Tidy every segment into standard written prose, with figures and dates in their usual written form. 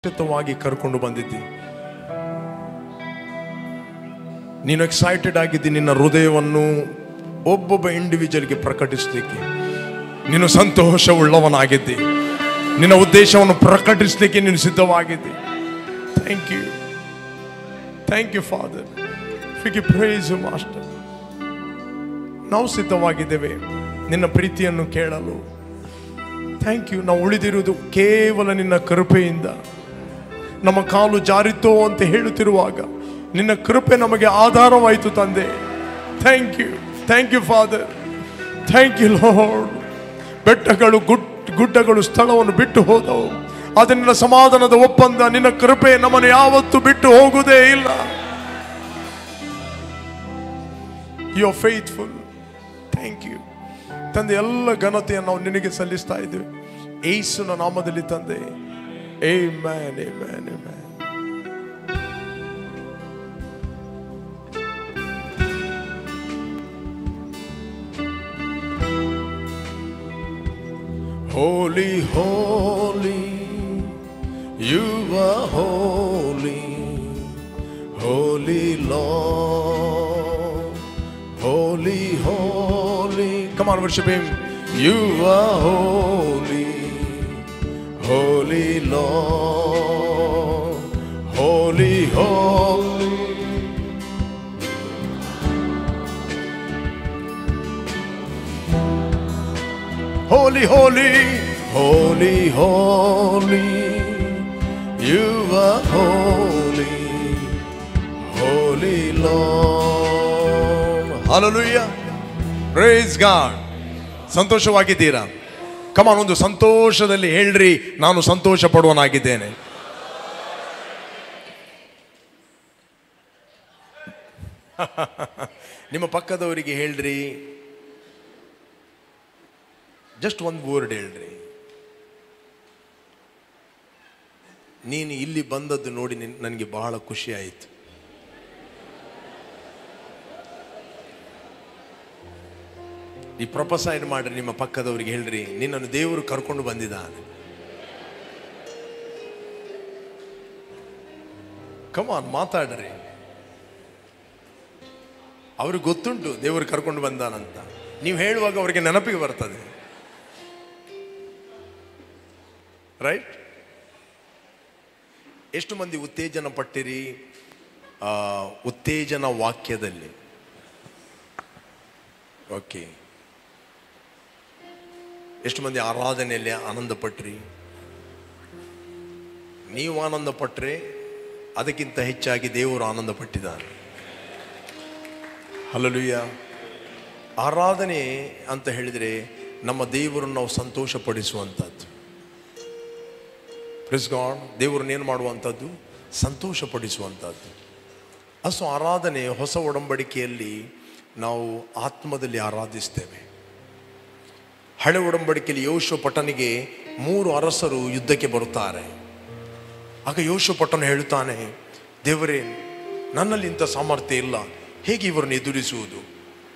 ಸುರಕ್ಷಿತವಾಗಿ ಕರ್ಕೊಂಡು ಬಂದಿದ್ದಿ. ನೀನು ಎಕ್ಸೈಟೆಡ್ ಆಗಿದ್ದಿ ನಿನ್ನ ಹೃದಯವನ್ನು ಒಬ್ಬೊಬ್ಬ ಇಂಡಿವಿಜುವಲ್ಗೆ ಪ್ರಕಟಿಸಲಿಕ್ಕೆ. ನೀನು ಸಂತೋಷವುಳ್ಳವನಾಗಿದ್ದಿ. ನಿನ್ನ ಉದ್ದೇಶವನ್ನು ಪ್ರಕಟಿಸಲಿಕ್ಕೆ ನೀನು ಸಿದ್ಧವಾಗಿದ್ದಿ. Thank you, thank you father, ಫಿಗೆ ಪ್ರೈಸ್ ಯು ಮಾಸ್ಟರ್. ನಾವು ಸಿದ್ಧವಾಗಿದ್ದೇವೆ ನಿನ್ನ ಪ್ರೀತಿಯನ್ನು ಕೇಳಲು. Thank you. ನಾವು ಉಳಿದಿರುವುದು ಕೇವಲ ನಿನ್ನ ಕೃಪೆಯಿಂದ. ನಮ್ಮ ಕಾಲು ಜಾರಿತೋ ಅಂತ ಹೇಳುತ್ತಿರುವಾಗ ನಿನ್ನ ಕೃಪೆ ನಮಗೆ ಆಧಾರವಾಯಿತು ತಂದೆ. Thank you, thank you father, thank you lord. ಬೆಟ್ಟಗಳು ಗುಡ್ಡಗಳು ಸ್ಥಳವನ್ನು ಬಿಟ್ಟು ಹೋದವು, ಆದರೆ ನಿನ್ನ ಸಮಾಧಾನದ ಒಪ್ಪಂದ, ನಿನ್ನ ಕೃಪೆ ನಮ್ಮನ್ನು ಯಾವತ್ತೂ ಬಿಟ್ಟು ಹೋಗುವುದೇ ಇಲ್ಲ. You are faithful. Thank you ತಂದೆ. ಎಲ್ಲ ಘನತೆಯನ್ನು ನಾವು ನಿನಗೆ ಸಲ್ಲಿಸ್ತಾ ಇದ್ದೇವೆ ಯೇಸುವಿನ ನಾಮದಲ್ಲಿ ತಂದೆ. Amen, amen, amen. Holy, holy, you are holy, holy Lord, holy, holy. Come on, worship Him. You are holy, holy Lord, holy, holy. Holy, holy, holy, holy, you are holy, holy Lord. Hallelujah. Praise God. ಸಂತೋಷವಾಗಿದ್ದೀರಾ? ಕಮಾನ್, ಒಂದು ಸಂತೋಷದಲ್ಲಿ ಹೇಳ್ರಿ, ನಾನು ಸಂತೋಷ ಪಡುವನಾಗಿದ್ದೇನೆ. ನಿಮ್ಮ ಪಕ್ಕದವರಿಗೆ ಹೇಳ್ರಿ, just ಒಂದು word ಹೇಳ್ರಿ, ನೀನು ಇಲ್ಲಿ ಬಂದದ್ದು ನೋಡಿ ನನಗೆ ಬಹಳ ಖುಷಿ ಆಯಿತು. ಈ ಪ್ರೊಪಸೈಡ್ ಮಾಡ್ರಿ, ನಿಮ್ಮ ಪಕ್ಕದವರಿಗೆ ಹೇಳ್ರಿ, ನಿನ್ನನ್ನು ದೇವರು ಕರ್ಕೊಂಡು ಬಂದಿದ್ದಾನೆ. ಕಮಾನ್, ಮಾತಾಡ್ರಿ. ಅವ್ರಿಗೆ ಗೊತ್ತುಂಟು ದೇವರು ಕರ್ಕೊಂಡು ಬಂದಾನಂತ. ನೀವು ಹೇಳುವಾಗ ಅವರಿಗೆ ನೆನಪಿಗೆ ಬರ್ತದೆ. ರೈಟ್? ಎಷ್ಟು ಮಂದಿ ಉತ್ತೇಜನ ಪಟ್ಟಿರಿ ಉತ್ತೇಜನ ವಾಕ್ಯದಲ್ಲಿ? ಓಕೆ. ಎಷ್ಟು ಮಂದಿ ಆರಾಧನೆಯಲ್ಲಿ ಆನಂದ ಪಟ್ರಿ? ನೀವು ಆನಂದ ಪಟ್ಟರೆ ಅದಕ್ಕಿಂತ ಹೆಚ್ಚಾಗಿ ದೇವರು ಆನಂದ ಪಟ್ಟಿದ್ದಾನೆ. ಹಲ್ಲೆಲೂಯಾ. ಆರಾಧನೆ ಅಂತ ಹೇಳಿದರೆ ನಮ್ಮ ದೇವರನ್ನು ನಾವು ಸಂತೋಷ ಪಡಿಸುವಂಥದ್ದು. Praise god. ದೇವರನ್ನ ಏನು ಮಾಡುವಂಥದ್ದು? ಸಂತೋಷ ಪಡಿಸುವಂಥದ್ದು. ಅಷ್ಟು ಆರಾಧನೆ ಹೊಸ ಒಡಂಬಡಿಕೆಯಲ್ಲಿ ನಾವು ಆತ್ಮದಲ್ಲಿ ಆರಾಧಿಸ್ತೇವೆ. ಹಳೆ ಒಡಂಬಡಿಕೆಯಲ್ಲಿ ಯೋಷೋಪಟನಿಗೆ 3 ಅರಸರು ಯುದ್ಧಕ್ಕೆ ಬರುತ್ತಾರೆ. ಆಗ ಯೋಷೋಪಟನು ಹೇಳುತ್ತಾನೆ, ದೇವರೇ, ನನ್ನಲ್ಲಿ ಇಂಥ ಸಾಮರ್ಥ್ಯ ಇಲ್ಲ, ಹೇಗೆ ಇವರನ್ನು ಎದುರಿಸುವುದು?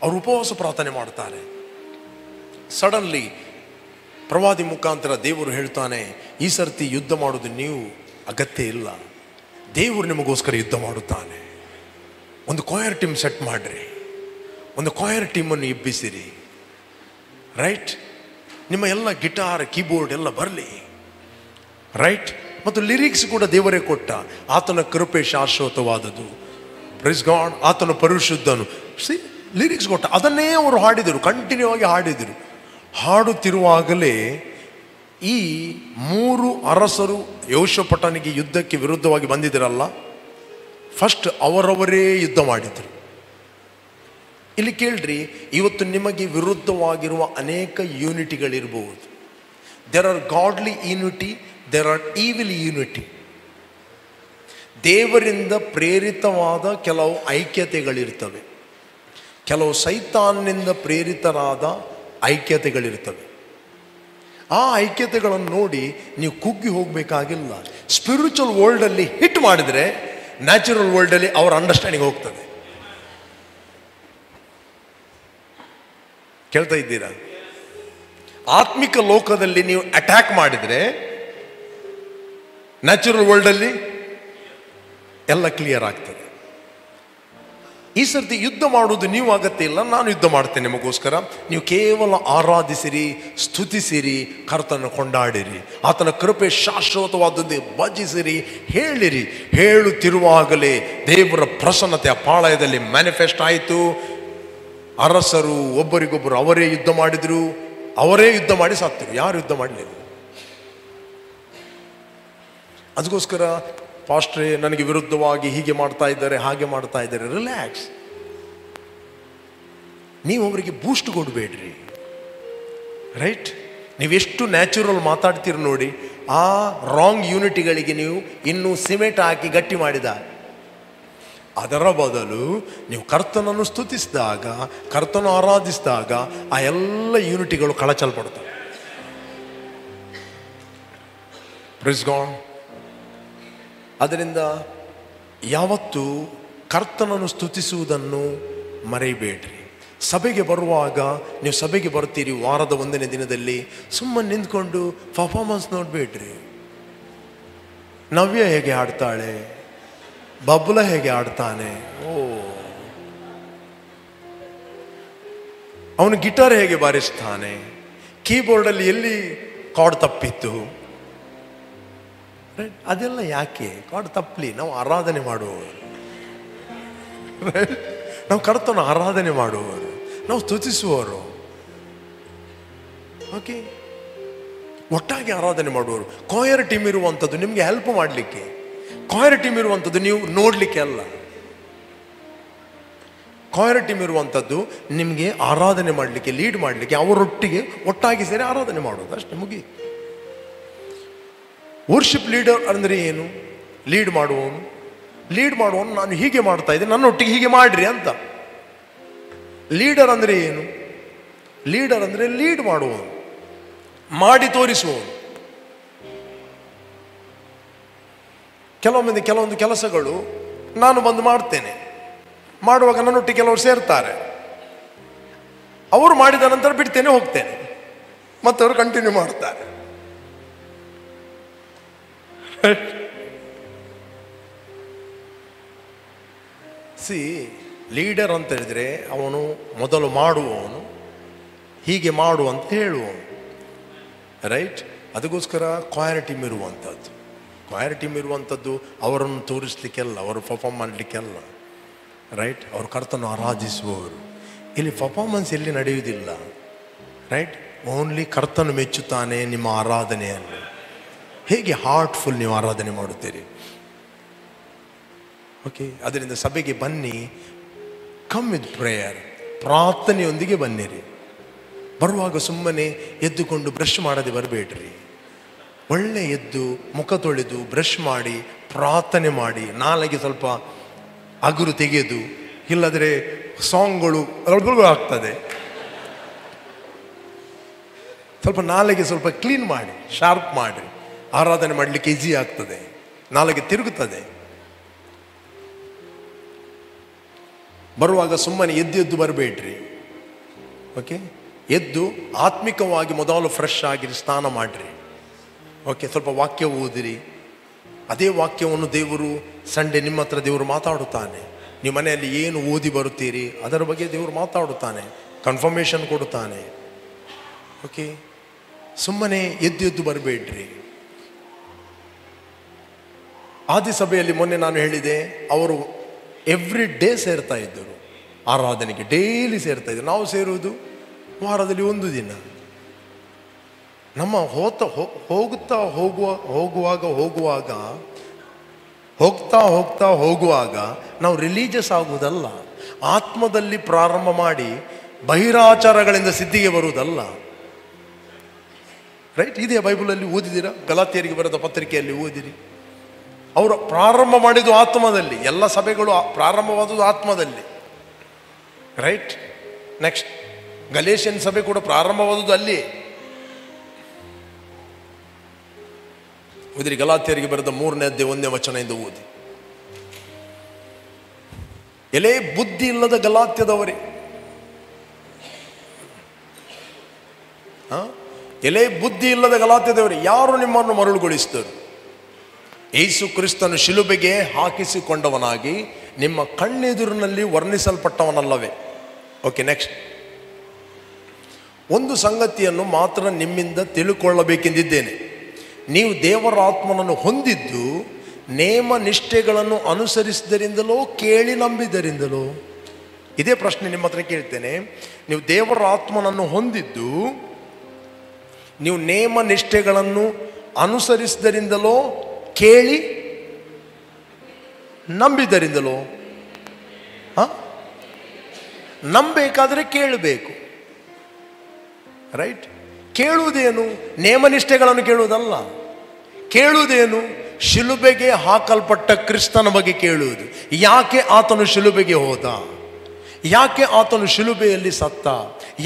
ಅವರು ಉಪವಾಸ ಪ್ರಾರ್ಥನೆ ಮಾಡ್ತಾರೆ. ಸಡನ್ಲಿ ಪ್ರವಾದಿ ಮುಖಾಂತರ ದೇವರು ಹೇಳ್ತಾನೆ, ಈ ಸರ್ತಿ ಯುದ್ಧ ಮಾಡೋದು ನೀವು ಅಗತ್ಯ ಇಲ್ಲ, ದೇವರು ನಿಮಗೋಸ್ಕರ ಯುದ್ಧ ಮಾಡುತ್ತಾನೆ. ಒಂದು ಕಾಯರ್ ಟೀಮ್ ಸೆಟ್ ಮಾಡ್ರಿ, ಒಂದು ಕಾಯರ್ ಟೀಮನ್ನು ಎಬ್ಬಿಸಿರಿ. ರೈಟ್? ನಿಮ್ಮ ಎಲ್ಲ ಗಿಟಾರ್, ಕೀಬೋರ್ಡ್ ಎಲ್ಲ ಬರಲಿ. ರೈಟ್? ಮತ್ತು ಲಿರಿಕ್ಸ್ ಕೂಡ ದೇವರೇ ಕೊಟ್ಟ. ಆತನ ಕೃಪೆ ಶಾಶ್ವತವಾದದ್ದು. Praise God. ಆತನ ಪರಿಶುದ್ಧನು. ಲಿರಿಕ್ಸ್ ಕೊಟ್ಟ, ಅದನ್ನೇ ಅವರು ಹಾಡಿದರು, ಕಂಟಿನ್ಯೂ ಆಗಿ ಹಾಡಿದರು. ಹಾಡುತ್ತಿರುವಾಗಲೇ ಈ 3 ಅರಸರು ಯೋಷೋಪಟನಿಗೆ ಯುದ್ಧಕ್ಕೆ ವಿರುದ್ಧವಾಗಿ ಬಂದಿದ್ದರಲ್ಲ, ಫಸ್ಟ್ ಅವರವರೇ ಯುದ್ಧ ಮಾಡಿದರು. ಇಲ್ಲಿ ಕೇಳ್ರಿ, ಇವತ್ತು ನಿಮಗೆ ವಿರುದ್ಧವಾಗಿರುವ ಅನೇಕ ಯೂನಿಟಿಗಳಿರ್ಬೋದು. There are godly unity, there are evil unity. ದೇವರಿಂದ ಪ್ರೇರಿತವಾದ ಕೆಲವು ಐಕ್ಯತೆಗಳಿರ್ತವೆ, ಕೆಲವು ಸೈತಾನ್ನಿಂದ ಪ್ರೇರಿತರಾದ ಐಕ್ಯತೆಗಳಿರ್ತವೆ. ಆ ಐಕ್ಯತೆಗಳನ್ನು ನೋಡಿ ನೀವು ಕುಗ್ಗಿ ಹೋಗಬೇಕಾಗಿಲ್ಲ. ಸ್ಪಿರಿಚುವಲ್ ವರ್ಲ್ಡಲ್ಲಿ ಹಿಟ್ ಮಾಡಿದರೆ ನ್ಯಾಚುರಲ್ ವರ್ಲ್ಡಲ್ಲಿ ಅವರ ಅಂಡರ್ಸ್ಟ್ಯಾಂಡಿಂಗ್ ಹೋಗ್ತದೆ. ಕೇಳ್ತಾ ಇದ್ದೀರಾ? ಆತ್ಮಿಕ ಲೋಕದಲ್ಲಿ ನೀವು ಅಟ್ಯಾಕ್ ಮಾಡಿದರೆ ನ್ಯಾಚುರಲ್ ವರ್ಲ್ಡಲ್ಲಿ ಎಲ್ಲ ಕ್ಲಿಯರ್ ಆಗ್ತದೆ. ಈ ಸರ್ತಿ ಯುದ್ಧ ಮಾಡುವುದು ನೀವು ಅಗತ್ಯ ಇಲ್ಲ, ನಾನು ಯುದ್ಧ ಮಾಡ್ತೇನೆ ನಿಮಗೋಸ್ಕರ. ನೀವು ಕೇವಲ ಆರಾಧಿಸಿರಿ, ಸ್ತುತಿಸಿರಿ, ಕರ್ತನ ಕೊಂಡಾಡಿರಿ, ಆತನ ಕೃಪೆ ಶಾಶ್ವತವಾದದ್ದು ಭಜಿಸಿರಿ, ಹೇಳಿರಿ. ಹೇಳುತ್ತಿರುವಾಗಲೇ ದೇವರ ಪ್ರಸನ್ನತೆ ಆ ಪಾಳಯದಲ್ಲಿ ಮ್ಯಾನಿಫೆಸ್ಟ್ ಆಯಿತು. ಅರಸರು ಒಬ್ಬರಿಗೊಬ್ಬರು ಅವರೇ ಯುದ್ಧ ಮಾಡಿದ್ರು, ಅವರೇ ಯುದ್ಧ ಮಾಡಿ ಸತ್ತರು, ಯಾರು ಯುದ್ಧ ಮಾಡಲಿಲ್ಲ. ಅದಕ್ಕೋಸ್ಕರ ಪಾಸ್ಟ್ರೇ ನನಗೆ ವಿರುದ್ಧವಾಗಿ ಹೀಗೆ ಮಾಡ್ತಾ ಇದ್ದಾರೆ, ಹಾಗೆ ಮಾಡ್ತಾ ಇದ್ದಾರೆ, ರಿಲ್ಯಾಕ್ಸ್. ನೀವು ಅವರಿಗೆ ಬೂಸ್ಟ್ ಕೊಡಬೇಡ್ರಿ. ರೈಟ್? ನೀವೆಷ್ಟು ನ್ಯಾಚುರಲ್ ಮಾತಾಡ್ತೀರಿ ನೋಡಿ, ಆ ರಾಂಗ್ ಯೂನಿಟಿಗಳಿಗೆ ನೀವು ಇನ್ನೂ ಸಿಮೆಂಟ್ ಹಾಕಿ ಗಟ್ಟಿ ಮಾಡಿದ. ಅದರ ಬದಲು ನೀವು ಕರ್ತನನ್ನು ಸ್ತುತಿಸಿದಾಗ, ಕರ್ತನ ಆರಾಧಿಸಿದಾಗ ಆ ಎಲ್ಲ ಯೂನಿಟಿಗಳು ಕಳಚಲ್ಪಡ್ತವೆ. Praise God. ಅದರಿಂದ ಯಾವತ್ತೂ ಕರ್ತನನ್ನು ಸ್ತುತಿಸುವುದನ್ನು ಮರೆಯಬೇಡ್ರಿ. ಸಭೆಗೆ ಬರುವಾಗ ನೀವು ಸಭೆಗೆ ಬರ್ತೀರಿ, ವಾರದ 1ನೇ ದಿನದಲ್ಲಿ ಸುಮ್ಮನೆ ನಿಂತ್ಕೊಂಡು ಪರ್ಫಾರ್ಮೆನ್ಸ್ ನೋಡಬೇಡ್ರಿ. ನವ್ಯ ಹೇಗೆ ಹಾಡ್ತಾಳೆ, ಬಬ್ಲ ಹೇಗೆ ಆಡ್ತಾನೆ, ಅವನು ಗಿಟಾರ್ ಹೇಗೆ ಬಾರಿಸ್ತಾನೆ, ಕೀಬೋರ್ಡಲ್ಲಿ ಎಲ್ಲಿ ಕಾರ್ಡ್ ತಪ್ಪಿತ್ತು, ಅದೆಲ್ಲ ಯಾಕೆ? ಕಾರ್ಡ್ ತಪ್ಪಲಿ, ನಾವು ಆರಾಧನೆ ಮಾಡುವವರು, ನಾವು ಕರ್ತನ ಆರಾಧನೆ ಮಾಡುವವರು, ನಾವು ಸ್ತುತಿಸುವವರು. ಓಕೆ, ಒಟ್ಟಾಗಿ ಆರಾಧನೆ ಮಾಡುವವರು. ಕಾಯರ್ ಟೀಮ್ ಇರುವಂಥದ್ದು ನಿಮಗೆ ಹೆಲ್ಪ್ ಮಾಡಲಿಕ್ಕೆ, ಕಾಯರ್ ಟೀಮ್ ಇರುವಂಥದ್ದು ನೀವು ನೋಡಲಿಕ್ಕೆ ಅಲ್ಲ. ಕಾಯರ್ ಟೀಮ್ ಇರುವಂಥದ್ದು ನಿಮಗೆ ಆರಾಧನೆ ಮಾಡಲಿಕ್ಕೆ, ಲೀಡ್ ಮಾಡಲಿಕ್ಕೆ, ಅವರೊಟ್ಟಿಗೆ ಒಟ್ಟಾಗಿ ಸೇರಿ ಆರಾಧನೆ ಮಾಡೋದು, ಅಷ್ಟೇ, ಮುಗಿ. ವರ್ಷಿಪ್ ಲೀಡರ್ ಅಂದರೆ ಏನು? ಲೀಡ್ ಮಾಡುವವನು ನಾನು ಹೀಗೆ ಮಾಡ್ತಾ ಇದ್ದೆ, ನನ್ನೊಟ್ಟಿಗೆ ಹೀಗೆ ಮಾಡ್ರಿ ಅಂತ. ಲೀಡರ್ ಅಂದರೆ ಏನು? ಲೀಡರ್ ಅಂದರೆ ಲೀಡ್ ಮಾಡುವವನು, ಮಾಡಿ ತೋರಿಸುವವನು. ಕೆಲವೊಂದು ಕೆಲಸಗಳು ನಾನು ಬಂದು ಮಾಡ್ತೇನೆ, ಮಾಡುವಾಗ ನನ್ನೊಟ್ಟಿಗೆ ಕೆಲವರು ಸೇರ್ತಾರೆ, ಅವರು ಮಾಡಿದ ನಂತರ ಬಿಡ್ತೇನೆ, ಹೋಗ್ತೇನೆ, ಮತ್ತೆ ಅವರು ಕಂಟಿನ್ಯೂ ಮಾಡ್ತಾರೆ. ಲೀಡರ್ ಅಂತ ಹೇಳಿದ್ರೆ ಅವನು ಮೊದಲು ಮಾಡುವವನು, ಹೀಗೆ ಮಾಡು ಅಂತ ಹೇಳುವವನು. ರೈಟ್? ಅದಕ್ಕೋಸ್ಕರ ಕಾಯರ್ ಟೀಮ್ ಇರುವಂಥದ್ದು ಅವರನ್ನು ತೋರಿಸ್ಲಿಕ್ಕೆಲ್ಲ, ಅವರು ಪರ್ಫಾರ್ಮ್ ಮಾಡಲಿಕ್ಕೆಲ್ಲ. ರೈಟ್? ಅವರು ಕರ್ತನ ಆರಾಧಿಸುವವರು. ಇಲ್ಲಿ ಪರ್ಫಾರ್ಮೆನ್ಸ್ ಎಲ್ಲಿ ನಡೆಯುವುದಿಲ್ಲ. ರೈಟ್? ಓನ್ಲಿ ಕರ್ತನು ಮೆಚ್ಚುತ್ತಾನೆ ನಿಮ್ಮ ಆರಾಧನೆಯನ್ನು. ಹೇಗೆ ಹಾರ್ಟ್ಫುಲ್ ನೀವು ಆರಾಧನೆ ಮಾಡುತ್ತೀರಿ. ಓಕೆ, ಅದರಿಂದ ಸಭೆಗೆ ಬನ್ನಿ, ಕಮ್ ವಿತ್ ಪ್ರೇಯರ್, ಪ್ರಾರ್ಥನೆಯೊಂದಿಗೆ ಬನ್ನಿರಿ. ಬರುವಾಗ ಸುಮ್ಮನೆ ಎದ್ದುಕೊಂಡು ಬ್ರಷ್ ಮಾಡದೆ ಬರಬೇಡ್ರಿ. ಒಳ್ಳೆ ಎದ್ದು ಮುಖ ತೊಳೆದು ಬ್ರಷ್ ಮಾಡಿ ಪ್ರಾರ್ಥನೆ ಮಾಡಿ, ನಾಲಿಗೆ ಸ್ವಲ್ಪ ಅಗುರು ತೆಗೆದು, ಇಲ್ಲದ್ರೆ ಸಾಂಗ್ಗಳು ಆಗ್ತದೆ, ಸ್ವಲ್ಪ ನಾಲಿಗೆ ಸ್ವಲ್ಪ ಕ್ಲೀನ್ ಮಾಡಿ, ಶಾರ್ಪ್ ಮಾಡಿ, ಆರಾಧನೆ ಮಾಡಲಿಕ್ಕೆ ಈಸಿ ಆಗ್ತದೆ, ನಾಲಿಗೆ ತಿರುಗುತ್ತದೆ. ಬರುವಾಗ ಸುಮ್ಮನೆ ಎದ್ದು ಬರಬೇಡ್ರಿ. ಓಕೆ, ಎದ್ದು ಆತ್ಮಿಕವಾಗಿ ಮೊದಲು ಫ್ರೆಶ್ ಆಗಿರಿ, ಸ್ನಾನ ಮಾಡಿರಿ. ಓಕೆ, ಸ್ವಲ್ಪ ವಾಕ್ಯ ಓದಿರಿ. ಅದೇ ವಾಕ್ಯವನ್ನು ದೇವರು ಸಂಡೇ ನಿಮ್ಮ ಹತ್ರ ದೇವರು ಮಾತಾಡುತ್ತಾನೆ. ನಿಮ್ಮ ಮನೆಯಲ್ಲಿ ಏನು ಓದಿ ಬರುತ್ತೀರಿ ಅದರ ಬಗ್ಗೆ ದೇವರು ಮಾತಾಡುತ್ತಾನೆ, ಕನ್ಫರ್ಮೇಷನ್ ಕೊಡುತ್ತಾನೆ. ಓಕೆ, ಸುಮ್ಮನೆ ಎದ್ದು ಬರಬೇಡ್ರಿ. ಆದಿ ಸಭೆಯಲ್ಲಿ ಮೊನ್ನೆ ನಾನು ಹೇಳಿದೆ, ಅವರು ಎವ್ರಿ ಡೇ ಸೇರ್ತಾ ಇದ್ದರು ಆರಾಧನೆಗೆ, ಡೈಲಿ ಸೇರ್ತಾ ಇದ್ದರು. ನಾವು ಸೇರುವುದು ವಾರದಲ್ಲಿ 1 ದಿನ. ನಮ್ಮ ಹೋಗುವಾಗ ನಾವು ರಿಲೀಜಿಯಸ್ ಆಗುವುದಲ್ಲ, ಆತ್ಮದಲ್ಲಿ ಪ್ರಾರಂಭ ಮಾಡಿ ಬಹಿರಾಚಾರಗಳಿಂದ ಸಿದ್ಧಿಗೆ ಬರುವುದಲ್ಲ. ರೈಟ್? ಇದೆಯಾ ಬೈಬಲಲ್ಲಿ? ಓದಿದ್ದೀರಾ? ಗಲಾತ್ಯರಿಗೆ ಬರೆದ ಪತ್ರಿಕೆಯಲ್ಲಿ ಓದಿರಿ. ಅವರು ಪ್ರಾರಂಭ ಮಾಡಿದ್ದು ಆತ್ಮದಲ್ಲಿ. ಎಲ್ಲ ಸಭೆಗಳು ಪ್ರಾರಂಭವಾದುದು ಆತ್ಮದಲ್ಲಿ. ರೈಟ್? ನೆಕ್ಸ್ಟ್ ಗಲೇಷಿಯನ್ ಸಭೆ ಕೂಡ ಪ್ರಾರಂಭವಾದುದು ಅಲ್ಲಿ. ಓದಿರಿ, ಗಲಾತ್ಯರಿಗೆ ಬರೆದ 3ನೇ ಅಧ್ಯಾಯ 1ನೇ ವಚನದಿಂದ ಓದಿ. ಎಲೆ ಬುದ್ಧಿ ಇಲ್ಲದ ಗಲಾತ್ಯದವರೇ, ಎಲೆ ಬುದ್ಧಿ ಇಲ್ಲದ ಗಲಾತ್ಯದವರೇ, ಯಾರು ನಿಮ್ಮನ್ನು ಮರಳುಗೊಳಿಸಿದರು? ಯೇಸು ಕ್ರಿಸ್ತನು ಶಿಲುಬೆಗೆ ಹಾಕಿಸಿಕೊಂಡವನಾಗಿ ನಿಮ್ಮ ಕಣ್ಣೆದುರಿನಲ್ಲಿ ವರ್ಣಿಸಲ್ಪಟ್ಟವನಲ್ಲವೇ? Okay, next. ಒಂದು ಸಂಗತಿಯನ್ನು ಮಾತ್ರ ನಿಮ್ಮಿಂದ ತಿಳುಕೊಳ್ಳಬೇಕೆಂದಿದ್ದೇನೆ. ನೀವು ದೇವರ ಆತ್ಮನನ್ನು ಹೊಂದಿದ್ದು ನೇಮ ನಿಷ್ಠೆಗಳನ್ನು ಅನುಸರಿಸಿದರಿಂದಲೋ ಕೇಳಿ ನಂಬಿದರಿಂದಲೋ? ಇದೇ ಪ್ರಶ್ನೆ ನಿಮ್ಮ ಹತ್ರ ಕೇಳ್ತೇನೆ. ನೀವು ದೇವರ ಆತ್ಮನನ್ನು ಹೊಂದಿದ್ದು ನೀವು ನೇಮ ನಿಷ್ಠೆಗಳನ್ನು ಅನುಸರಿಸಿದರಿಂದಲೋ ಕೇಳಿ ನಂಬಿದರಿಂದಲೋ? ನಂಬೇಕಾದ್ರೆ ಕೇಳಬೇಕು, ರೈಟ್? ಕೇಳುವುದೇನು? ನೇಮನಿಷ್ಠೆಗಳನ್ನು ಕೇಳುವುದಲ್ಲ. ಕೇಳುವುದೇನು? ಶಿಲುಬೆಗೆ ಹಾಕಲ್ಪಟ್ಟ ಕ್ರಿಸ್ತನ ಬಗ್ಗೆ ಕೇಳುವುದು. ಯಾಕೆ ಆತನು ಶಿಲುಬೆಗೆ ಹೋದ? ಯಾಕೆ ಆತನು ಶಿಲುಬೆಯಲ್ಲಿ ಸತ್ತ?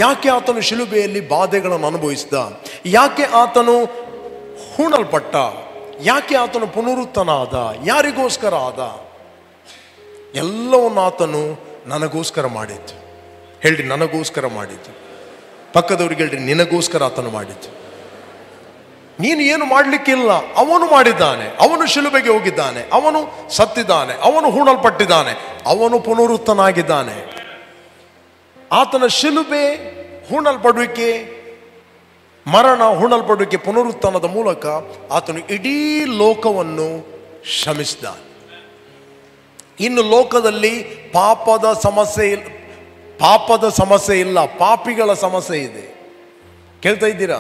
ಯಾಕೆ ಆತನು ಶಿಲುಬೆಯಲ್ಲಿ ಬಾಧೆಗಳನ್ನು ಅನುಭವಿಸಿದ? ಯಾಕೆ ಆತನು ಹೂಣಲ್ಪಟ್ಟ? ಯಾಕೆ ಆತನು ಪುನರುತ್ಥಾನಾದ? ಯಾರಿಗೋಸ್ಕರ ಆದ? ಎಲ್ಲವನ್ನು ಆತನು ನನಗೋಸ್ಕರ ಮಾಡಿದ್ದು. ಹೇಳ್ರಿ, ನನಗೋಸ್ಕರ ಮಾಡಿದ್ದು. ಪಕ್ಕದವ್ರಿಗೆ ಹೇಳ್ರಿ, ನಿನಗೋಸ್ಕರ ಆತನು ಮಾಡಿದ್ದು. ನೀನು ಏನು ಮಾಡಲಿಕ್ಕಿಲ್ಲ, ಅವನು ಮಾಡಿದ್ದಾನೆ. ಅವನು ಶಿಲುಬೆಗೆ ಹೋಗಿದ್ದಾನೆ, ಅವನು ಸತ್ತಿದ್ದಾನೆ, ಅವನು ಹೂಣಲ್ಪಟ್ಟಿದ್ದಾನೆ, ಅವನು ಪುನರುತ್ಥನಾಗಿದ್ದಾನೆ. ಆತನ ಶಿಲುಬೆ, ಹೂಣಲ್ಪಡುವಿಕೆ, ಮರಣ, ಹೂಣಲ್ಪಡುವಿಕೆ, ಪುನರುತ್ಥಾನದ ಮೂಲಕ ಆತನು ಇಡೀ ಲೋಕವನ್ನು ಶ್ರಮಿಸಿದ್ದಾನೆ. ಇನ್ನು ಲೋಕದಲ್ಲಿ ಪಾಪದ ಸಮಸ್ಯೆ ಇಲ್ಲ, ಪಾಪಿಗಳ ಸಮಸ್ಯೆ ಇದೆ. ಕೇಳ್ತಾ ಇದ್ದೀರಾ?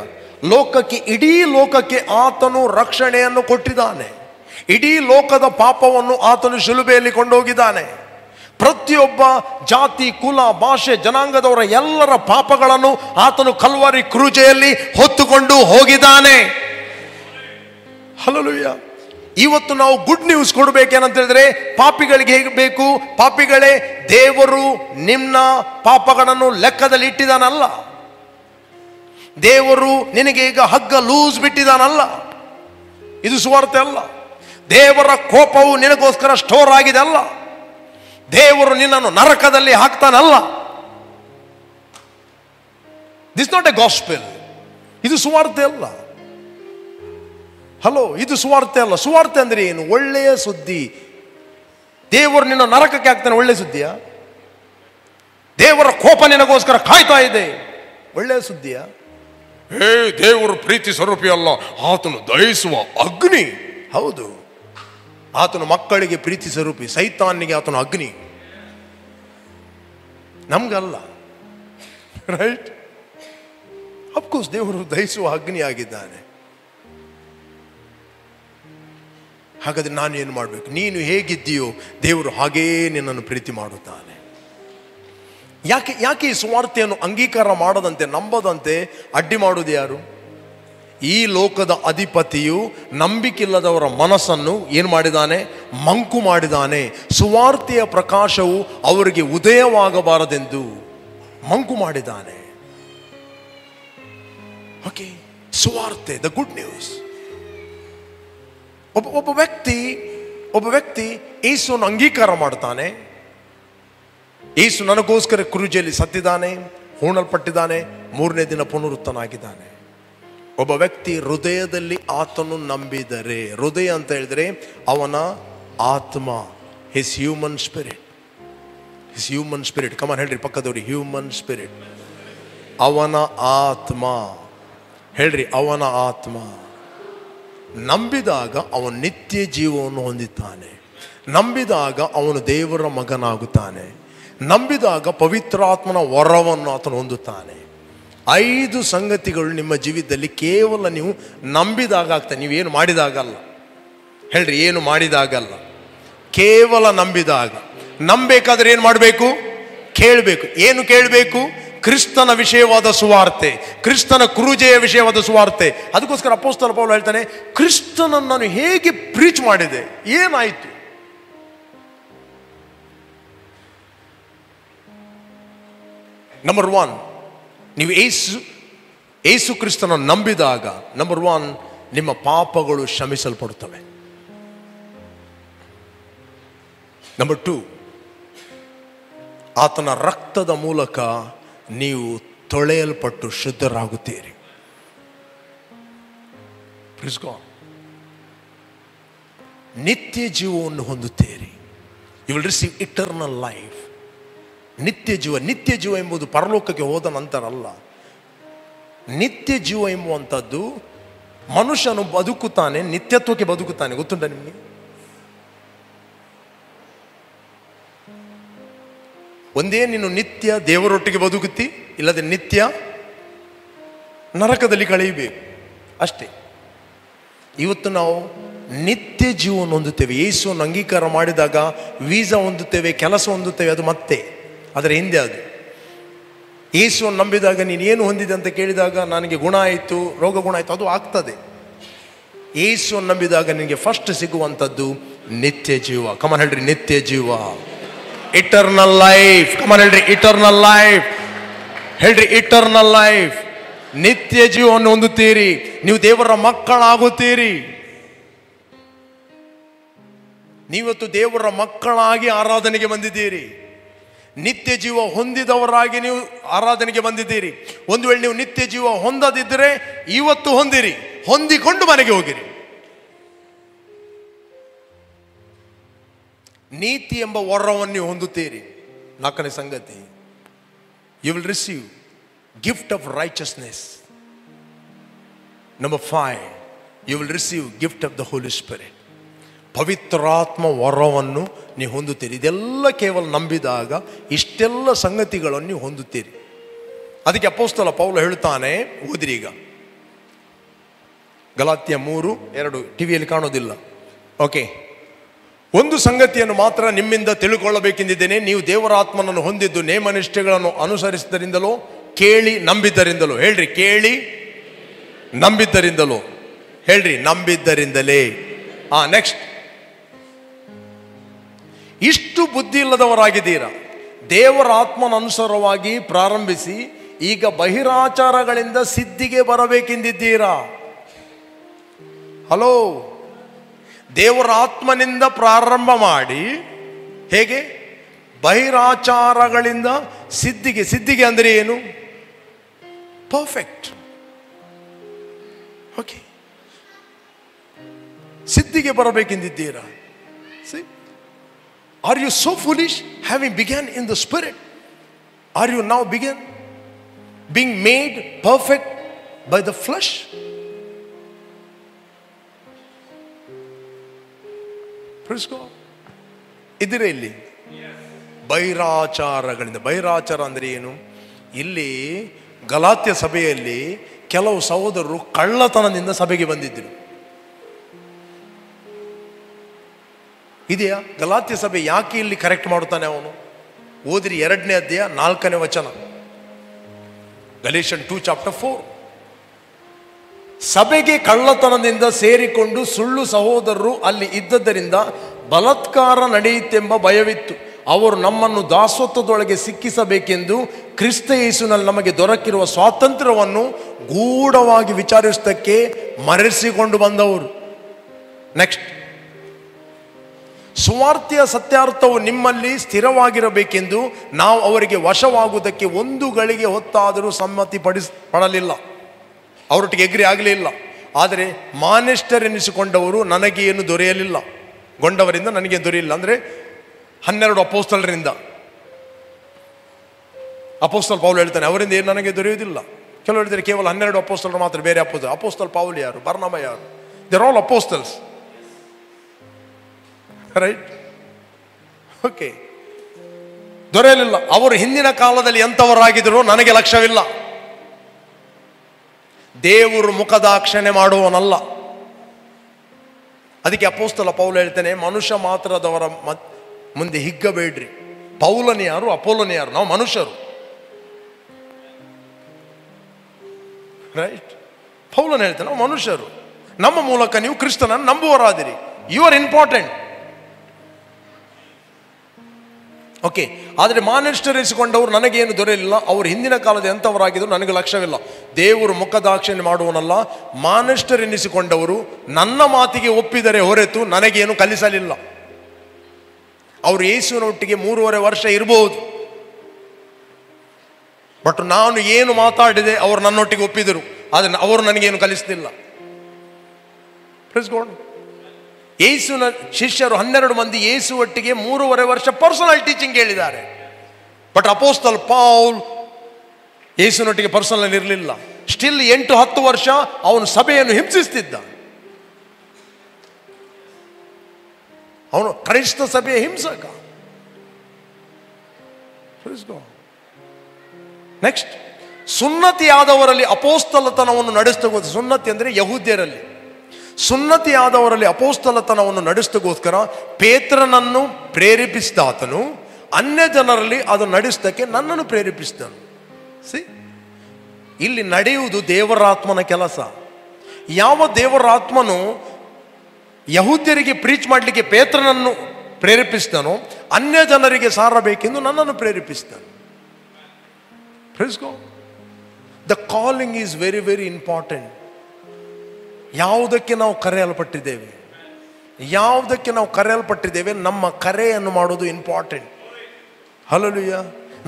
ಇಡೀ ಲೋಕಕ್ಕೆ ಆತನು ರಕ್ಷಣೆಯನ್ನು ಕೊಟ್ಟಿದ್ದಾನೆ. ಇಡೀ ಲೋಕದ ಪಾಪವನ್ನು ಆತನು ಶಿಲುಬೆಯಲ್ಲಿ ಕೊಂಡೋಗಿದ್ದಾನೆ. ಪ್ರತಿಯೊಬ್ಬ ಜಾತಿ, ಕುಲ, ಭಾಷೆ, ಜನಾಂಗದವರ ಎಲ್ಲರ ಪಾಪಗಳನ್ನು ಆತನು ಕಲ್ವಾರಿ ಕ್ರೂಜೆಯಲ್ಲಿ ಹೊತ್ತುಕೊಂಡು ಹೋಗಿದ್ದಾನೆ. ಹಲ್ಲೆಲೂಯಾ. ಇವತ್ತು ನಾವು ಗುಡ್ ನ್ಯೂಸ್ ಕೊಡಬೇಕೇನಂತ ಹೇಳಿದ್ರೆ, ಪಾಪಿಗಳಿಗೆ ಹೇಗೆ ಬೇಕು? ಪಾಪಿಗಳೇ, ದೇವರು ನಿಮ್ಮ ಪಾಪಗಳನ್ನು ಲೆಕ್ಕದಲ್ಲಿ ಇಟ್ಟಿದ್ದಾನಲ್ಲ. ದೇವರು ನಿನಗೆ ಈಗ ಹಗ್ಗ ಲೂಸ್ ಬಿಟ್ಟಿದ್ದಾನಲ್ಲ. ಇದು ಸುವಾರ್ತೆ ಅಲ್ಲ. ದೇವರ ಕೋಪವು ನಿನಗೋಸ್ಕರ ಸ್ಟೋರ್ ಆಗಿದೆ ಅಲ್ಲ. ದೇವರು ನಿನ್ನನ್ನು ನರಕದಲ್ಲಿ ಹಾಕ್ತಾನಲ್ಲ. This not a gospel. ಇದು ಸುವಾರ್ತೆ ಅಲ್ಲ. ಹಲೋ, ಇದು ಸುವಾರ್ತೆ ಅಲ್ಲ. ಸುವಾರ್ತೆ ಅಂದ್ರೆ ಏನು? ಒಳ್ಳೆಯ ಸುದ್ದಿ. ದೇವರು ನಿನ್ನ ನರಕಕ್ಕೆ ಹಾಕ್ತಾನೆ, ಒಳ್ಳೆಯ ಸುದ್ದಿಯ? ದೇವರ ಕೋಪ ನಿನಗೋಸ್ಕರ ಕಾಯ್ತಾ ಇದೆ, ಒಳ್ಳೆಯ ಸುದ್ದಿಯ? ದೇವರು ಪ್ರೀತಿ ಸ್ವರೂಪಿ ಅಲ್ಲ, ಆತನು ದಹಿಸುವ ಅಗ್ನಿ. ಹೌದು, ಆತನು ಮಕ್ಕಳಿಗೆ ಪ್ರೀತಿ ಸ್ವರೂಪಿ, ಸೈತಾನಿಗೆ ಆತನು ಅಗ್ನಿ, ನಮ್ಗಲ್ಲ. ರೈಟ್? ಅಫ್ಕೋರ್ಸ್ ದೇವರು ದಹಿಸುವ ಅಗ್ನಿ ಆಗಿದ್ದಾನೆ. ಹಾಗಾದ್ರೆ ನಾನು ಏನು ಮಾಡಬೇಕು? ನೀನು ಹೇಗಿದ್ದೀಯೋ ದೇವರು ಹಾಗೇ ನಿನ್ನನ್ನು ಪ್ರೀತಿ ಮಾಡುತ್ತಾನೆ. ಯಾಕೆ ಈ ಸುವಾರ್ತೆಯನ್ನು ಅಂಗೀಕಾರ ಮಾಡದಂತೆ, ನಂಬದಂತೆ ಅಡ್ಡಿ ಮಾಡುವುದು ಯಾರು? ಈ ಲೋಕದ ಅಧಿಪತಿಯು ನಂಬಿಕಿಲ್ಲದವರ ಮನಸ್ಸನ್ನು ಏನು ಮಾಡಿದ್ದಾನೆ? ಮಂಕು ಮಾಡಿದ್ದಾನೆ. ಸುವಾರ್ತೆಯ ಪ್ರಕಾಶವು ಅವರಿಗೆ ಉದಯವಾಗಬಾರದೆಂದು ಮಂಕು ಮಾಡಿದ್ದಾನೆ. ಓಕೆ, ಸುವಾರ್ತೆ, ದ ಗುಡ್ ನ್ಯೂಸ್. ಒಬ್ಬ ವ್ಯಕ್ತಿ ಯೇಸುವನ್ನು ಅಂಗೀಕಾರ ಮಾಡ್ತಾನೆ. ಯೇಸು ನನಗೋಸ್ಕರ ಕ್ರೂಜೆಯಲ್ಲಿ ಸತ್ತಿದ್ದಾನೆ, ಹೂಣಲ್ಪಟ್ಟಿದ್ದಾನೆ, 3ನೇ ದಿನ ಪುನರುತ್ಥನಾಗಿದ್ದಾನೆ. ಒಬ್ಬ ವ್ಯಕ್ತಿ ಹೃದಯದಲ್ಲಿ ಆತನು ನಂಬಿದರೆ, ಹೃದಯ ಅಂತ ಹೇಳಿದ್ರೆ ಅವನ ಆತ್ಮ, ಹಿಸ್ ಹ್ಯೂಮನ್ ಸ್ಪಿರಿಟ್. ಕಮಾನ್ ಹೇಳ್ರಿ ಪಕ್ಕದವ್ರಿ, ಹ್ಯೂಮನ್ ಸ್ಪಿರಿಟ್. ಅವನ ಆತ್ಮ, ಹೇಳ್ರಿ, ಅವನ ಆತ್ಮ ನಂಬಿದಾಗ ಅವನು ನಿತ್ಯ ಜೀವವನ್ನು ಹೊಂದುತ್ತಾನೆ. ನಂಬಿದಾಗ ಅವನು ದೇವರ ಮಗನಾಗುತ್ತಾನೆ. ನಂಬಿದಾಗ ಪವಿತ್ರಾತ್ಮನ ವರವನ್ನು ಆತನು ಹೊಂದುತ್ತಾನೆ. 5 ಸಂಗತಿಗಳು ನಿಮ್ಮ ಜೀವಿತದಲ್ಲಿ ಕೇವಲ ನೀವು ನಂಬಿದಾಗ ಆಗ್ತದೆ. ನೀವೇನು ಮಾಡಿದಾಗಲ್ಲ. ಹೇಳ್ರಿ, ಏನು ಮಾಡಿದಾಗಲ್ಲ, ಕೇವಲ ನಂಬಿದಾಗ. ನಂಬೇಕಾದ್ರೆ ಏನು ಮಾಡಬೇಕು? ಕೇಳಬೇಕು. ಏನು ಕೇಳಬೇಕು? ಕ್ರಿಸ್ತನ ವಿಷಯವಾದ ಸುವಾರ್ತೆ, ಕ್ರಿಸ್ತನ ಕ್ರೂಜೆಯ ವಿಷಯವಾದ ಸುವಾರ್ತೆ. ಅದಕ್ಕೋಸ್ಕರ ಅಪೊಸ್ತಲ ಪೌಲ ಹೇಳ್ತಾನೆ, ಕ್ರಿಸ್ತನನ್ನು ನಾನು ಹೇಗೆ ಪ್ರೀಚ್ ಮಾಡಿದೆ, ಏನಾಯಿತು? ನಂಬರ್ 1, ನೀವು ಯೇಸು ಕ್ರಿಸ್ತನನ್ನು ನಂಬಿದಾಗ, ನಂಬರ್ 1, ನಿಮ್ಮ ಪಾಪಗಳು ಕ್ಷಮಿಸಲ್ಪಡುತ್ತವೆ. ನಂಬರ್ 2, ಆತನ ರಕ್ತದ ಮೂಲಕ ನೀವು ತೊಳೆಯಲ್ಪಟ್ಟು ಶುದ್ಧರಾಗುತ್ತೀರಿ. ನಿತ್ಯ ಜೀವವನ್ನು ಹೊಂದುತ್ತೀರಿ. You will receive eternal life. ನಿತ್ಯ ಜೀವ. ನಿತ್ಯ ಜೀವ ಎಂಬುದು ಪರಲೋಕಕ್ಕೆ ಹೋದ ನಂತರ ಅಲ್ಲ. ನಿತ್ಯ ಜೀವ ಎಂಬುವಂಥದ್ದು ಮನುಷ್ಯನು ಬದುಕುತ್ತಾನೆ, ನಿತ್ಯತ್ವಕ್ಕೆ ಬದುಕುತ್ತಾನೆ. ಗೊತ್ತುಂಟ ನಿಮಗೆ? ಒಂದೇ ನೀನು ನಿತ್ಯ ದೇವರೊಟ್ಟಿಗೆ ಬದುಕುತ್ತಿ, ಇಲ್ಲದೆ ನಿತ್ಯ ನರಕದಲ್ಲಿ ಕಳೆಯಬೇಕು ಅಷ್ಟೇ. ಇವತ್ತು ನಾವು ನಿತ್ಯ ಜೀವವನ್ನು ಹೊಂದುತ್ತೇವೆ. ಯೇಸುವನ್ನು ಅಂಗೀಕಾರ ಮಾಡಿದಾಗ ವೀಸಾ ಹೊಂದುತ್ತೇವೆ, ಕೆಲಸ ಹೊಂದುತ್ತೇವೆ, ಅದು ಮತ್ತೆ ಅದರ ಹಿಂದೆ. ಅದು ಯೇಸುವನ್ನು ನಂಬಿದಾಗ ನೀನು ಏನು ಹೊಂದಿದೆ ಅಂತ ಕೇಳಿದಾಗ ನನಗೆ ಗುಣ ಆಯಿತು, ರೋಗ ಗುಣ ಆಯಿತು, ಅದು ಆಗ್ತದೆ. ಯೇಸುವನ್ನು ನಂಬಿದಾಗ ನಿನಗೆ ಫಸ್ಟ್ ಸಿಗುವಂಥದ್ದು ನಿತ್ಯ ಜೀವ. ಕಮನ್ ಹೇಳ್ರಿ, ನಿತ್ಯ ಜೀವ, ಇಟರ್ನಲ್ ಲೈಫ್. ಕಮನ್ ಹೇಳ್ರಿ, ಇಟರ್ನಲ್ ಲೈಫ್. ಹೇಳ್ರಿ, ಇಟರ್ನಲ್ ಲೈಫ್. ನಿತ್ಯ ಜೀವವನ್ನು ಹೊಂದುತ್ತೀರಿ. ನೀವು ದೇವರ ಮಕ್ಕಳಾಗುತ್ತೀರಿ. ನೀವತ್ತು ದೇವರ ಮಕ್ಕಳಾಗಿ ಆರಾಧನೆಗೆ ಬಂದಿದ್ದೀರಿ. ನಿತ್ಯ ಜೀವ ಹೊಂದಿದವರಾಗಿ ನೀವು ಆರಾಧನೆಗೆ ಬಂದಿದ್ದೀರಿ. ಒಂದು ವೇಳೆ ನೀವು ನಿತ್ಯ ಜೀವ ಹೊಂದದಿದ್ದರೆ ಇವತ್ತು ಹೊಂದಿರಿ, ಹೊಂದಿಕೊಂಡು ಮನೆಗೆ ಹೋಗಿರಿ. ನೀತಿ ಎಂಬ ವರವನ್ನು ನೀವು ಹೊಂದುತ್ತೀರಿ. ನಾಲ್ಕನೇ ಸಂಗತಿ, you will receive gift of richness. Number 5, you will receive gift of the holy spirit. ಪವಿತ್ರಾತ್ಮ ವರವನ್ನು ನೀವು ಹೊಂದುತ್ತೀರಿ. ಇದೆಲ್ಲ ಕೇವಲ ನಂಬಿದಾಗ ಇಷ್ಟೆಲ್ಲ ಸಂಗತಿಗಳನ್ನು ನೀವು ಹೊಂದುತ್ತೀರಿ. ಅದಕ್ಕೆ ಅಪೊಸ್ತಲ ಪೌಲ ಹೇಳ್ತಾನೆ, ಓದಿರಿ ಈಗ ಗಲಾತ್ಯ 3:2. ಟಿವಿಯಲ್ಲಿ ಕಾಣೋದಿಲ್ಲ. ಓಕೆ, ಒಂದು ಸಂಗತಿಯನ್ನು ಮಾತ್ರ ನಿಮ್ಮಿಂದ ತಿಳ್ಕೊಳ್ಳಬೇಕೆಂದಿದ್ದೇನೆ, ನೀವು ದೇವರ ಆತ್ಮನನ್ನು ಹೊಂದಿದ್ದು ನೇಮನಿಷ್ಠೆಗಳನ್ನು ಅನುಸರಿಸಿದರಿಂದಲೋ ಕೇಳಿ ನಂಬಿದ್ದರಿಂದಲೋ. ಹೇಳ್ರಿ, ಕೇಳಿ ನಂಬಿದ್ದರಿಂದಲೋ. ಹೇಳ್ರಿ, ನಂಬಿದ್ದರಿಂದಲೇ. ನೆಕ್ಸ್ಟ್, ಇಷ್ಟು ಬುದ್ಧಿ ಇಲ್ಲದವರಾಗಿದ್ದೀರಾ. ದೇವರ ಆತ್ಮನ ಅನುಸಾರವಾಗಿ ಪ್ರಾರಂಭಿಸಿ ಈಗ ಬಹಿರಾಚಾರಗಳಿಂದ ಸಿದ್ಧಿಗೆ ಬರಬೇಕೆಂದಿದ್ದೀರಾ. ಹಲೋ, ದೇವರ ಆತ್ಮನಿಂದ ಪ್ರಾರಂಭ ಮಾಡಿ ಹೇಗೆ ಬಹಿರಾಚಾರಗಳಿಂದ ಸಿದ್ಧಿಗೆ. ಸಿದ್ಧಿಗೆ ಅಂದರೆ ಏನು? ಪರ್ಫೆಕ್ಟ್. ಓಕೆ, ಸಿದ್ಧಿಗೆ ಬರಬೇಕೆಂದಿದ್ದೀರಾ. Are you so foolish, having begun in the spirit? Are you now being made perfect by the flesh? Praise God. ಇದಿರೇ ಇಲ್ಲಿ ಬಹಿರಾಚಾರಗಳಿಂದ. ಬಹಿರಾಚಾರ ಅಂದರೆ ಏನು? ಇಲ್ಲಿ ಗಲಾತ್ಯ ಸಭೆಯಲ್ಲಿ ಕೆಲವು ಸಹೋದರರು ಕಳ್ಳತನದಿಂದ ಸಭೆಗೆ ಬಂದಿದ್ದರು. ಇದೆಯಾ? ಗಲಾತ್ಯ ಸಭೆ ಯಾಕೆ ಇಲ್ಲಿ ಕರೆಕ್ಟ್ ಮಾಡುತ್ತಾನೆ ಅವನು? ಓದಿರಿ 2ನೇ ಅಧ್ಯಾಯ 4ನೇ ವಚನ, ಗಲೇಷಿಯನ್ 2:4. ಸಭೆಗೆ ಕಳ್ಳತನದಿಂದ ಸೇರಿಕೊಂಡು ಸುಳ್ಳು ಸಹೋದರರು ಅಲ್ಲಿ ಇದ್ದದ್ದರಿಂದ ಬಲಾತ್ಕಾರ ನಡೆಯಿತೆಂಬ ಭಯವಿತ್ತು. ಅವರು ನಮ್ಮನ್ನು ದಾಸತ್ವದೊಳಗೆ ಸಿಕ್ಕಿಸಬೇಕೆಂದು ಕ್ರಿಸ್ತ ಯೇಸುವಿನಲ್ಲಿ ನಮಗೆ ದೊರಕಿರುವ ಸ್ವಾತಂತ್ರ್ಯವನ್ನು ಗೂಢವಾಗಿ ವಿಚಾರಿಸುವುದಕ್ಕೆ ಮರೆಸಿಕೊಂಡು ಬಂದವರು. ನೆಕ್ಸ್ಟ್, ಸುವಾರ್ತೆಯ ಸತ್ಯಾರ್ಥವು ನಿಮ್ಮಲ್ಲಿ ಸ್ಥಿರವಾಗಿರಬೇಕೆಂದು ನಾವು ಅವರಿಗೆ ವಶವಾಗುವುದಕ್ಕೆ ಒಂದು ಗಳಿಗೆ ಹೊತ್ತಾದರೂ ಸಮ್ಮತಿ ಪಡಲಿಲ್ಲ. ಅವರೊಟ್ಟಿಗೆ ಎಗ್ರಿ ಆಗಲಿಲ್ಲ. ಆದರೆ ಮಾನಿಷ್ಠರೆನಿಸಿಕೊಂಡವರು ನನಗೇನು ದೊರೆಯಲಿಲ್ಲ. ಗೊಂಡವರಿಂದ ನನಗೆ ದೊರೆಯಲಿಲ್ಲ ಅಂದರೆ 12 ಅಪೊಸ್ತಲರಿಂದ. ಅಪೊಸ್ತಲ ಪೌಲ್ ಹೇಳ್ತಾನೆ, ಅವರಿಂದ ಏನು ನನಗೆ ದೊರೆಯುವುದಿಲ್ಲ. ಕೆಲವರು ಹೇಳ್ತಾರೆ ಕೇವಲ 12 ಅಪೊಸ್ತಲರು ಮಾತ್ರ, ಬೇರೆ ಅಪೊಸ್ತಲ ಪೌಲ್ ಯಾರು, ಬರ್ನಬ ಯಾರು? They are all apostles, right? Okay, ದೊರೆಯಲಿಲ್ಲ. ಅವರು ಹಿಂದಿನ ಕಾಲದಲ್ಲಿ ಎಂಥವರಾಗಿದ್ರು ನನಗೆ ಲಕ್ಷ್ಯವಿಲ್ಲ. ದೇವರು ಮುಖದಾಕ್ಷಣೆ ಮಾಡುವವನಲ್ಲ. ಅದಕ್ಕೆ ಅಪೊಸ್ತಲ ಪೌಲ ಹೇಳ್ತಾನೆ, ಮನುಷ್ಯ ಮಾತ್ರದವರ ಮುಂದೆ ಹಿಗ್ಗಬೇಡ್ರಿ. ಪೌಲನ ಯಾರು, ಅಪೋಲನ ಯಾರು? ನಾವು ಮನುಷ್ಯರು, ರೈಟ್? ಪೌಲನ ಹೇಳ್ತಾನೆ, ನಾವು ಮನುಷ್ಯರು. ನಮ್ಮ ಮೂಲಕ ನೀವು ಕ್ರಿಸ್ತನನ್ನು ನಂಬುವರಾದಿರಿ. You are important. ಓಕೆ, ಆದರೆ ಮಾನಿಷ್ಠರಿಸಿಕೊಂಡವರು ನನಗೇನು ದೊರೆಯಲಿಲ್ಲ. ಅವರು ಹಿಂದಿನ ಕಾಲದ ಎಂಥವರಾಗಿದ್ರು ನನಗೆ ಲಕ್ಷ್ಯವಿಲ್ಲ. ದೇವರು ಮುಖದಾಕ್ಷಿಣ್ಯ ಮಾಡುವನಲ್ಲ. ಮಾನಿಷ್ಠರೆನಿಸಿಕೊಂಡವರು ನನ್ನ ಮಾತಿಗೆ ಒಪ್ಪಿದರೆ ಹೊರತು ನನಗೇನು ಕಲಿಸಲಿಲ್ಲ. ಅವರು ಯೇಸುವಿನೊಟ್ಟಿಗೆ 3.5 ವರ್ಷ ಇರಬಹುದು, ಬಟ್ ನಾನು ಏನು ಮಾತಾಡಿದೆ ಅವರು ನನ್ನೊಟ್ಟಿಗೆ ಒಪ್ಪಿದರು. ಆದರೆ ಅವರು ನನಗೇನು ಕಲಿಸಲಿಲ್ಲ. Praise god. ಯೇಸುವಿನ ಶಿಷ್ಯರು 12 ಮಂದಿ ಯೇಸು ಒಟ್ಟಿಗೆ 3.5 ವರ್ಷ ಪರ್ಸನಲ್ ಟೀಚಿಂಗ್ ಹೇಳಿದ್ದಾರೆ. ಬಟ್ ಅಪೋಸ್ತಲ್ ಪೌಲ್ ಯೇಸುನೊಟ್ಟಿಗೆ ಪರ್ಸನಲ್ ಇರಲಿಲ್ಲ. ಸ್ಟಿಲ್ 8-10 ವರ್ಷ ಅವನು ಸಭೆಯನ್ನು ಹಿಂಸಿಸ್ತಿದ್ದ. ಅವನು ಕ್ರೈಸ್ತ ಸಭೆಯ ಹಿಂಸಕ. ನೆಕ್ಸ್ಟ್, ಸುನ್ನತಿಯಾದವರಲ್ಲಿ ಅಪೋಸ್ತಲತನವನ್ನು ನಡೆಸ್ತಗೋಸ್ಕರ, ಸುನ್ನತಿ ಅಂದರೆ ಯಹೂದ್ಯರಲ್ಲಿ, ಸುನ್ನತಿಯಾದವರಲ್ಲಿ ಅಪೋಸ್ತಲತನವನ್ನು ನಡೆಸ್ತಗೋಸ್ಕರ ಪೇತ್ರನನ್ನು ಪ್ರೇರೇಪಿಸಿದಾತನು ಅನ್ಯ ಜನರಲ್ಲಿ ಅದು ನಡೆಸೋದಕ್ಕೆ ನನ್ನನ್ನು ಪ್ರೇರೇಪಿಸಿದನು. ಇಲ್ಲಿ ನಡೆಯುವುದು ದೇವರಾತ್ಮನ ಕೆಲಸ. ಯಾವ ದೇವರಾತ್ಮನು ಯಹೂದ್ಯರಿಗೆ ಪ್ರೀಚ್ ಮಾಡಲಿಕ್ಕೆ ಪೇತ್ರನನ್ನು ಪ್ರೇರೇಪಿಸಿದನೋ ಅನ್ಯ ಜನರಿಗೆ ಸಾರಬೇಕೆಂದು ನನ್ನನ್ನು ಪ್ರೇರೇಪಿಸಿದನು. Praise God. The calling is very, very important. ಯಾವುದಕ್ಕೆ ನಾವು ಕರೆಯಲ್ಪಟ್ಟಿದ್ದೇವೆ, ಯಾವುದಕ್ಕೆ ನಾವು ಕರೆಯಲ್ಪಟ್ಟಿದ್ದೇವೆ, ನಮ್ಮ ಕರೆಯನ್ನು ಮಾಡೋದು ಇಂಪಾರ್ಟೆಂಟ್. ಹಲ್ಲೆಲೂಯಾ.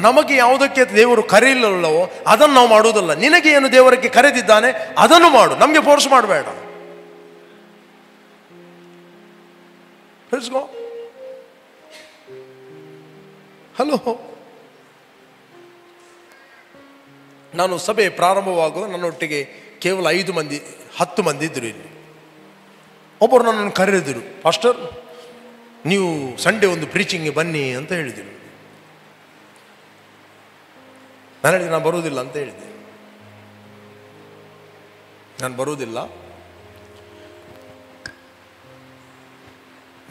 ನಮಗೆ ಯಾವುದಕ್ಕೆ ದೇವರು ಕರೆಯಿಲ್ಲವೋ ಅದನ್ನು ನಾವು ಮಾಡುವುದಲ್ಲ. ನಿನಗೆ ಏನು ದೇವರಿಗೆ ಕರೆದಿದ್ದಾನೆ ಅದನ್ನು ಮಾಡು, ನಮಗೆ ಫೋರ್ಸ್ ಮಾಡಬೇಡ. ಹಲೋ, ನಾನು ಸಭೆ ಪ್ರಾರಂಭವಾಗುವ ನನ್ನೊಟ್ಟಿಗೆ ಕೇವಲ 10 ಮಂದಿ ಇದ್ದರು. ಇಲ್ಲಿ ಒಬ್ಬರು ನನ್ನನ್ನು ಕರೆದಿರು, ಪಾಸ್ಟರ್ ನೀವು ಸಂಡೇ ಒಂದು ಪ್ರೀಚಿಂಗ್ಗೆ ಬನ್ನಿ ಅಂತ ಹೇಳಿದರು. ನಾನು ಹೇಳಿದೆ ನಾನು ಬರುವುದಿಲ್ಲ ಅಂತ ಹೇಳಿದೆ. ನಾನು ಬರುವುದಿಲ್ಲ.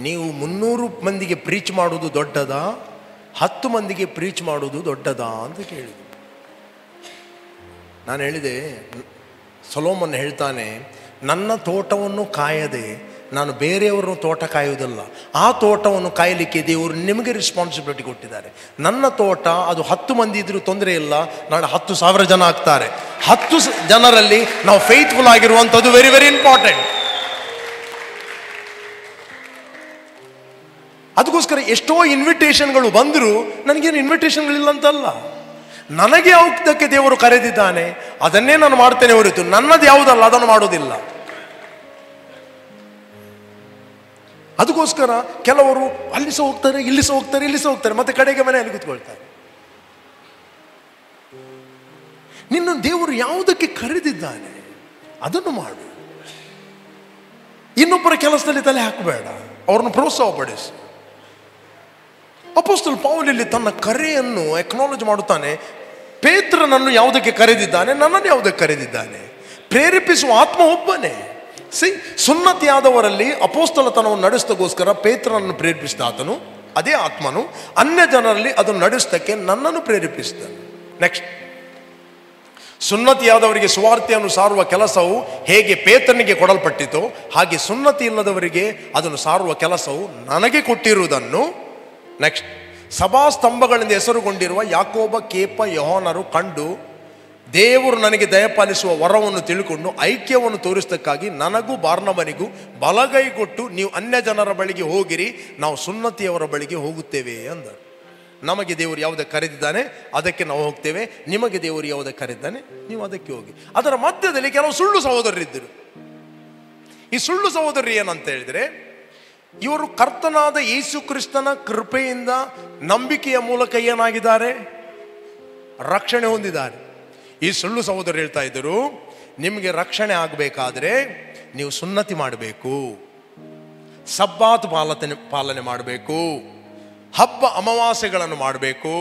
ನೀವು 300 ಮಂದಿಗೆ ಪ್ರೀಚ್ ಮಾಡುವುದು ದೊಡ್ಡದಾ, 10 ಮಂದಿಗೆ ಪ್ರೀಚ್ ಮಾಡುವುದು ದೊಡ್ಡದಾ ಅಂತ ಕೇಳಿದೆ. ನಾನು ಹೇಳಿದೆ, ಸೊಲೊಮನ್ ಹೇಳ್ತಾನೆ, ನನ್ನ ತೋಟವನ್ನು ಕಾಯದೆ ನಾನು ಬೇರೆಯವ್ರನ್ನ ತೋಟ ಕಾಯುವುದಲ್ಲ, ಆ ತೋಟವನ್ನು ಕಾಯಲಿಕ್ಕೆ ದೇವರು ನಿಮಗೆ ರೆಸ್ಪಾನ್ಸಿಬಿಲಿಟಿ ಕೊಟ್ಟಿದ್ದಾರೆ. ನನ್ನ ತೋಟ ಅದು 10 ಮಂದಿ ಇದ್ರೂ ತೊಂದರೆ ಇಲ್ಲ, ನಾಳೆ 10,000 ಜನ ಆಗ್ತಾರೆ. 10 ಜನರಲ್ಲಿ ನಾವು ಫೇತ್ಫುಲ್ ಆಗಿರುವಂಥದ್ದು ವೆರಿ ವೆರಿ ಇಂಪಾರ್ಟೆಂಟ್. ಅದಕ್ಕೋಸ್ಕರ ಎಷ್ಟೋ ಇನ್ವಿಟೇಷನ್ಗಳು ಬಂದರೂ ನನಗೇನು ಇನ್ವಿಟೇಷನ್ಗಳಿಲ್ಲ ಅಂತಲ್ಲ. ನನಗೆ ಯಾವುದಕ್ಕೆ ದೇವರು ಕರೆದಿದ್ದಾನೆ ಅದನ್ನೇ ನಾನು ಮಾಡ್ತೇನೆ ಹೊರತು ನನ್ನದು ಯಾವುದಲ್ಲ ಅದನ್ನು ಮಾಡೋದಿಲ್ಲ. ಅದಕ್ಕೋಸ್ಕರ ಕೆಲವರು ಅಲ್ಲಿ ಸಹ ಹೋಗ್ತಾರೆ, ಇಲ್ಲಿ ಸಹ ಹೋಗ್ತಾರೆ, ಇಲ್ಲಿ ಸಹ ಹೋಗ್ತಾರೆ, ಮತ್ತೆ ಕಡೆಗೆ ಮನೆಯಲ್ಲಿ ಕೂತ್ಕೊಳ್ತಾರೆ. ನಿನ್ನ ದೇವರು ಯಾವುದಕ್ಕೆ ಕರೆದಿದ್ದಾನೆ ಅದನ್ನು ಮಾಡು. ಇನ್ನೊಬ್ಬರ ಕೆಲಸದಲ್ಲಿ ತಲೆ ಹಾಕಬೇಡ, ಅವ್ರನ್ನ ಪ್ರೋತ್ಸಾಹ ಪಡಿಸು. ಅಪೊಸ್ತಲ ಪೌಲ್ ಇಲ್ಲಿ ತನ್ನ ಕರೆಯನ್ನು ಎಕ್ನಾಲಜ್ ಮಾಡುತ್ತಾನೆ. ಪೇತ್ರನನ್ನು ಯಾವುದಕ್ಕೆ ಕರೆದಿದ್ದಾನೆ, ನನ್ನನ್ನು ಯಾವುದಕ್ಕೆ ಕರೆದಿದ್ದಾನೆ. ಪ್ರೇರೇಪಿಸುವ ಆತ್ಮ ಒಬ್ಬನೇ. ಸುನ್ನತಿಯಾದವರಲ್ಲಿ ಅಪೊಸ್ತಲತನವನ್ನು ನಡೆಸೋದಕ್ಕೋಸ್ಕರ ಪೇತ್ರನನ್ನು ಪ್ರೇರೇಪಿಸಿದ ಆತನು, ಅದೇ ಆತ್ಮನು ಅನ್ಯ ಜನರಲ್ಲಿ ಅದನ್ನು ನಡೆಸೋದಕ್ಕೆ ನನ್ನನ್ನು ಪ್ರೇರೇಪಿಸಿದನು. ನೆಕ್ಸ್ಟ್, ಸುನ್ನತಿಯಾದವರಿಗೆ ಸುವಾರ್ತೆಯನ್ನು ಸಾರುವ ಕೆಲಸವು ಹೇಗೆ ಪೇತ್ರನಿಗೆ ಕೊಡಲ್ಪಟ್ಟಿತೋ ಹಾಗೆ ಸುನ್ನತಿ ಇಲ್ಲದವರಿಗೆ ಅದನ್ನು ಸಾರುವ ಕೆಲಸವು ನನಗೆ ಕೊಟ್ಟಿರುವುದನ್ನು. ನೆಕ್ಸ್ಟ್, ಸಭಾಸ್ತಂಭಗಳಿಂದ ಹೆಸರುಗೊಂಡಿರುವ ಯಾಕೋಬ, ಕೇಪ, ಯೋಹಾನರು ಕಂಡು ದೇವರು ನನಗೆ ದಯಪಾಲಿಸುವ ವರವನ್ನು ತಿಳ್ಕೊಂಡು ಐಕ್ಯವನ್ನು ತೋರಿಸೋದಕ್ಕಾಗಿ ನನಗೂ ಬಾರ್ನಬನಿಗೂ ಬಲಗೈ ಕೊಟ್ಟು ನೀವು ಅನ್ಯ ಜನರ ಬಳಿಗೆ ಹೋಗಿರಿ, ನಾವು ಸುನ್ನತಿಯವರ ಬಳಿಗೆ ಹೋಗುತ್ತೇವೆ ಅಂದರು. ನಮಗೆ ದೇವರು ಯಾವುದಕ್ಕೆ ಕರೆದಿದ್ದಾನೆ ಅದಕ್ಕೆ ನಾವು ಹೋಗ್ತೇವೆ, ನಿಮಗೆ ದೇವರು ಯಾವುದಕ್ಕೆ ಕರೆದಿದ್ದಾನೆ ನೀವು ಅದಕ್ಕೆ ಹೋಗಿ. ಅದರ ಮಧ್ಯದಲ್ಲಿ ಕೆಲವು ಸುಳ್ಳು ಸಹೋದರರಿದ್ದರು. ಈ ಸುಳ್ಳು ಸಹೋದರರು ಏನಂತ ಹೇಳಿದರೆ, ಇವರು ಕರ್ತನಾದ ಯೇಸು ಕ್ರಿಸ್ತನ ಕೃಪೆಯಿಂದ ನಂಬಿಕೆಯ ಮೂಲಕ ಏನಾಗಿದ್ದಾರೆ, ರಕ್ಷಣೆ ಹೊಂದಿದ್ದಾರೆ. ಈ ಸುಳ್ಳು ಸಹೋದರರು ಹೇಳ್ತಾ ಇದ್ದರು, ನಿಮಗೆ ರಕ್ಷಣೆ ಆಗಬೇಕಾದ್ರೆ ನೀವು ಸುನ್ನತಿ ಮಾಡಬೇಕು, ಸಬ್ಬಾತ್ ಪಾಲನೆ ಮಾಡಬೇಕು, ಹಬ್ಬ ಅಮಾವಾಸ್ಯೆಗಳನ್ನು ಮಾಡಬೇಕು.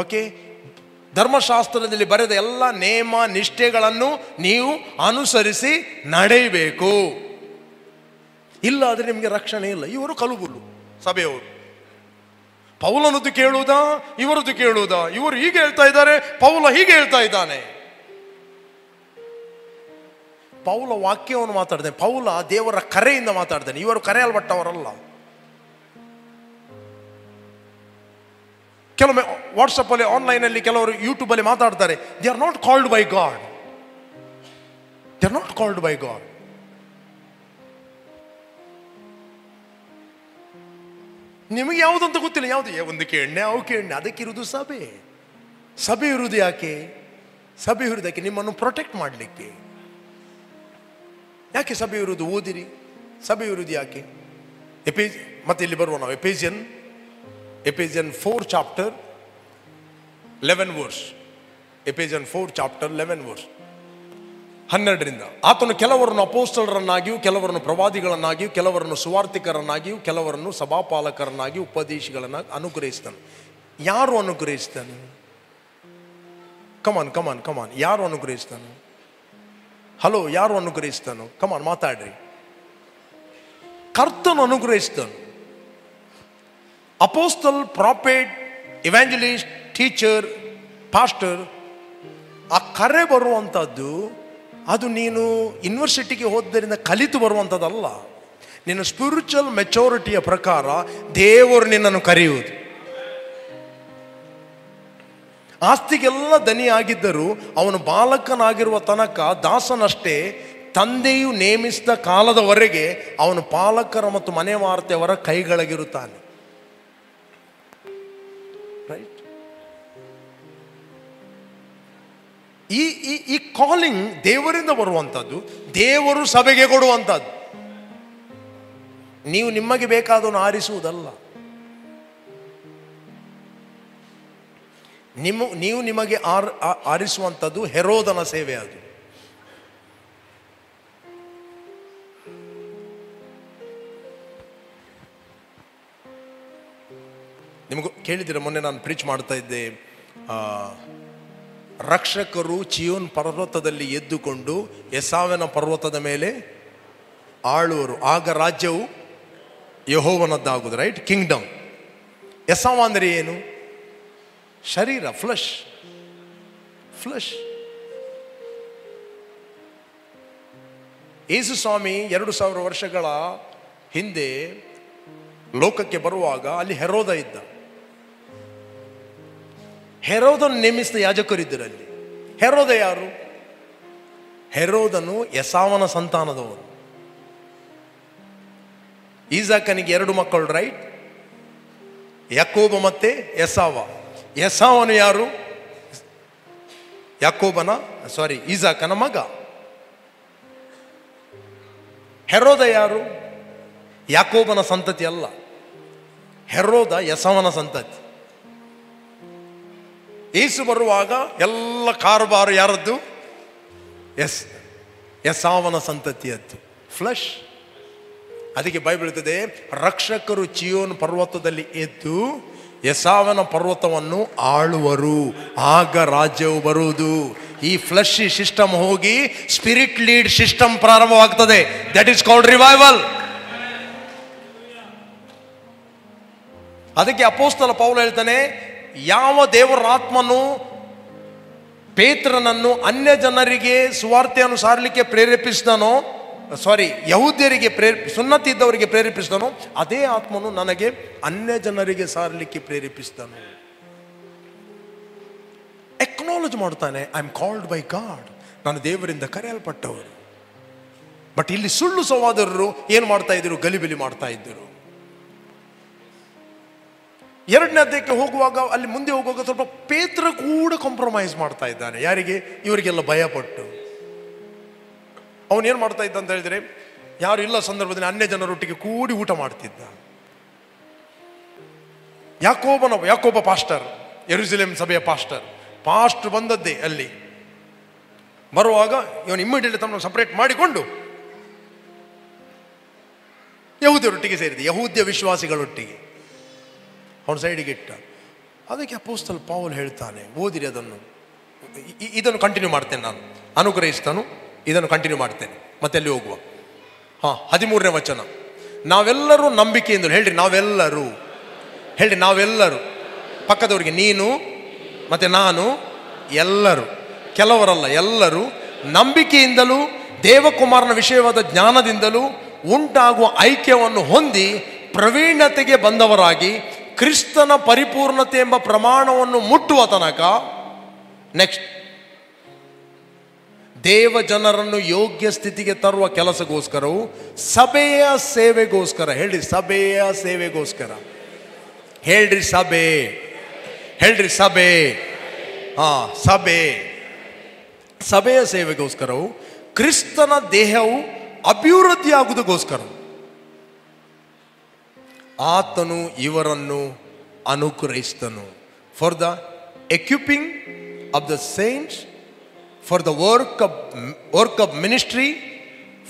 ಓಕೆ, ಧರ್ಮಶಾಸ್ತ್ರದಲ್ಲಿ ಬರೆದ ಎಲ್ಲ ನೇಮ ನಿಷ್ಠೆಗಳನ್ನು ನೀವು ಅನುಸರಿಸಿ ನಡೆಯಬೇಕು, ಇಲ್ಲಾದರೆ ನಿಮಗೆ ರಕ್ಷಣೆ ಇಲ್ಲ. ಇವರು ಕಲುಗುಲು ಸಭೆಯವರು. ಪೌಲನದ್ದು ಕೇಳುವುದಾ ಇವರದ್ದು ಕೇಳುವುದಾ? ಇವರು ಹೀಗೆ ಹೇಳ್ತಾ ಇದ್ದಾರೆ, ಪೌಲ ಹೀಗೆ ಹೇಳ್ತಾ ಇದ್ದಾನೆ. ಪೌಲ ವಾಕ್ಯವನ್ನು ಮಾತಾಡ್ತಾನೆ, ಪೌಲ ದೇವರ ಕರೆಯಿಂದ ಮಾತಾಡ್ತಾನೆ. ಇವರು ಕರೆಯಲ್ಪಟ್ಟವರಲ್ಲ. ಕೆಲವೊಮ್ಮೆ ವಾಟ್ಸಪ್ಪಲ್ಲಿ, ಆನ್ಲೈನಲ್ಲಿ, ಕೆಲವರು ಯೂಟ್ಯೂಬಲ್ಲಿ ಮಾತಾಡ್ತಾರೆ, they are not called by god, they are not called by god. ನಿಮಗೆ ಯಾವುದಂತ ಗೊತ್ತಿಲ್ಲ, ಯಾವುದು ಒಂದಕ್ಕೆ ಎಣ್ಣೆ ಅವಕ್ಕೆ ಎಣ್ಣೆ, ಅದಕ್ಕಿರುವುದು ಸಭೆ. ಸಭೆ ಇರುವುದು ಯಾಕೆ? ಸಭೆ ಇರುವುದಕ್ಕೆ ನಿಮ್ಮನ್ನು ಪ್ರೊಟೆಕ್ಟ್ ಮಾಡಲಿಕ್ಕೆ. ಯಾಕೆ ಸಭೆ ಇರುವುದು? ಓದಿರಿ, ಸಭೆ ಇರುವುದು ಯಾಕೆ? ಮತ್ತೆ ಇಲ್ಲಿ ಬರುವ ನಾವು Ephesian 4 chapter 11 verse. Ephesian 4 chapter 11 verse 12ರಿಂದ. ಆತನು ಕೆಲವರನ್ನು ಅಪೋಸ್ತಲರನ್ನಾಗಿಯೂ, ಕೆಲವರನ್ನು ಪ್ರವಾದಿಗಳನ್ನಾಗಿಯೂ, ಕೆಲವರನ್ನು ಸುವಾರ್ತಿಕರನ್ನಾಗಿಯೂ, ಕೆಲವರನ್ನು ಸಭಾಪಾಲಕರನ್ನಾಗಿಯೂ, ಉಪದೇಶಿಗಳನ್ನಾಗಿ ಅನುಗ್ರಹಿಸ್ತಾನೆ. ಯಾರು ಅನುಗ್ರಹಿಸ್ತಾನೆ? ಕಮಾನ್ ಯಾರು ಅನುಗ್ರಹಿಸ್ತಾನೆ? ಹಲೋ, ಯಾರು ಅನುಗ್ರಹಿಸ್ತಾನೋ? ಕಮಾನ್ ಮಾತಾಡ್ರಿ. ಕರ್ತನು ಅನುಗ್ರಹಿಸ್ತಾನೆ. ಅಪೋಸ್ತಲ್, ಪ್ರಾಫೆಟ್, ಇವ್ಯಾಂಜಲಿಸ್ಟ್, ಟೀಚರ್, ಪಾಸ್ಟರ್, ಆ ಕರೆ ಬರುವಂಥದ್ದು ಅದು ನೀನು ಯೂನಿವರ್ಸಿಟಿಗೆ ಹೋದ್ದರಿಂದ ಕಲಿತು ಬರುವಂಥದ್ದಲ್ಲ. ನಿನ್ನ ಸ್ಪಿರಿಚುವಲ್ ಮೆಚೋರಿಟಿಯ ಪ್ರಕಾರ ದೇವರು ನಿನ್ನನ್ನು ಕರೆಯುವುದು. ಆಸ್ತಿಗೆಲ್ಲ ದನಿಯಾಗಿದ್ದರೂ ಅವನು ಬಾಲಕನಾಗಿರುವ ತನಕ ದಾಸನಷ್ಟೇ. ತಂದೆಯು ನೇಮಿಸಿದ ಕಾಲದವರೆಗೆ ಅವನು ಪಾಲಕರ ಮತ್ತು ಮನೆ ವಾರ್ತೆಯವರ ಕೈಗಳಗಿರುತ್ತಾನೆ. ರೈಟ್? ಈ ಕಾಲಿಂಗ್ ದೇವರಿಂದ ಬರುವಂಥದ್ದು, ದೇವರು ಸಭೆಗೆ ಕೊಡುವಂಥದ್ದು. ನೀವು ನಿಮಗೆ ಬೇಕಾದವನು ಆರಿಸುವುದಲ್ಲ. ನೀವು ನಿಮಗೆ ಆರಿಸುವಂಥದ್ದು ಹೆರೋದನ ಸೇವೆ. ಅದು ನಿಮಗೂ ಕೇಳಿದಿರ, ಮೊನ್ನೆ ನಾನು ಪ್ರೀಚ್ ಮಾಡ್ತಾ ಇದ್ದೆ, ರಕ್ಷಕರು ಚಿಯೋನ್ ಪರ್ವತದಲ್ಲಿ ಎದ್ದುಕೊಂಡು ಎಸಾವನ ಪರ್ವತದ ಮೇಲೆ ಆಳುವರು, ಆಗ ರಾಜ್ಯವು ಯೆಹೋವನದ್ದಾಗುವುದು. ರೈಟ್? ಕಿಂಗ್ಡಮ್. ಎಸಾವ ಅಂದರೆ ಏನು? ಶರೀರ, ಫ್ಲಶ್. ಯೇಸು ಸ್ವಾಮಿ 2000 ವರ್ಷಗಳ ಹಿಂದೆ ಲೋಕಕ್ಕೆ ಬರುವಾಗ ಅಲ್ಲಿ ಹೆರೋದ ಇದ್ದ. ಹೆರೋದನ್ನು ನೇಮಿಸಿದ ಯಾಜಕರಿದ್ದರು ಅಲ್ಲಿ. ಹೆರೋದ ಯಾರು? ಹೆರೋದನು ಎಸಾವನ ಸಂತಾನದವನು. ಈಸಾಕನಿಗೆ 2 ಮಕ್ಕಳು, ರೈಟ್? ಯಾಕೋಬ ಮತ್ತೆ ಎಸಾವ. ಎಸಾವನು ಯಾರು? ಈಸಾಕನ ಮಗ. ಹೆರೋದ ಯಾರು? ಯಾಕೋಬನ ಸಂತತಿ ಅಲ್ಲ. ಹೆರೋದ ಎಸಾವನ ಸಂತತಿ. ಯೇಸು ಬರುವಾಗ ಎಲ್ಲ ಕಾರುಬಾರು ಯಾರದ್ದು? ಎಸಾವನ ಸಂತತಿಯದ್ದು, ಫ್ಲಶ್. ಅದಕ್ಕೆ ಬೈಬಲ್ ಹೇಳ್ತದೆ, ರಕ್ಷಕರು ಚಿಯೋನ್ ಪರ್ವತದಲ್ಲಿ ಎದ್ದು ಎಸಾವನ ಪರ್ವತವನ್ನು ಆಳುವರು, ಆಗ ರಾಜ್ಯವು ಬರುವುದು. ಈ ಫ್ಲಶ್ ಸಿಸ್ಟಮ್ ಹೋಗಿ ಸ್ಪಿರಿಟ್ ಲೀಡ್ ಸಿಸ್ಟಮ್ ಪ್ರಾರಂಭವಾಗ್ತದೆ. That is called revival. ಅದಕ್ಕೆ ಅಪೋಸ್ತಲ ಪೌಲ ಹೇಳ್ತಾನೆ, ಯಾವ ದೇವರ ಆತ್ಮನು ಪೇತ್ರನನ್ನು ಅನ್ಯ ಜನರಿಗೆ ಸುವಾರ್ತೆಯನ್ನು ಸಾರಲಿಕ್ಕೆ ಪ್ರೇರೇಪಿಸಿದನೋ, ಯಹೂದ್ಯರಿಗೆ ಸುನ್ನತಿ ಇದ್ದವರಿಗೆ ಪ್ರೇರೇಪಿಸಿದನೋ, ಅದೇ ಆತ್ಮನು ನನಗೆ ಅನ್ಯ ಜನರಿಗೆ ಸಾರಲಿಕ್ಕೆ ಪ್ರೇರೇಪಿಸಿದನು. ಎಕ್ನಾಲಜ್ ಮಾಡ್ತಾನೆ, I am called by god, ನಾನು ದೇವರಿಂದ ಕರೆಯಲ್ಪಟ್ಟವರು. ಬಟ್ ಇಲ್ಲಿ ಸುಳ್ಳು ಸಹೋದರರು ಏನು ಮಾಡ್ತಾ ಇದ್ರು? ಗಲಿಬಿಲಿ ಮಾಡ್ತಾ ಇದ್ದರು. 2ನೇ ಅಧ್ಯಾಯಕ್ಕೆ ಹೋಗುವಾಗ, ಅಲ್ಲಿ ಮುಂದೆ ಹೋಗುವಾಗ ಸ್ವಲ್ಪ ಪೇತ್ರ ಕೂಡ ಕಾಂಪ್ರಮೈಸ್ ಮಾಡ್ತಾ ಇದ್ದಾನೆ. ಯಾರಿಗೆ? ಇವರಿಗೆಲ್ಲ ಭಯಪಟ್ಟು. ಅವನೇನು ಮಾಡ್ತಾ ಇದ್ದ ಅಂತ ಹೇಳಿದ್ರೆ, ಯಾರು ಇಲ್ಲ ಸಂದರ್ಭದಲ್ಲಿ ಅನ್ಯ ಜನರೊಟ್ಟಿಗೆ ಕೂಡಿ ಊಟ ಮಾಡ್ತಿದ್ದ. ಯಾಕೋಬ ಪಾಸ್ಟರ್, ಯೆರೂಸಲೇಮ್ ಸಭೆಯ ಪಾಸ್ಟರ್ ಬಂದದ್ದೇ. ಅಲ್ಲಿ ಬರುವಾಗ ಇವನು ಇಮ್ಮಿಡಿಯೇಟ್ಲಿ ತಮ್ಮನ್ನು ಸಪರೇಟ್ ಮಾಡಿಕೊಂಡು ಯಹೂದ್ಯರೊಟ್ಟಿಗೆ ಸೇರಿದೆ, ಯಹೂದ್ಯ ವಿಶ್ವಾಸಿಗಳೊಟ್ಟಿಗೆ ಅವನ ಸೈಡಿಗೆ ಇಟ್ಟ. ಅದಕ್ಕೆ ಅಪೊಸ್ತಲ ಪೌಲ್ ಹೇಳ್ತಾನೆ, ಓದಿರಿ ಅದನ್ನು. ಇದನ್ನು ಕಂಟಿನ್ಯೂ ಮಾಡ್ತೇನೆ ನಾನು, ಅನುಗ್ರಹಿಸ್ತಾನು, ಇದನ್ನು ಕಂಟಿನ್ಯೂ ಮಾಡ್ತೇನೆ. ಮತ್ತೆ ಅಲ್ಲಿ ಹೋಗುವ 13ನೇ ವಚನ. ನಾವೆಲ್ಲರೂ ನಂಬಿಕೆಯಿಂದ, ಹೇಳ್ರಿ ನಾವೆಲ್ಲರೂ, ಹೇಳ್ರಿ ನಾವೆಲ್ಲರೂ. ಪಕ್ಕದವರಿಗೆ ನೀನು ಮತ್ತೆ ನಾನು, ಎಲ್ಲರೂ, ಕೆಲವರಲ್ಲ, ಎಲ್ಲರೂ ನಂಬಿಕೆಯಿಂದಲೂ ದೇವಕುಮಾರನ ವಿಷಯವಾದ ಜ್ಞಾನದಿಂದಲೂ ಉಂಟಾಗುವ ಐಕ್ಯವನ್ನು ಹೊಂದಿ ಪ್ರವೀಣತೆಗೆ ಬಂದವರಾಗಿ ಕ್ರಿಸ್ತನ ಪರಿಪೂರ್ಣತೆ ಎಂಬ ಪ್ರಮಾಣವನ್ನು ಮುಟ್ಟುವ ತನಕ, ನೆಕ್ಸ್ಟ್, ದೇವ ಜನರನ್ನು ಯೋಗ್ಯ ಸ್ಥಿತಿಗೆ ತರುವ ಕೆಲಸಗೋಸ್ಕರವು ಸಭೆಯ ಸೇವೆಗೋಸ್ಕರ, ಹೇಳ್ರಿ ಸಭೆಯ ಸೇವೆಗೋಸ್ಕರ, ಹೇಳ್ರಿ ಸಭೆ, ಹೇಳ್ರಿ ಸಭೆ, ಸಭೆಯ ಸೇವೆಗೋಸ್ಕರವು ಕ್ರಿಸ್ತನ ದೇಹವು ಅಭಿವೃದ್ಧಿ ಆಗುವುದಕ್ಕೋಸ್ಕರ. ಆತನು ಇವರನ್ನು ಅನುಗ್ರಹಿಸಿದನು. For the equipping of the saints, for the work of ministry,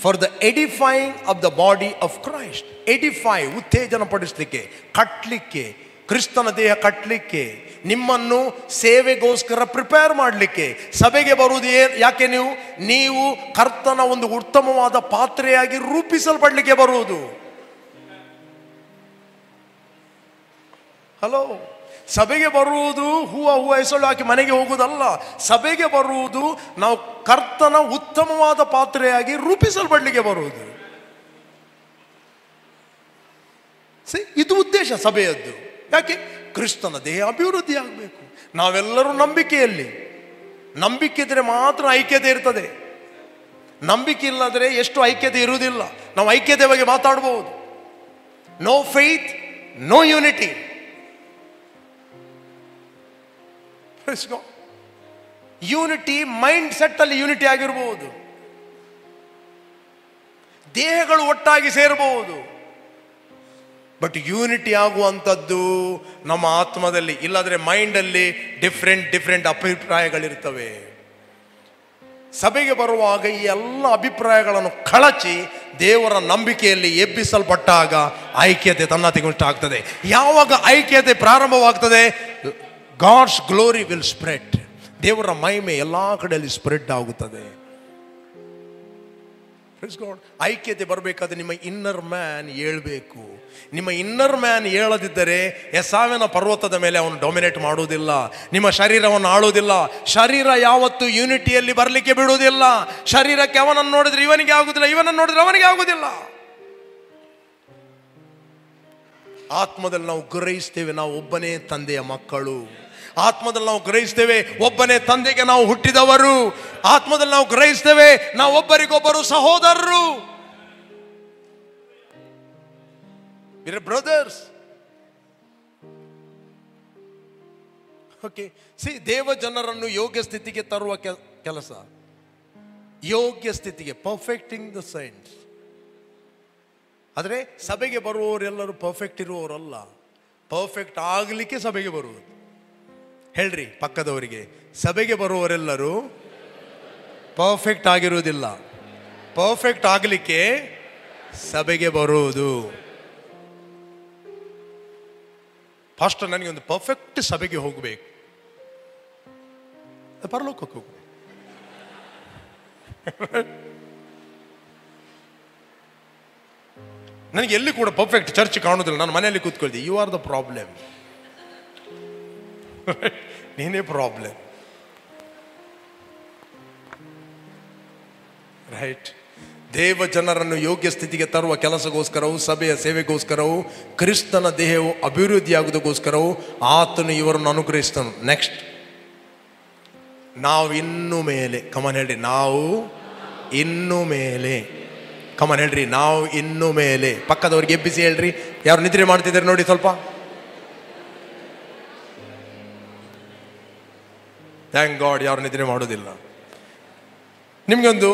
for the edifying of the body of Christ. Edify, ಉತ್ತೇಜನ ಪಡಿಸಲಿಕ್ಕೆ, ಕಟ್ಟಲಿಕ್ಕೆ, ಕ್ರಿಸ್ತನ ದೇಹ ಕಟ್ಟಲಿಕ್ಕೆ, ನಿಮ್ಮನ್ನು ಸೇವೆಗೋಸ್ಕರ ಪ್ರಿಪೇರ್ ಮಾಡಲಿಕ್ಕೆ. ಸಭೆಗೆ ಬರುವುದು ಯಾಕೆ? ನೀವು ಕರ್ತನ ಒಂದು ಉತ್ತಮವಾದ ಪಾತ್ರೆಯಾಗಿ ರೂಪಿಸಲ್ಪಡಲಿಕ್ಕೆ ಬರುವುದು. ಹಲೋ, ಸಭೆಗೆ ಬರುವುದು ಹೂವು ಹೆಸಳು ಹಾಕಿ ಮನೆಗೆ ಹೋಗುವುದಲ್ಲ. ಸಭೆಗೆ ಬರುವುದು ನಾವು ಕರ್ತನ ಉತ್ತಮವಾದ ಪಾತ್ರೆಯಾಗಿ ರೂಪಿಸಲ್ಪಡಲಿಕ್ಕೆ ಬರುವುದು. ಇದು ಉದ್ದೇಶ ಸಭೆಯದ್ದು. ಯಾಕೆ? ಕ್ರಿಸ್ತನ ದೇಹ ಅಭಿವೃದ್ಧಿ ಆಗಬೇಕು. ನಾವೆಲ್ಲರೂ ನಂಬಿಕೆಯಲ್ಲಿ, ನಂಬಿಕೆ ಇದ್ರೆ ಮಾತ್ರ ಐಕ್ಯತೆ ಇರ್ತದೆ. ನಂಬಿಕೆ ಇಲ್ಲದ್ರೆ ಎಷ್ಟು ಐಕ್ಯತೆ ಇರುವುದಿಲ್ಲ. ನಾವು ಐಕ್ಯತೆ ಬಗ್ಗೆ ಮಾತಾಡಬಹುದು. No faith, no unity. Unity mind set ಅಲ್ಲಿ ಯೂನಿಟಿ ಆಗಿರಬಹುದು, ದೇಹಗಳು ಒಟ್ಟಾಗಿ ಸೇರಬಹುದು. ಬಟ್ ಯೂನಿಟಿ ಆಗುವಂಥದ್ದು ನಮ್ಮ ಆತ್ಮದಲ್ಲಿ, ಇಲ್ಲಾದ್ರೆ ಮೈಂಡಲ್ಲಿ ಡಿಫ್ರೆಂಟ್ ಅಭಿಪ್ರಾಯಗಳಿರ್ತವೆ. ಸಭೆಗೆ ಬರುವಾಗ ಈ ಎಲ್ಲ ಅಭಿಪ್ರಾಯಗಳನ್ನು ಕಳಚಿ ದೇವರ ನಂಬಿಕೆಯಲ್ಲಿ ಎಬ್ಬಿಸಲ್ಪಟ್ಟಾಗ ಐಕ್ಯತೆ ತನ್ನ ಆಗ್ತದೆ. ಯಾವಾಗ ಐಕ್ಯತೆ ಪ್ರಾರಂಭವಾಗ್ತದೆ, ಗಾಡ್ಸ್ ಗ್ಲೋರಿ ವಿಲ್ ಸ್ಪ್ರೆಡ್. ದೇವರ ಮಹಿಮೆ ಎಲ್ಲ ಕಡೆಯಲ್ಲಿ ಸ್ಪ್ರೆಡ್ ಆಗುತ್ತದೆ. ಐಕ್ಯತೆ ಬರಬೇಕಾದ್ರೆ ನಿಮ್ಮ ಇನ್ನರ್ ಮ್ಯಾನ್ ಏಳಬೇಕು. ನಿಮ್ಮ ಇನ್ನರ್ ಮ್ಯಾನ್ ಏಳದಿದ್ದರೆ ಎಸಾವಿನ ಪರ್ವತದ ಮೇಲೆ ಅವನು ಡೊಮಿನೇಟ್ ಮಾಡುವುದಿಲ್ಲ, ನಿಮ್ಮ ಶರೀರವನ್ನು ಆಳುವುದಿಲ್ಲ. ಶರೀರ ಯಾವತ್ತು ಯೂನಿಟಿಯಲ್ಲಿ ಬರಲಿಕ್ಕೆ ಬಿಡುವುದಿಲ್ಲ. ಶರೀರಕ್ಕೆ ಅವನನ್ನು ನೋಡಿದ್ರೆ ಇವನಿಗೆ ಆಗುದಿಲ್ಲ, ಇವನನ್ನು ನೋಡಿದ್ರೆ ಅವನಿಗೆ ಆಗುದಿಲ್ಲ. ಆತ್ಮದಲ್ಲಿ ನಾವು ಗ್ರಹಿಸ್ತೇವೆ, ನಾವು ಒಬ್ಬನೇ ತಂದೆಯ ಮಕ್ಕಳು. ಆತ್ಮದಲ್ಲಿ ನಾವು ಗ್ರಹಿಸ್ತೇವೆ, ಒಬ್ಬನೇ ತಂದೆಗೆ ನಾವು ಹುಟ್ಟಿದವರು. ಆತ್ಮದಲ್ಲಿ ನಾವು ಗ್ರಹಿಸ್ತೇವೆ, ನಾವು ಒಬ್ಬರಿಗೊಬ್ಬರು ಸಹೋದರರು. ಬ್ರದರ್ಸ್. ಓಕೆ, ದೇವ ಜನರನ್ನು ಯೋಗ್ಯ ಸ್ಥಿತಿಗೆ ತರುವ ಕೆಲಸ, ಯೋಗ್ಯ ಸ್ಥಿತಿಗೆ, ಪರ್ಫೆಕ್ಟಿಂಗ್ ದ ಸೈನ್ಸ್. ಆದರೆ ಸಭೆಗೆ ಬರುವವರೆಲ್ಲರೂ ಪರ್ಫೆಕ್ಟ್ ಇರುವವರಲ್ಲ, ಪರ್ಫೆಕ್ಟ್ ಆಗಲಿಕ್ಕೆ ಸಭೆಗೆ ಬರುವುದು. ಹೇಳ್ರಿ ಪಕ್ಕದವರಿಗೆ, ಸಭೆಗೆ ಬರುವವರೆಲ್ಲರೂ ಪರ್ಫೆಕ್ಟ್ ಆಗಿರುವುದಿಲ್ಲ, ಪರ್ಫೆಕ್ಟ್ ಆಗಲಿಕ್ಕೆ ಸಭೆಗೆ ಬರುವುದು. ಫಸ್ಟ್ ನನಗೆ ಒಂದು ಪರ್ಫೆಕ್ಟ್ ಸಭೆಗೆ ಹೋಗಬೇಕು, ಪರಲೋಕಕ್ಕೆ ಹೋಗಬೇಕು. ನನಗೆ ಎಲ್ಲಿ ಕೂಡ ಪರ್ಫೆಕ್ಟ್ ಚರ್ಚ್ ಕಾಣುವುದಿಲ್ಲ. ನಾನು ಮನೆಯಲ್ಲಿ ಕೂತ್ಕೊಳ್ತೀನಿ. You are the problem. ನೀನೇ ಪ್ರಾಬ್ಲಮ್. ರೈಟ್. ದೇವ ಜನರನ್ನು ಯೋಗ್ಯ ಸ್ಥಿತಿಗೆ ತರುವ ಕೆಲಸಗೋಸ್ಕರವು, ಸಭೆಯ ಸೇವೆಗೋಸ್ಕರವು, ಕ್ರಿಸ್ತನ ದೇಹವು ಅಭಿವೃದ್ಧಿಯಾಗುವುದಕ್ಕೋಸ್ಕರವು ಆತನು ಇವರನ್ನು ಅನುಗ್ರಹಿಸ್ತನು. ನೆಕ್ಸ್ಟ್, ನಾವು ಇನ್ನು ಮೇಲೆ, ಕಮನ್ ಹೇಳ್ರಿ, ನಾವು ಇನ್ನು ಮೇಲೆ. ಕಮನ್ ಹೇಳ್ರಿ, ನಾವು ಇನ್ನು ಮೇಲೆ. ಪಕ್ಕದವ್ರಿಗೆ ಎಬ್ಬಿಸಿ ಹೇಳ್ರಿ. ಯಾರು ನಿದ್ರೆ ಮಾಡ್ತಿದ್ದಾರೆ ನೋಡಿ ಸ್ವಲ್ಪ. ಥ್ಯಾಂಕ್ ಗಾಡ್, ಯಾರು ನಿದ್ರೆ ಮಾಡೋದಿಲ್ಲ. ನಿಮ್ಗೊಂದು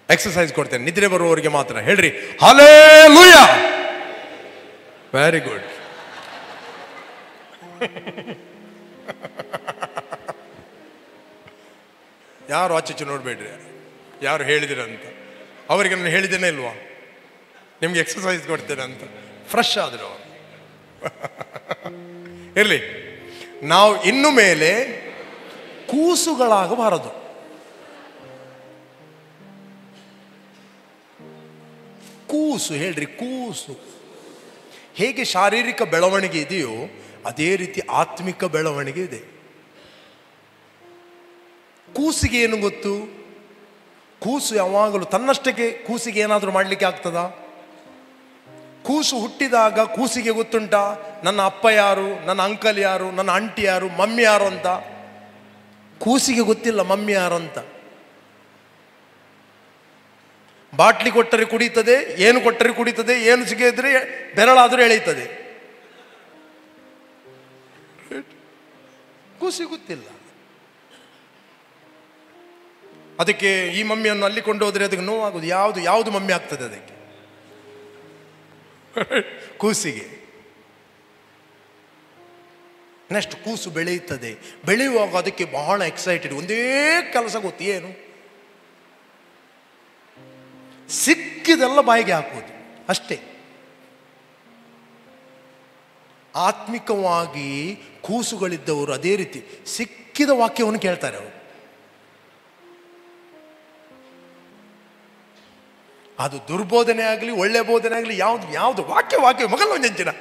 ಎಕ್ಸಸೈಸ್ ಕೊಡ್ತೇನೆ, ನಿದ್ರೆ ಬರುವವರಿಗೆ ಮಾತ್ರ. ಹೇಳ್ರಿ ಹಲ್ಲೆಲೂಯಾ. Very good. ಯಾರು ಆಚೆ ನೋಡ್ಬೇಡ್ರಿ, ಯಾರು ಹೇಳಿದಿರಂತ. ಅವರಿಗೆ ನಾನು ಹೇಳಿದ್ದೇನೆ ಇಲ್ವಾ ನಿಮ್ಗೆ ಎಕ್ಸಸೈಸ್ ಕೊಡ್ತೇನೆ ಅಂತ. ಫ್ರೆಶ್ ಆದ್ರು ಅವರು. ಇರಲಿ. ನಾವು ಇನ್ನು ಮೇಲೆ ಕೂಸುಗಳಾಗಬಾರದು. ಕೂಸು ಹೇಳ್ರಿ, ಕೂಸು. ಹೇಗೆ ಶಾರೀರಿಕ ಬೆಳವಣಿಗೆ ಇದೆಯೋ ಅದೇ ರೀತಿ ಆತ್ಮಿಕ ಬೆಳವಣಿಗೆ ಇದೆ. ಕೂಸಿಗೆ ಏನು ಗೊತ್ತು? ಕೂಸು ಯಾವಾಗಲೂ ತನ್ನಷ್ಟಕ್ಕೆ ಕೂಸಿಗೆ ಏನಾದರೂ ಮಾಡಲಿಕ್ಕೆ ಆಗ್ತದಾ? ಕೂಸು ಹುಟ್ಟಿದಾಗ ಕೂಸಿಗೆ ಗೊತ್ತುಂಟಾ ನನ್ನ ಅಪ್ಪ ಯಾರು, ನನ್ನ ಅಂಕಲ್ ಯಾರು, ನನ್ನ ಆಂಟಿ ಯಾರು, ಮಮ್ಮಿ ಯಾರು ಅಂತ? ಕೂಸಿಗೆ ಗೊತ್ತಿಲ್ಲ ಮಮ್ಮಿ ಯಾರು ಅಂತ. ಬಾಟ್ಲಿ ಕೊಟ್ಟರೆ ಕುಡಿತದೆ, ಏನು ಕೊಟ್ಟರೆ ಕುಡಿತದೆ, ಏನು ಸಿಗಿದ್ರೆ ಬೆರಳಾದರೂ ಎಳೆಯುತ್ತದೆ. ಕೂಸಿಗೆ ಗೊತ್ತಿಲ್ಲ. ಅದಕ್ಕೆ ಈ ಮಮ್ಮಿಯನ್ನು ಅಲ್ಲಿ ಕೊಂಡು ಹೋದ್ರೆ ಅದಕ್ಕೆ ನೋವಾಗುದು. ಯಾವುದು ಮಮ್ಮಿ ಆಗ್ತದೆ ಅದಕ್ಕೆ? ಕೂಸಿಗೆ. ನೆಕ್ಸ್ಟ್ ಕೂಸು ಬೆಳೆಯುತ್ತದೆ. ಬೆಳೆಯುವಾಗ ಅದಕ್ಕೆ ಬಹಳ ಎಕ್ಸೈಟೆಡ್, ಒಂದೇ ಕೆಲಸ ಗೊತ್ತು, ಏನು? ಸಿಕ್ಕಿದೆಲ್ಲ ಬಾಯಿಗೆ ಹಾಕೋದು ಅಷ್ಟೇ. ಆತ್ಮಿಕವಾಗಿ ಕೂಸುಗಳಿದ್ದವರು ಅದೇ ರೀತಿ ಸಿಕ್ಕಿದ ವಾಕ್ಯವನ್ನು ಕೇಳ್ತಾರೆ. ಅವರು ಅದು ದುರ್ಬೋಧನೆ ಆಗಲಿ ಒಳ್ಳೆ ಬೋಧನೆ ಆಗಲಿ, ಯಾವುದು ವಾಕ್ಯ ಮಗಲ್ಲ ಒಂದಿನ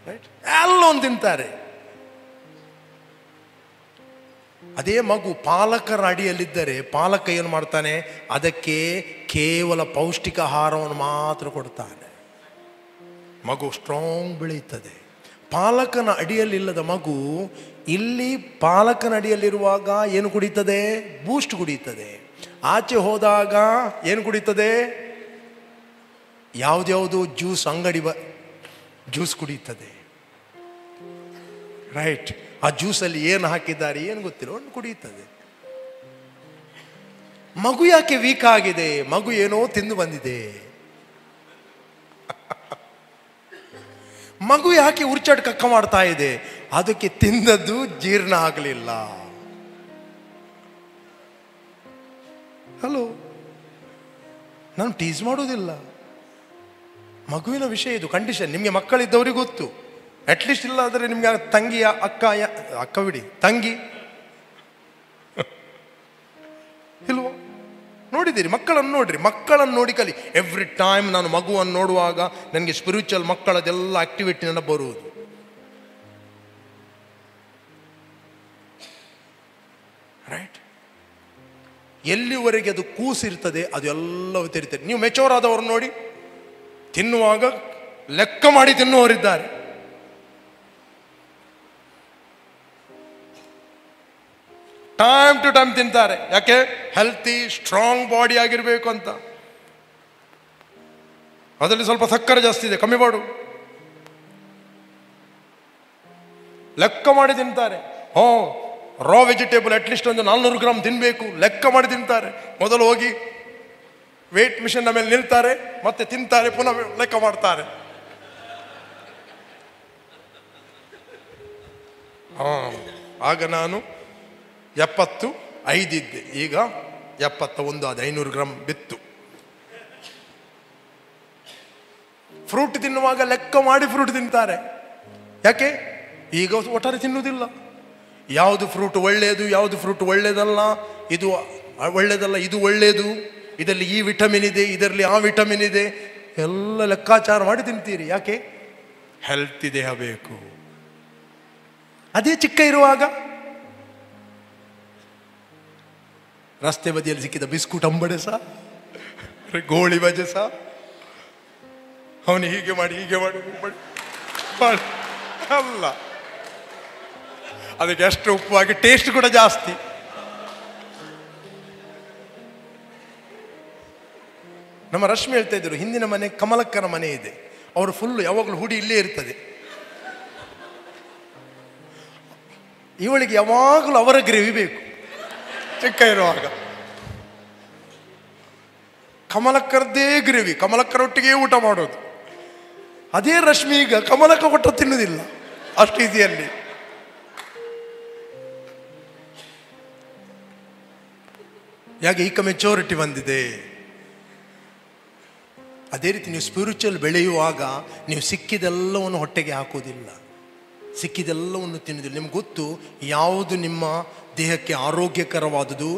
ರೈಟ್ ಎಲ್ಲ ಒಂದು ತಿಂತಾರೆ. ಅದೇ ಮಗು ಪಾಲಕರ ಅಡಿಯಲ್ಲಿದ್ದರೆ ಪಾಲಕ ಏನು ಮಾಡ್ತಾನೆ? ಅದಕ್ಕೆ ಕೇವಲ ಪೌಷ್ಟಿಕ ಆಹಾರವನ್ನು ಮಾತ್ರ ಕೊಡ್ತಾನೆ. ಮಗು ಸ್ಟ್ರಾಂಗ್ ಬೆಳೆಯುತ್ತದೆ. ಪಾಲಕನ ಅಡಿಯಲ್ಲಿಲ್ಲದ ಮಗು ಇಲ್ಲಿ ಪಾಲಕನ ಅಡಿಯಲ್ಲಿರುವಾಗ ಏನು ಕುಡಿಯುತ್ತದೆ? ಬೂಸ್ಟ್ ಕುಡಿಯುತ್ತದೆ. ಆಚೆ ಹೋದಾಗ ಏನು ಕುಡಿಯುತ್ತದೆ? ಯಾವುದ್ಯಾವುದು ಜ್ಯೂಸ್ ಅಂಗಡಿ ಜ್ಯೂಸ್ ಕುಡಿಯುತ್ತದೆ. ರೈಟ್. ಆ ಜ್ಯೂಸಲ್ಲಿ ಏನು ಹಾಕಿದ್ದಾರೆ ಏನು ಗೊತ್ತಿಲ್ಲ, ಒಂದು ಕುಡಿಯುತ್ತದೆ. ಮಗು ಯಾಕೆ ವೀಕ್ ಆಗಿದೆ? ಮಗು ಏನೋ ತಿಂದು ಬಂದಿದೆ. ಮಗು ಯಾಕೆ ಉರ್ಚಾಟ್ ಕಕ್ಕ ಮಾಡ್ತಾ ಇದೆ? ಅದಕ್ಕೆ ತಿಂದದ್ದು ಜೀರ್ಣ ಆಗಲಿಲ್ಲ. ಹಲೋ, ನಾನು ಟೀಸ್ ಮಾಡೋದಿಲ್ಲ. ಮಗುವಿನ ವಿಷಯ ಇದು, ಕಂಡೀಷನ್. ನಿಮಗೆ ಮಕ್ಕಳಿದ್ದವ್ರಿಗೆ ಗೊತ್ತು. ಅಟ್ಲೀಸ್ಟ್ ಇಲ್ಲ ಆದರೆ ನಿಮ್ಗೆ ತಂಗಿಯ ಅಕ್ಕ ಬಿಡಿ, ತಂಗಿ ಇಲ್ವೋ? ನೋಡಿದ್ದೀರಿ? ಮಕ್ಕಳನ್ನು ನೋಡ್ರಿ, ಮಕ್ಕಳನ್ನು ನೋಡಿ ಕಲಿ. ಎವ್ರಿ ಟೈಮ್ ನಾನು ಮಗುವನ್ನು ನೋಡುವಾಗ ನನಗೆ ಸ್ಪಿರಿಚುವಲ್ ಮಕ್ಕಳದೆಲ್ಲ ಆಕ್ಟಿವಿಟಿ ನನ್ನ ಬರುವುದು. ರೈಟ್. ಎಲ್ಲಿವರೆಗೆ ಅದು ಕೂಸಿರ್ತದೆ ಅದು ಎಲ್ಲವೂ ತಿರುತ್ತದೆ. ನೀವು ಮೆಚೋರ್ ಆದವರು ನೋಡಿ, ತಿನ್ನುವಾಗ ಲೆಕ್ಕ ಮಾಡಿ ತಿನ್ನುವವರಿದ್ದಾರೆ. ಟೈಮ್ ಟು ಟೈಮ್ ತಿಂತಾರೆ. ಯಾಕೆ? ಹೆಲ್ತಿ ಸ್ಟ್ರಾಂಗ್ ಬಾಡಿ ಆಗಿರಬೇಕು ಅಂತ. ಅದರಲ್ಲಿ ಸ್ವಲ್ಪ ಸಕ್ಕರೆ ಜಾಸ್ತಿ ಇದೆ, ಕಮ್ಮಿ ಮಾಡು. ಲೆಕ್ಕ ಮಾಡಿ ತಿಂತಾರೆ. ರಾ ವೆಜಿಟೇಬಲ್ ಅಟ್ಲೀಸ್ಟ್ ಒಂದು 400 ಗ್ರಾಮ್ ತಿನ್ನಬೇಕು, ಲೆಕ್ಕ ಮಾಡಿ ತಿಂತಾರೆ. ಮೊದಲು ಹೋಗಿ ವೇಟ್ ಮಿಷನ್ ಮೇಲೆ ನಿಲ್ತಾರೆ, ಮತ್ತೆ ತಿಂತಾರೆ, ಪುನಃ ಲೆಕ್ಕ ಮಾಡ್ತಾರೆ. ಆಗ ನಾನು 75 ಇದ್ದೆ, ಈಗ 71 ಅದು 500 ಗ್ರಾಮ್ ಬಿತ್ತು. ಫ್ರೂಟ್ ತಿನ್ನುವಾಗ ಲೆಕ್ಕ ಮಾಡಿ ಫ್ರೂಟ್ ತಿಂತಾರೆ. ಯಾಕೆ? ಈಗ ಒಟ್ಟಾರೆ ತಿನ್ನುವುದಿಲ್ಲ. ಯಾವುದು ಫ್ರೂಟ್ ಒಳ್ಳೆಯದು, ಯಾವುದು ಫ್ರೂಟ್ ಒಳ್ಳೆಯದಲ್ಲ, ಇದು ಒಳ್ಳೆಯದಲ್ಲ, ಇದು ಒಳ್ಳೆಯದು, ಇದರಲ್ಲಿ ಈ ವಿಟಮಿನ್ ಇದೆ, ಇದರಲ್ಲಿ ಆ ವಿಟಮಿನ್ ಇದೆ, ಎಲ್ಲ ಲೆಕ್ಕಾಚಾರ ಮಾಡಿ ತಿಂತೀರಿ. ಯಾಕೆ? ಹೆಲ್ತಿ ದೇಹ ಬೇಕು. ಅದೇ ಚಿಕ್ಕ ಇರುವಾಗ ರಸ್ತೆ ಬದಿಯಲ್ಲಿ ಸಿಕ್ಕಿದ ಬಿಸ್ಕುಟ್ ಅಂಬಡೆಸ, ಗೋಳಿ ಬಜೆಸ, ಅವನು ಹೀಗೆ ಮಾಡಿ ಅಲ್ಲ, ಅದಕ್ಕೆ ಎಷ್ಟು ಉಪ್ಪು ಹಾಕಿ ಟೇಸ್ಟ್ ಕೂಡ ಜಾಸ್ತಿ. ನಮ್ಮ ರಶ್ಮಿ ಹೇಳ್ತಾ ಇದ್ರು, ಹಿಂದಿನ ಮನೆ ಕಮಲಕ್ಕನ ಮನೆ ಇದೆ, ಅವರು ಫುಲ್ಲು ಯಾವಾಗಲೂ ಹುಡಿ ಇಲ್ಲೇ ಇರ್ತದೆ. ಇವಳಿಗೆ ಯಾವಾಗಲೂ ಅವರ ಗ್ರೇವಿ ಬೇಕು ಚಿಕ್ಕ ಇರುವಾಗ. ಕಮಲಕ್ಕರದ್ದೇ ಗ್ರೇವಿ, ಕಮಲಕ್ಕರೊಟ್ಟಿಗೆ ಊಟ ಮಾಡೋದು. ಅದೇ ರಶ್ಮಿ ಈಗ ಕಮಲಕ್ಕ ಕೊಟ್ಟ ತಿನ್ನುವುದಿಲ್ಲ ಅಷ್ಟು ಈಸಿಯಲ್ಲಿ. ಯಾಕೆ? ಈಗ ಮೆಚೋರಿಟಿ ಬಂದಿದೆ. ಅದೇ ರೀತಿ ನೀವು ಸ್ಪಿರಿಚುವಲ್ ಬೆಳೆಯುವಾಗ ನೀವು ಸಿಕ್ಕಿದೆಲ್ಲವನ್ನು ಹೊಟ್ಟೆಗೆ ಹಾಕೋದಿಲ್ಲ, ಸಿಕ್ಕಿದೆಲ್ಲವನ್ನು ತಿನ್ನುವುದಿಲ್ಲ. ನಿಮ್ಗೆ ಗೊತ್ತು ಯಾವುದು ನಿಮ್ಮ ದೇಹಕ್ಕೆ ಆರೋಗ್ಯಕರವಾದುದು,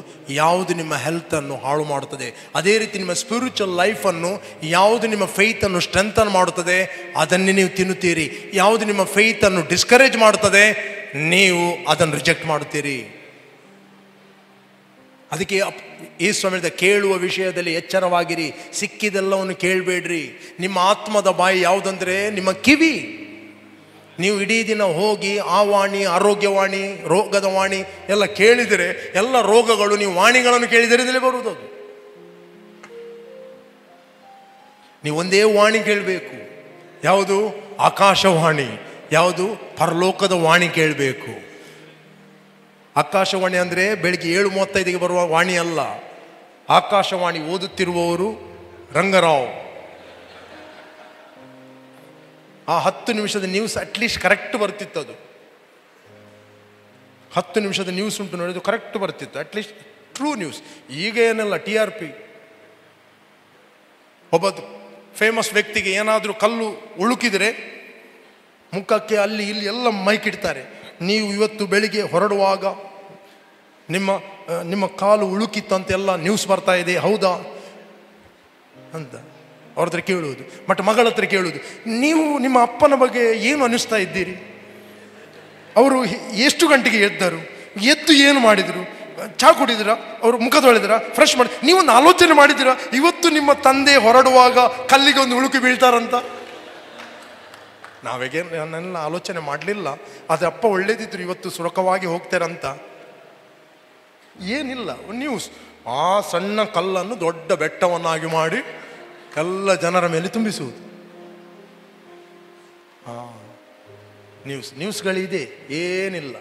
ಯಾವುದು ನಿಮ್ಮ ಹೆಲ್ತನ್ನು ಹಾಳು ಮಾಡುತ್ತದೆ. ಅದೇ ರೀತಿ ನಿಮ್ಮ ಸ್ಪಿರಿಚುವಲ್ ಲೈಫನ್ನು, ಯಾವುದು ನಿಮ್ಮ ಫೇತನ್ನು ಸ್ಟ್ರೆಂಥನ್ ಮಾಡುತ್ತದೆ ಅದನ್ನೇ ನೀವು ತಿನ್ನುತ್ತೀರಿ. ಯಾವುದು ನಿಮ್ಮ ಫೇತನ್ನು ಡಿಸ್ಕರೇಜ್ ಮಾಡುತ್ತದೆ ನೀವು ಅದನ್ನು ರಿಜೆಕ್ಟ್ ಮಾಡುತ್ತೀರಿ. ಅದಕ್ಕೆ ಯೇಸು ಹೇಳಿದ, ಕೇಳುವ ವಿಷಯದಲ್ಲಿ ಎಚ್ಚರವಾಗಿರಿ, ಸಿಕ್ಕಿದೆಲ್ಲವನ್ನು ಕೇಳಬೇಡ್ರಿ. ನಿಮ್ಮ ಆತ್ಮದ ಬಾಯಿ ಯಾವುದಂದ್ರೆ ನಿಮ್ಮ ಕಿವಿ. ನೀವು ಇಡೀ ದಿನ ಹೋಗಿ ಆ ವಾಣಿ, ಆರೋಗ್ಯವಾಣಿ, ರೋಗದ ವಾಣಿ ಎಲ್ಲ ಕೇಳಿದರೆ, ಎಲ್ಲ ರೋಗಗಳು ನೀವು ವಾಣಿಗಳನ್ನು ಕೇಳಿದರೆ ಇದರಲ್ಲಿ ಬರುವುದು. ಅದು ನೀವು ಒಂದೇ ವಾಣಿ ಕೇಳಬೇಕು. ಯಾವುದು? ಆಕಾಶವಾಣಿ. ಯಾವುದು? ಪರಲೋಕದ ವಾಣಿ ಕೇಳಬೇಕು. ಆಕಾಶವಾಣಿ ಅಂದರೆ ಬೆಳಿಗ್ಗೆ 7:35ಗೆ ಬರುವ ವಾಣಿ ಅಲ್ಲ. ಆಕಾಶವಾಣಿ ಓದುತ್ತಿರುವವರು ರಂಗರಾವ್. ಆ 10 ನಿಮಿಷದ ನ್ಯೂಸ್ ಅಟ್ಲೀಸ್ಟ್ ಕರೆಕ್ಟ್ ಬರ್ತಿತ್ತು. ಅದು 10 ನಿಮಿಷದ ನ್ಯೂಸ್ ಉಂಟು ನೋಡಿದ್ದು ಕರೆಕ್ಟ್ ಬರ್ತಿತ್ತು, ಅಟ್ಲೀಸ್ಟ್ ಟ್ರೂ ನ್ಯೂಸ್. ಈಗ ಏನೆಲ್ಲ TRP. ಒಬ್ಬ ಫೇಮಸ್ ವ್ಯಕ್ತಿಗೆ ಏನಾದರೂ ಕಲ್ಲು ಉಳುಕಿದರೆ ಮುಖಕ್ಕೆ ಅಲ್ಲಿ ಇಲ್ಲಿ ಎಲ್ಲ ಮೈಕ್ ಇಡ್ತಾರೆ. ನೀವು ಇವತ್ತು ಬೆಳಿಗ್ಗೆ ಹೊರಡುವಾಗ ನಿಮ್ಮ ಕಾಲು ಉಳುಕಿತ್ತಂತೆಲ್ಲ ನ್ಯೂಸ್ ಬರ್ತಾ ಇದೆ, ಹೌದಾ ಅಂತ ಅವ್ರ ಹತ್ರ ಕೇಳುವುದು. ಮತ್ತು ಮಗಳ ಹತ್ರ ಕೇಳುವುದು, ನೀವು ನಿಮ್ಮ ಅಪ್ಪನ ಬಗ್ಗೆ ಏನು ಅನ್ನಿಸ್ತಾ ಇದ್ದೀರಿ, ಅವರು ಎಷ್ಟು ಗಂಟೆಗೆ ಎದ್ದರು, ಎದ್ದು ಏನು ಮಾಡಿದರು, ಚಹಾ ಕುಡಿದಿರಾ, ಅವರು ಮುಖ ತೊಳೆದಿರ, ಫ್ರೆಶ್ ಮಾಡಿ, ನೀವೊಂದು ಆಲೋಚನೆ ಮಾಡಿದ್ದೀರಾ ಇವತ್ತು ನಿಮ್ಮ ತಂದೆ ಹೊರಡುವಾಗ ಕಲ್ಲಿಗೆ ಒಂದು ಉಳುಕಿ ಬೀಳ್ತಾರಂತ? ನಾವೇಗೆ ನಾನೆಲ್ಲ ಆಲೋಚನೆ ಮಾಡಲಿಲ್ಲ, ಆದರೆ ಅಪ್ಪ ಒಳ್ಳೇದಿದ್ರು ಇವತ್ತು ಸುರಕವಾಗಿ ಹೋಗ್ತಾರಂತ. ಏನಿಲ್ಲ, ನ್ಯೂಸ್. ಆ ಸಣ್ಣ ಕಲ್ಲನ್ನು ದೊಡ್ಡ ಬೆಟ್ಟವನ್ನಾಗಿ ಮಾಡಿ ಎಲ್ಲ ಜನರ ಮೇಲೆ ತುಂಬಿಸುವುದು. ನ್ಯೂಸ್ಗಳಿದೆ, ಏನಿಲ್ಲ.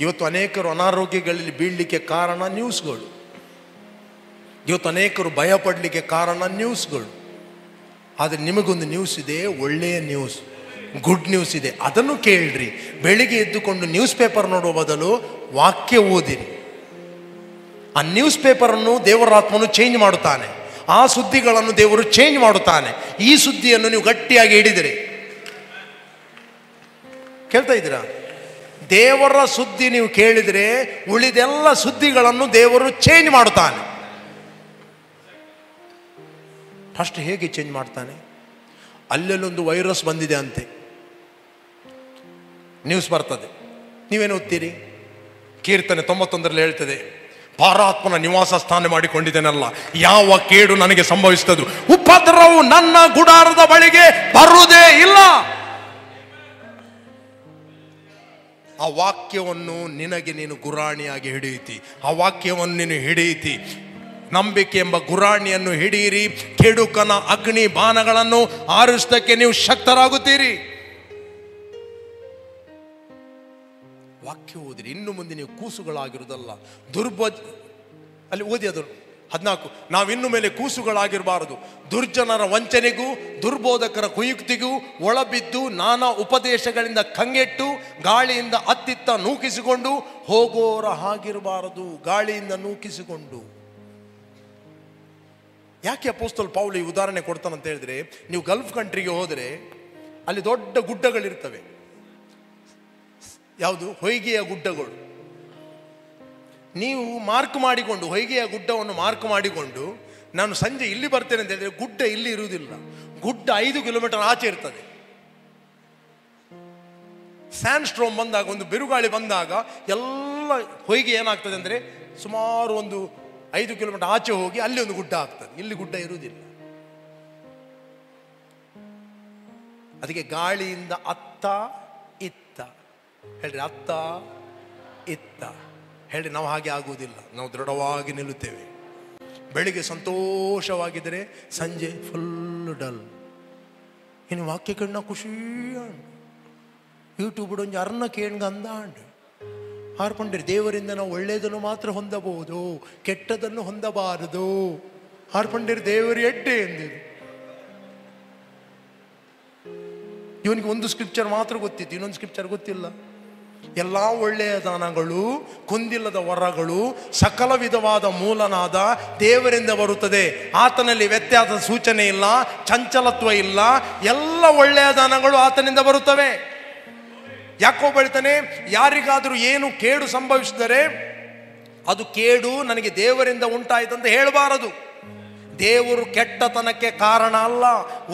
ಇವತ್ತು ಅನೇಕರು ಅನಾರೋಗ್ಯಗಳಲ್ಲಿ ಬೀಳಲಿಕ್ಕೆ ಕಾರಣ ನ್ಯೂಸ್ಗಳು. ಇವತ್ತು ಅನೇಕರು ಭಯ ಪಡಲಿಕ್ಕೆ ಕಾರಣ ನ್ಯೂಸ್ಗಳು. ಆದರೆ ನಿಮಗೊಂದು ನ್ಯೂಸ್ ಇದೆ, ಒಳ್ಳೆಯ ನ್ಯೂಸ್, ಗುಡ್ ನ್ಯೂಸ್ ಇದೆ, ಅದನ್ನು ಕೇಳ್ರಿ. ಬೆಳಿಗ್ಗೆ ಎದ್ದುಕೊಂಡು ನ್ಯೂಸ್ ಪೇಪರ್ ನೋಡುವ ಬದಲು ವಾಕ್ಯ ಓದಿರಿ. ಆ ನ್ಯೂಸ್ ಪೇಪರನ್ನು ದೇವರ ಆತ್ಮನು ಚೇಂಜ್ ಮಾಡುತ್ತಾನೆ, ಆ ಸುದ್ದಿಗಳನ್ನು ದೇವರು ಚೇಂಜ್ ಮಾಡುತ್ತಾನೆ. ಈ ಸುದ್ದಿಯನ್ನು ನೀವು ಗಟ್ಟಿಯಾಗಿ ಹಿಡಿದಿರಿ. ಕೇಳ್ತಾ ಇದ್ದೀರಾ? ದೇವರ ಸುದ್ದಿ ನೀವು ಕೇಳಿದರೆ ಉಳಿದೆಲ್ಲ ಸುದ್ದಿಗಳನ್ನು ದೇವರು ಚೇಂಜ್ ಮಾಡುತ್ತಾನೆ. ಫಸ್ಟ್ ಹೇಗೆ ಚೇಂಜ್ ಮಾಡ್ತಾನೆ? ಅಲ್ಲೆಲ್ಲೊಂದು ವೈರಸ್ ಬಂದಿದೆ ಅಂತೆ, ನ್ಯೂಸ್ ಬರ್ತದೆ. ನೀವೇನು ಓದ್ತೀರಿ? ಕೀರ್ತನೆ 91 ಹೇಳ್ತದೆ, ಪಾರಾತ್ಮನ ನಿವಾಸ ಸ್ಥಾನ ಮಾಡಿಕೊಂಡಿದ್ದೇನಲ್ಲ, ಯಾವ ಕೇಡು ನನಗೆ ಸಂಭವಿಸ್ತದು, ಉಪದ್ರವವು ನನ್ನ ಗುಡಾರದ ಬಳಿಗೆ ಬರುವುದೇ ಇಲ್ಲ. ಆ ವಾಕ್ಯವನ್ನು ನಿನಗೆ ನೀನು ಗುರಾಣಿಯಾಗಿ ಹಿಡಿಯಿತಿ. ಆ ವಾಕ್ಯವನ್ನು ನೀನು ಹಿಡಿಯಿತಿ. ನಂಬಿಕೆ ಎಂಬ ಗುರಾಣಿಯನ್ನು ಹಿಡಿಯಿರಿ. ಕೆಡುಕನ ಅಗ್ನಿ ಬಾಣಗಳನ್ನು ಆರಿಸೋದಕ್ಕೆ ನೀವು ಶಕ್ತರಾಗುತ್ತೀರಿ. ವಾಕ್ಯ ಓದಿರಿ. ಇನ್ನು ಮುಂದೆ ನೀವು ಕೂಸುಗಳಾಗಿರುವುದಲ್ಲ, ಅಲ್ಲಿ ಓದಿ ಅದು 14, ನಾವಿನ್ನು ಮೇಲೆ ಕೂಸುಗಳಾಗಿರಬಾರದು, ದುರ್ಜನರ ವಂಚನೆಗೂ ದುರ್ಬೋಧಕರ ಕುಯುಕ್ತಿಗೂ ಒಳಬಿದ್ದು ನಾನಾ ಉಪದೇಶಗಳಿಂದ ಕಂಗೆಟ್ಟು ಗಾಳಿಯಿಂದ ಅತ್ತಿತ್ತ ನೂಕಿಸಿಕೊಂಡು ಹೋಗೋರ ಹಾಗಿರಬಾರದು. ಗಾಳಿಯಿಂದ ನೂಕಿಸಿಕೊಂಡು. ಯಾಕೆ ಅಪೊಸ್ತಲ ಪೌಲ ಈ ಉದಾಹರಣೆ ಕೊಡ್ತಾನಂತ ಹೇಳಿದ್ರೆ, ನೀವು ಗಲ್ಫ್ ಕಂಟ್ರಿಗೆ ಹೋದರೆ ಅಲ್ಲಿ ದೊಡ್ಡ ಗುಡ್ಡಗಳಿರ್ತವೆ. ಯಾವುದು? ಹೊಯ್ಗೆಯ ಗುಡ್ಡಗಳು. ನೀವು ಮಾರ್ಕ್ ಮಾಡಿಕೊಂಡು, ಹೊಯ್ಗೆಯ ಗುಡ್ಡವನ್ನು ಮಾರ್ಕ್ ಮಾಡಿಕೊಂಡು, ನಾನು ಸಂಜೆ ಇಲ್ಲಿ ಬರ್ತೇನೆ ಅಂತ ಹೇಳಿದ್ರೆ ಗುಡ್ಡ ಇಲ್ಲಿ ಇರುವುದಿಲ್ಲ, ಗುಡ್ಡ 5 ಕಿಲೋಮೀಟರ್ ಆಚೆ ಇರ್ತದೆ. ಸ್ಯಾಂಡ್ ಸ್ಟ್ರೋಮ್ ಬಂದಾಗ, ಒಂದು ಬಿರುಗಾಳಿ ಬಂದಾಗ ಎಲ್ಲ ಹೊಯ್ಗೆ ಏನಾಗ್ತದೆ ಅಂದರೆ ಸುಮಾರು ಒಂದು 5 ಕಿಲೋಮೀಟರ್ ಆಚೆ ಹೋಗಿ ಅಲ್ಲಿ ಒಂದು ಗುಡ್ಡ ಆಗ್ತದೆ. ಇಲ್ಲಿ ಗುಡ್ಡ ಇರುವುದಿಲ್ಲ. ಅದಕ್ಕೆ ಗಾಳಿಯಿಂದ ಅತ್ತ ಇತ್ತ ಹೇಳ್ರಿ, ಅತ್ತ ಇತ್ತ ಹೇಳ್ರಿ. ನಾವು ಹಾಗೆ ಆಗುವುದಿಲ್ಲ, ನಾವು ದೃಢವಾಗಿ ನಿಲ್ಲುತ್ತೇವೆ. ಬೆಳಿಗ್ಗೆ ಸಂತೋಷವಾಗಿದ್ದರೆ ಸಂಜೆ ಫುಲ್ ಡಲ್. ಇನ್ನು ವಾಕ್ಯ ಕಣ್ಣ ಖುಷಿ ಅಂಡು ಯೂಟ್ಯೂಬ್ ಒಂಜಿ ಅರ್ನ ಕೇಳ್ಗ ಅಂದಾಂಡು ಹಾರ್ಕೊಂಡಿರಿ. ದೇವರಿಂದ ನಾವು ಒಳ್ಳೆಯದನ್ನು ಮಾತ್ರ ಹೊಂದಬಹುದು, ಕೆಟ್ಟದನ್ನು ಹೊಂದಬಾರದು. ಹಾರ್ಕೊಂಡಿರಿ ದೇವರು ಎಡ್ಡೆ ಎಂದಿರು. ಇವನಿಗೆ ಒಂದು ಸ್ಕ್ರಿಪ್ಚರ್ ಮಾತ್ರ ಗೊತ್ತಿತ್ತು, ಇನ್ನೊಂದು ಸ್ಕ್ರಿಪ್ಚರ್ ಗೊತ್ತಿಲ್ಲ. ಎಲ್ಲ ಒಳ್ಳೆಯ ದಾನಗಳು, ಕುಂದಿಲ್ಲದ ವರಗಳು, ಸಕಲ ವಿಧವಾದ ಮೂಲನಾದ ದೇವರಿಂದ ಬರುತ್ತದೆ. ಆತನಲ್ಲಿ ವ್ಯತ್ಯಾಸ ಸೂಚನೆ ಇಲ್ಲ, ಚಂಚಲತ್ವ ಇಲ್ಲ. ಎಲ್ಲ ಒಳ್ಳೆಯ ದಾನಗಳು ಆತನಿಂದ ಬರುತ್ತವೆ. ಯಾಕೋಬ ಹೇಳ್ತಾನೆ, ಯಾರಿಗಾದರೂ ಏನು ಕೇಡು ಸಂಭವಿಸಿದರೆ ಅದು ಕೇಡು ನನಗೆ ದೇವರಿಂದ ಉಂಟಾಯಿತಂತ ಹೇಳಬಾರದು. ದೇವರು ಕೆಟ್ಟತನಕ್ಕೆ ಕಾರಣ ಅಲ್ಲ.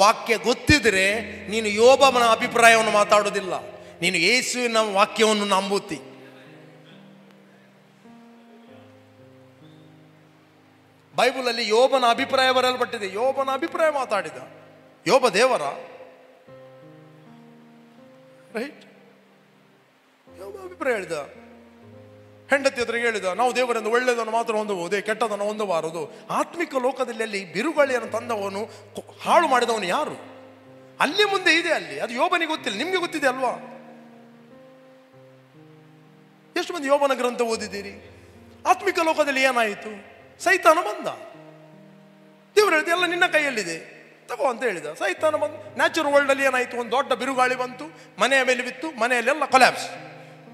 ವಾಕ್ಯ ಗೊತ್ತಿದ್ರೆ ನೀನು ಯೋಬನ ಅಭಿಪ್ರಾಯವನ್ನು ಮಾತಾಡೋದಿಲ್ಲ, ನೀನು ಯೇಸುವಿನ ವಾಕ್ಯವನ್ನು ನಂಬುತ್ತಿ. ಬೈಬಲಲ್ಲಿ ಯೋಬನ ಅಭಿಪ್ರಾಯ ಬರೆಯಲ್ಪಟ್ಟಿದೆ. ಯೋಬನ ಅಭಿಪ್ರಾಯ ಮಾತಾಡಿದ. ಯೋಬ ದೇವರ ರೈಟ್? ಯೋಬ ಅಭಿಪ್ರಾಯ ಹೇಳಿದ. ಹೆಂಡತಿ ಹತ್ರ ಹೇಳಿದ, ನಾವು ದೇವರಿಂದ ಒಳ್ಳೆಯದನ್ನು ಮಾತ್ರ ಹೊಂದಬಹುದೇ, ಕೆಟ್ಟದನ್ನು ಹೊಂದಬಾರದು. ಆತ್ಮಿಕ ಲೋಕದಲ್ಲಿ ಅಲ್ಲಿ ಬಿರುಗಾಳಿಯನ್ನು ತಂದವನು, ಹಾಳು ಮಾಡಿದವನು ಯಾರು? ಅಲ್ಲಿ ಮುಂದೆ ಇದೆ, ಅಲ್ಲಿ ಅದು ಯೋಬನಿಗೆ ಗೊತ್ತಿಲ್ಲ, ನಿಮ್ಗೆ ಗೊತ್ತಿದೆ ಅಲ್ವಾ? ಎಷ್ಟು ಮಂದಿ ಯೋಬನ ಗ್ರಂಥ ಓದಿದ್ದೀರಿ? ಆತ್ಮಿಕ ಲೋಕದಲ್ಲಿ ಏನಾಯಿತು? ಸೈತಾನ ಬಂದ. ದೇವರು ಹೇಳಿದ ಎಲ್ಲ ನಿನ್ನ ಕೈಯಲ್ಲಿದೆ, ತಗೋ ಅಂತ ಹೇಳಿದ. ಸೈತಾನ ಬಂದು ನ್ಯಾಚುರಲ್ ವರ್ಲ್ಡಲ್ಲಿ ಏನಾಯಿತು, ಒಂದು ದೊಡ್ಡ ಬಿರುಗಾಳಿ ಬಂತು, ಮನೆಯ ಮೇಲೆ ಬಿತ್ತು, ಮನೆಯಲ್ಲೆಲ್ಲ ಕೊಲ್ಯಾಪ್ಸ್.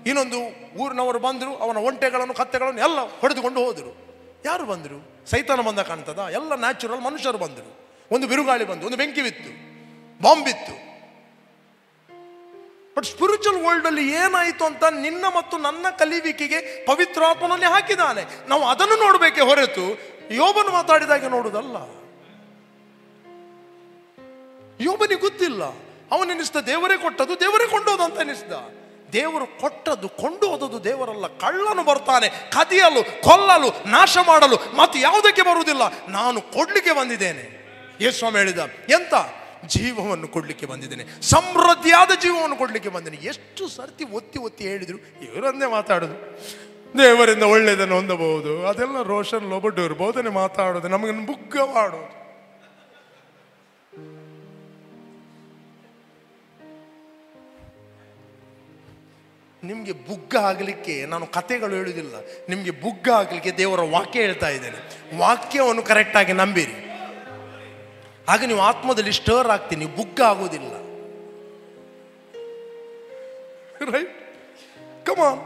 ಇನ್ನೊಂದು ಊರಿನವರು ಬಂದರು, ಅವನ ಒಂಟೆಗಳನ್ನು ಕತ್ತೆಗಳನ್ನು ಎಲ್ಲ ಹೊಡೆದುಕೊಂಡು ಹೋದರು. ಯಾರು ಬಂದರು? ಸೈತಾನ ಬಂದ ಕಾಣ್ತದ? ಎಲ್ಲ ನ್ಯಾಚುರಲ್ ಮನುಷ್ಯರು ಬಂದರು. ಒಂದು ಬಿರುಗಾಳಿ ಬಂದು, ಒಂದು ಬೆಂಕಿ ಬಿತ್ತು, ಬಾಂಬ್ ಬಿತ್ತು. ಬಟ್ ಸ್ಪಿರಿಚುವಲ್ ವರ್ಲ್ಡ್ ಅಲ್ಲಿ ಏನಾಯಿತು ಅಂತ ನಿನ್ನ ಮತ್ತು ನನ್ನ ಕಲಿವಿಕೆಗೆ ಪವಿತ್ರಾತ್ಮನಲ್ಲಿ ಹಾಕಿದ್ದಾನೆ. ನಾವು ಅದನ್ನು ನೋಡಬೇಕೆ ಹೊರತು ಯೋಬನು ಮಾತಾಡಿದಾಗ ನೋಡುವುದಲ್ಲ. ಯೋಬನಿಗೆ ಗೊತ್ತಿಲ್ಲ, ಅವನೆನಿಸ್ದ ದೇವರೇ ಕೊಟ್ಟದ್ದು, ದೇವರೇ ಕೊಂಡೋದು ಅಂತ ಎನಿಸ್ದ. ದೇವರು ಕೊಟ್ಟದ್ದು ಕೊಂಡು ಹೋದದ್ದು ದೇವರಲ್ಲ. ಕಳ್ಳನು ಬರ್ತಾನೆ ಕದಿಯಲು, ಕೊಲ್ಲಲು, ನಾಶ ಮಾಡಲು, ಮತ್ತು ಯಾವುದಕ್ಕೆ ಬರುವುದಿಲ್ಲ. ನಾನು ಕೊಡ್ಲಿಕ್ಕೆ ಬಂದಿದ್ದೇನೆ. ಯೇಸು ಹೇಳಿದ, ಎಂತ ಜೀವವನ್ನು ಕೊಡ್ಲಿಕ್ಕೆ ಬಂದಿದ್ದೇನೆ, ಸಮೃದ್ಧಿಯಾದ ಜೀವವನ್ನು ಕೊಡ್ಲಿಕ್ಕೆ ಬಂದಿದ್ದೇನೆ. ಎಷ್ಟು ಸರ್ತಿ ಒತ್ತಿ ಒತ್ತಿ ಹೇಳಿದ್ರು ಇವರನ್ನೇ ಮಾತಾಡೋದು. ದೇವರಿಂದ ಒಳ್ಳೆಯದನ್ನು ಹೊಂದಬಹುದು, ಅದೆಲ್ಲ ರೋಷನ್ ಲೋಬಡೂರು ಬೋಧನೆ ಮಾತಾಡೋದು, ನಮಗೆ ಬುಗ್ಗ ಮಾಡೋದು. ನಿಮಗೆ ಬುಗ್ಗ ಆಗಲಿಕ್ಕೆ ನಾನು ಕಥೆಗಳು ಹೇಳುವುದಿಲ್ಲ, ನಿಮಗೆ ಬುಗ್ಗ ಆಗಲಿಕ್ಕೆ ದೇವರ ವಾಕ್ಯ ಹೇಳ್ತಾ ಇದ್ದೇನೆ. ವಾಕ್ಯವನ್ನು ಕರೆಕ್ಟಾಗಿ ನಂಬಿರಿ, ಆಗ ನೀವು ಆತ್ಮದಲ್ಲಿ ಸ್ಟರ್ ಆಗ್ತೀನಿ, ನೀವು ಬುಗ್ಗ ಆಗೋದಿಲ್ಲ. ರೈಟ್? ಕಮಾನ್,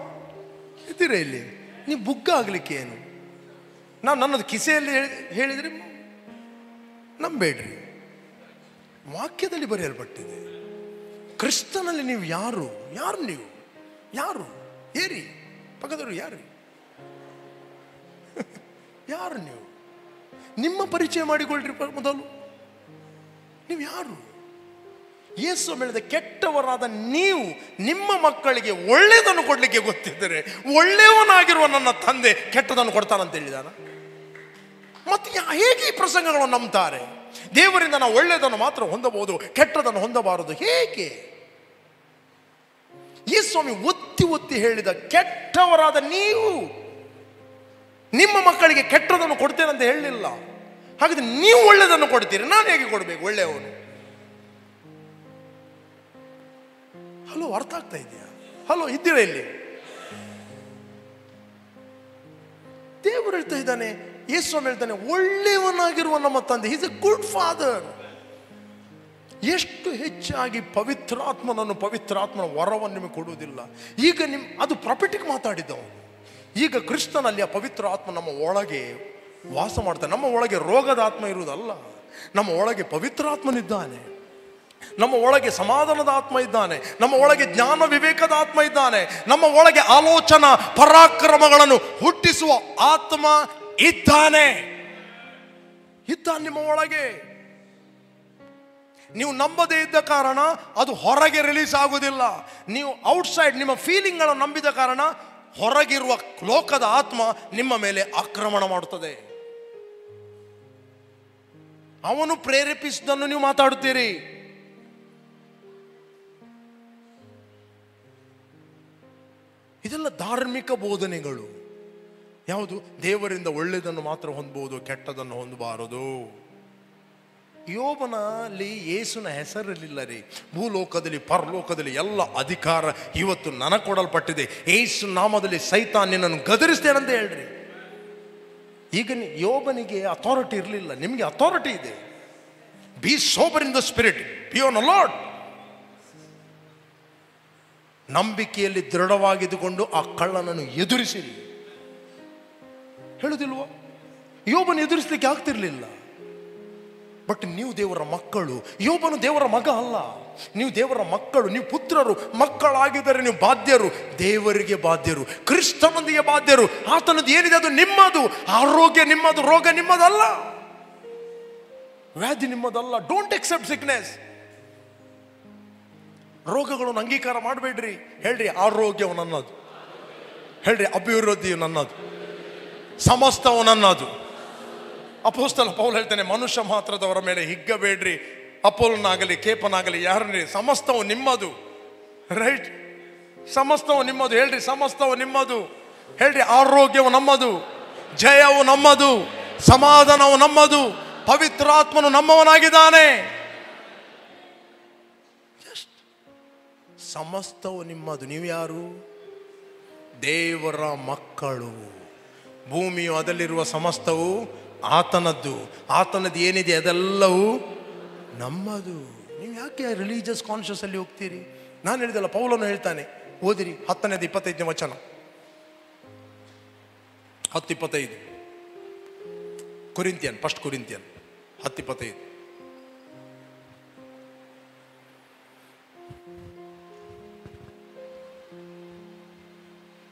ಇದ್ದೀರಾ ಇಲ್ಲಿ? ನೀವು ಬುಗ್ಗ ಆಗಲಿಕ್ಕೆ ಏನು? ನಾನು ನನ್ನದು ಕಿಸೆಯಲ್ಲಿ ಹೇಳಿದರೆ ನಂಬೇಡ್ರಿ, ವಾಕ್ಯದಲ್ಲಿ ಬರೆಯಲ್ಪಟ್ಟಿದೆ. ಕ್ರಿಸ್ತನಲ್ಲಿ ನೀವು ಯಾರು? ಯಾರು ನೀವು? ಯಾರು? ಏರಿ ಪಕ್ಕದವರು ಯಾರು? ಯಾರು ನೀವು? ನಿಮ್ಮ ಪರಿಚಯ ಮಾಡಿಕೊಳ್ಳ್ರಿ ಮೊದಲು. ನೀವು ಯಾರು? ಯೇಸು ಹೇಳಿದ, ಕೆಟ್ಟವರಾದ ನೀವು ನಿಮ್ಮ ಮಕ್ಕಳಿಗೆ ಒಳ್ಳೆಯದನ್ನು ಕೊಡ್ಲಿಕ್ಕೆ ಗೊತ್ತಿದ್ದರೆ ಒಳ್ಳೆಯವನಾಗಿರುವ ನನ್ನ ತಂದೆ ಕೆಟ್ಟದನ್ನು ಕೊಡ್ತಾನಂತ ಹೇಳಿದಾನ. ಮತ್ತೆ ಹೇಗೆ ಈ ಪ್ರಸಂಗಗಳನ್ನು ನಂಬ್ತಾರೆ? ದೇವರಿಂದ ನಾವು ಒಳ್ಳೆಯದನ್ನು ಮಾತ್ರ ಹೊಂದಬಹುದು, ಕೆಟ್ಟದನ್ನು ಹೊಂದಬಾರದು, ಹೇಗೆ? ಯೇಸುಸ್ವಾಮಿ ಒತ್ತಿ ಒತ್ತಿ ಹೇಳಿದ, ಕೆಟ್ಟವರಾದ ನೀವು ನಿಮ್ಮ ಮಕ್ಕಳಿಗೆ ಕೆಟ್ಟದನ್ನು ಕೊಡ್ತೇನಂತ ಹೇಳಲಿಲ್ಲ. ಹಾಗಾದ್ರೆ ನೀವು ಒಳ್ಳೆಯದನ್ನು ಕೊಡ್ತೀರಿ, ನಾನು ಹೇಗೆ ಕೊಡಬೇಕು ಒಳ್ಳೆಯವನು? ಹಲೋ, ಅರ್ಥ ಆಗ್ತಾ ಇದೆಯಾ? ಹಲೋ, ಇದ್ದೀರಾ ಇಲ್ಲಿ? ದೇವರು ಹೇಳ್ತಾ ಇದ್ದಾನೆ, ಯೇಸುಸ್ವಾಮಿ ಹೇಳ್ತಾನೆ, ಒಳ್ಳೆಯವನಾಗಿರುವ ನಮ್ಮ ತಂದೆ, ಈಸ್ ಎ ಗುಡ್ ಫಾದರ್. ಎಷ್ಟು ಹೆಚ್ಚಾಗಿ ಪವಿತ್ರಾತ್ಮನ ವರವನ್ನು ನಿಮಗೆ ಕೊಡುವುದಿಲ್ಲ. ಈಗ ಅದು ಪ್ರಾಫಿಟಿಗೆ ಮಾತಾಡಿದ್ದವನು. ಈಗ ಕ್ರಿಸ್ತನಲ್ಲಿ ಆ ಪವಿತ್ರ ಆತ್ಮ ನಮ್ಮ ಒಳಗೆ ವಾಸ ಮಾಡ್ತಾನೆ. ನಮ್ಮ ಒಳಗೆ ರೋಗದ ಆತ್ಮ ಇರುವುದಲ್ಲ, ನಮ್ಮ ಒಳಗೆ ಪವಿತ್ರಾತ್ಮನಿದ್ದಾನೆ, ನಮ್ಮ ಒಳಗೆ ಸಮಾಧಾನದ ಆತ್ಮ ಇದ್ದಾನೆ, ನಮ್ಮ ಒಳಗೆ ಜ್ಞಾನ ವಿವೇಕದ ಆತ್ಮ ಇದ್ದಾನೆ, ನಮ್ಮ ಒಳಗೆ ಆಲೋಚನಾ ಪರಾಕ್ರಮಗಳನ್ನು ಹುಟ್ಟಿಸುವ ಆತ್ಮ ಇದ್ದಾನೆ. ನಿಮ್ಮ ಒಳಗೆ. ನೀವು ನಂಬದೇ ಇದ್ದ ಕಾರಣ ಅದು ಹೊರಗೆ ರಿಲೀಸ್ ಆಗುವುದಿಲ್ಲ. ನೀವು ಔಟ್ಸೈಡ್ ನಿಮ್ಮ ಫೀಲಿಂಗ್ಗಳನ್ನು ನಂಬಿದ ಕಾರಣ ಹೊರಗಿರುವ ಲೋಕದ ಆತ್ಮ ನಿಮ್ಮ ಮೇಲೆ ಆಕ್ರಮಣ ಮಾಡುತ್ತದೆ. ಅವನು ಪ್ರೇರೇಪಿಸಿದನ್ನು ನೀವು ಮಾತಾಡುತ್ತೀರಿ. ಇದೆಲ್ಲ ಧಾರ್ಮಿಕ ಬೋಧನೆಗಳು. ಯಾವುದು? ದೇವರಿಂದ ಒಳ್ಳೆಯದನ್ನು ಮಾತ್ರ ಹೊಂದಬಹುದು, ಕೆಟ್ಟದನ್ನು ಹೊಂದಬಾರದು. ಯೋಬನಲ್ಲಿ ಯೇಸುನ ಹೆಸರಿರಲಿಲ್ಲ ರೀ. ಭೂಲೋಕದಲ್ಲಿ ಪರಲೋಕದಲ್ಲಿ ಎಲ್ಲ ಅಧಿಕಾರ ಇವತ್ತು ನನಗೆ ಕೊಡಲ್ಪಟ್ಟಿದೆ. ಯೇಸು ನಾಮದಲ್ಲಿ ಸೈತಾನ್ ನಿನ್ನನ್ನು ಗದರಿಸ್ತೇನಂತ ಹೇಳ್ರಿ. ಈಗ ಯೋಬನಿಗೆ ಅಥಾರಿಟಿ ಇರಲಿಲ್ಲ, ನಿಮಗೆ ಅಥಾರಿಟಿ ಇದೆ. B sober in the spirit, B on alert. ನಂಬಿಕೆಯಲ್ಲಿ ದೃಢವಾಗಿದ್ದುಕೊಂಡು ಆ ಕಳ್ಳನನ್ನು ಎದುರಿಸಿರಿ. ಹೇಳುದಿಲ್ವ? ಯೋಬನ ಎದುರಿಸಲಿಕ್ಕೆ ಆಗ್ತಿರ್ಲಿಲ್ಲ. ಬಟ್ ನೀವು ದೇವರ ಮಕ್ಕಳು. ಯೋಬನು ದೇವರ ಮಗ ಅಲ್ಲ, ನೀವು ದೇವರ ಮಕ್ಕಳು, ನೀವು ಪುತ್ರರು. ಮಕ್ಕಳಾಗಿದ್ದರೆ ನೀವು ಬಾಧ್ಯರು, ದೇವರಿಗೆ ಬಾಧ್ಯರು, ಕ್ರಿಸ್ತನೊಂದಿಗೆ ಬಾಧ್ಯರು. ಆತನದ್ದು ಏನಿದೆ ಅದು ನಿಮ್ಮದು. ಆರೋಗ್ಯ ನಿಮ್ಮದು, ರೋಗ ನಿಮ್ಮದಲ್ಲ, ವ್ಯಾಧಿ ನಿಮ್ಮದಲ್ಲ. Don't accept sickness. ರೋಗಗಳನ್ನು ಅಂಗೀಕಾರ ಮಾಡಬೇಡ್ರಿ. ಹೇಳ್ರಿ, ಆರೋಗ್ಯವು ನನ್ನದು. ಹೇಳ್ರಿ, ಅಭಿವೃದ್ಧಿಯು ನನ್ನದು, ಸಮಸ್ತವು ನನ್ನದು. ಅಪೊಸ್ತಲ ಪೌಲ ಹೇಳ್ತಾನೆ, ಮನುಷ್ಯ ಮಾತ್ರದವರ ಮೇಲೆ ಹಿಗ್ಗಬೇಡ್ರಿ. ಅಪೋಲನಾಗಲಿ ಕೇಪನಾಗಲಿ ಯಾರನ್ನೇ, ಸಮಸ್ತವು ನಿಮ್ಮದು. ರೈಟ್? ಸಮಸ್ತವು ನಿಮ್ಮದು. ಹೇಳ್ರಿ, ಸಮಸ್ತವು ನಿಮ್ಮದು. ಹೇಳ್ರಿ, ಆರೋಗ್ಯವು ನಮ್ಮದು, ಜಯವು ನಮ್ಮದು, ಸಮಾಧಾನವು ನಮ್ಮದು, ಪವಿತ್ರಾತ್ಮನು ನಮ್ಮವನಾಗಿದ್ದಾನೆ. ಸಮಸ್ತವು ನಿಮ್ಮದು. ನೀವು ಯಾರು? ದೇವರ ಮಕ್ಕಳು. ಭೂಮಿಯು ಅದರಲ್ಲಿರುವ ಸಮಸ್ತವು ಆತನದ್ದು ಏನಿದೆ ಅದೆಲ್ಲವೂ ನಮ್ಮದು. ನೀವು ಯಾಕೆ ರಿಲೀಜಿಯಸ್ ಕಾನ್ಷಿಯಸ್ ಅಲ್ಲಿ ಹೋಗ್ತೀರಿ? ನಾನು ಹೇಳಿದಲ್ಲ, ಪೌಲನು ಹೇಳ್ತಾನೆ, ಓದಿರಿ 10-25 ವಚನ, 10:25 ಕೊರಿಂಥಿಯನ್, ಫಸ್ಟ್ ಕೊರಿಂಥಿಯನ್ 10:25.